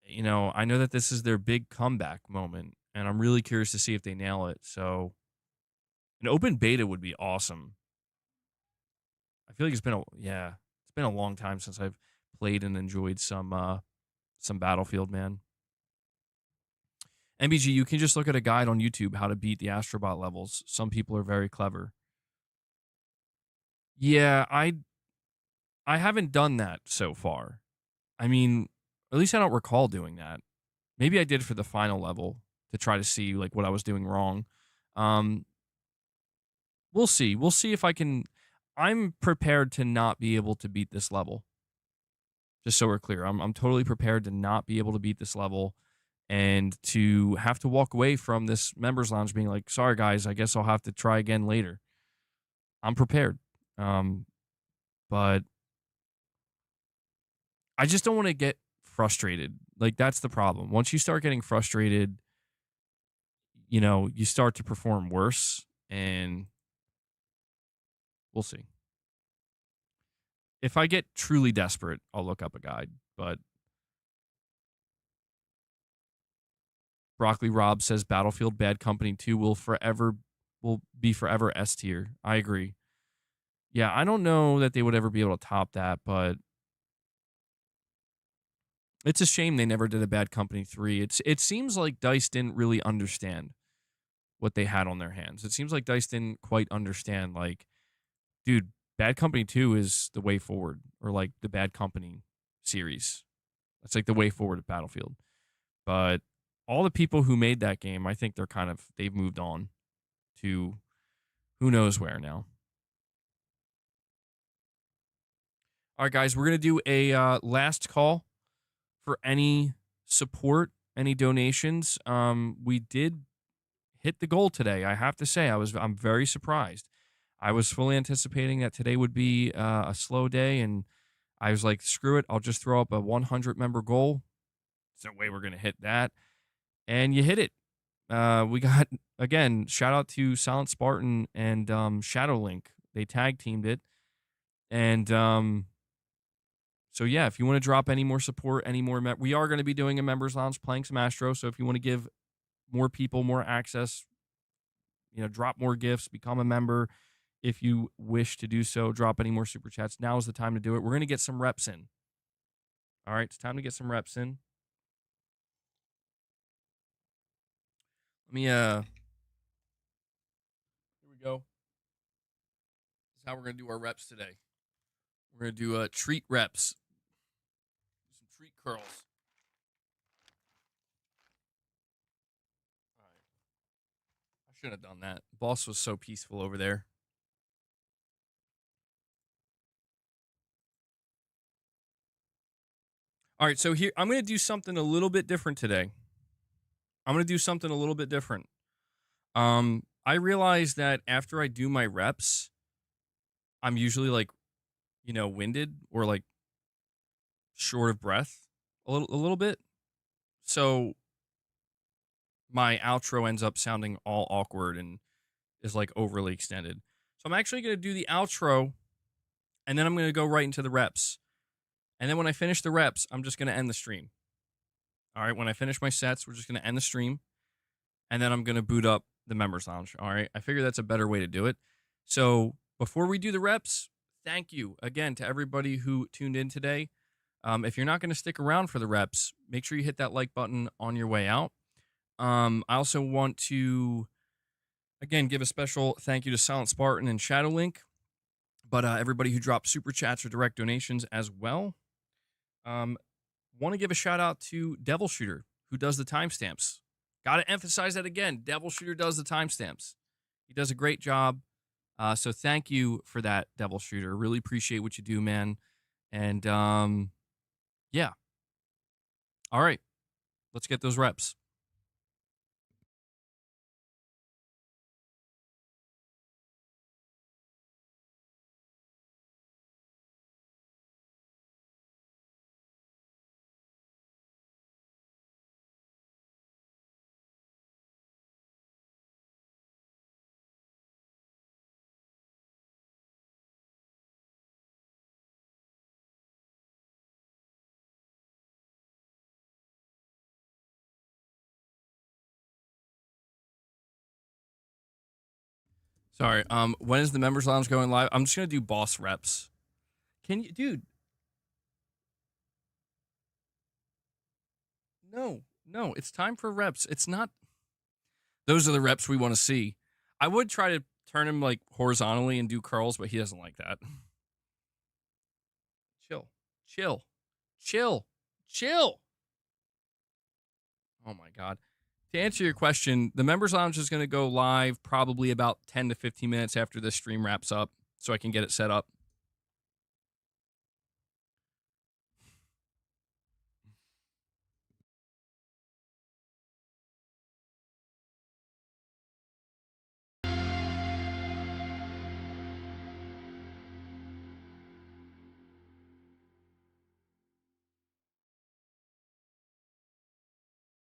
I know that this is their big comeback moment, and I'm really curious to see if they nail it. So, an open beta would be awesome. I feel like it's been a long time since I've played and enjoyed some Battlefield, man. MBG, you can just look at a guide on YouTube how to beat the Astrobot levels. Some people are very clever. Yeah, I haven't done that so far. I mean, at least I don't recall doing that. Maybe I did for the final level to try to see like what I was doing wrong. Um, we'll see. We'll see if I can. I'm prepared to not be able to beat this level. Just so we're clear, I'm totally prepared to not be able to beat this level and to have to walk away from this members lounge being like, sorry guys, I guess I'll have to try again later. I'm prepared. But I just don't want to get frustrated. Like that's the problem. Once you start getting frustrated, you start to perform worse, and we'll see. If I get truly desperate, I'll look up a guide, but Broccoli Rob says Battlefield Bad Company 2 will be forever S tier. I agree. Yeah, I don't know that they would ever be able to top that, but it's a shame they never did a Bad Company 3. It seems like DICE didn't really understand what they had on their hands. It seems like DICE didn't quite understand, like, dude, Bad Company 2 is the way forward, or like the Bad Company series. That's like the way forward at Battlefield. But all the people who made that game, I think they've moved on to who knows where now. All right, guys, we're going to do a last call for any support, any donations. We did hit the goal today. I have to say, I'm very surprised. I was fully anticipating that today would be a slow day, and I was like, screw it, I'll just throw up a 100 member goal. There's no way we're going to hit that. And you hit it. We got, again, shout out to Silent Spartan and Shadow Link. They tag teamed it. And so, yeah, if you want to drop any more support, we are going to be doing a members lounge playing some Astro. So if you want to give more people more access, drop more gifts, become a member. If you wish to do so, drop any more super chats. Now is the time to do it. We're going to get some reps in. All right, it's time to get some reps in. Let me, here we go. This is how we're going to do our reps today. We're going to do treat reps. Some treat curls. All right. I shouldn't have done that. Boss was so peaceful over there. All right, so here, I'm going to do something a little bit different today. I realize that after I do my reps, I'm usually like, winded or like short of breath a little bit. So my outro ends up sounding all awkward and is like overly extended. So I'm actually going to do the outro, and then I'm going to go right into the reps. And then when I finish the reps, I'm just going to end the stream. All right, when I finish my sets, we're just going to end the stream, and then I'm going to boot up the members lounge. All right, I figure that's a better way to do it. So before we do the reps, thank you again to everybody who tuned in today. If you're not going to stick around for the reps, make sure you hit that like button on your way out. I also want to, again, give a special thank you to Silent Spartan and Shadow Link, but everybody who dropped super chats or direct donations as well. Want to give a shout out to Devil Shooter, who does the timestamps. Got to emphasize that again. Devil Shooter does the timestamps. He does a great job. So thank you for that, Devil Shooter. Really appreciate what you do, man. And yeah. All right. Let's get those reps. Sorry. When is the members lounge going live? I'm just gonna do boss reps. Can you, dude? No, it's time for reps. It's not. Those are the reps we want to see. I would try to turn him like horizontally and do curls, but he doesn't like that. Chill. Oh my God. To answer your question, the members lounge is going to go live probably about 10 to 15 minutes after this stream wraps up, so I can get it set up.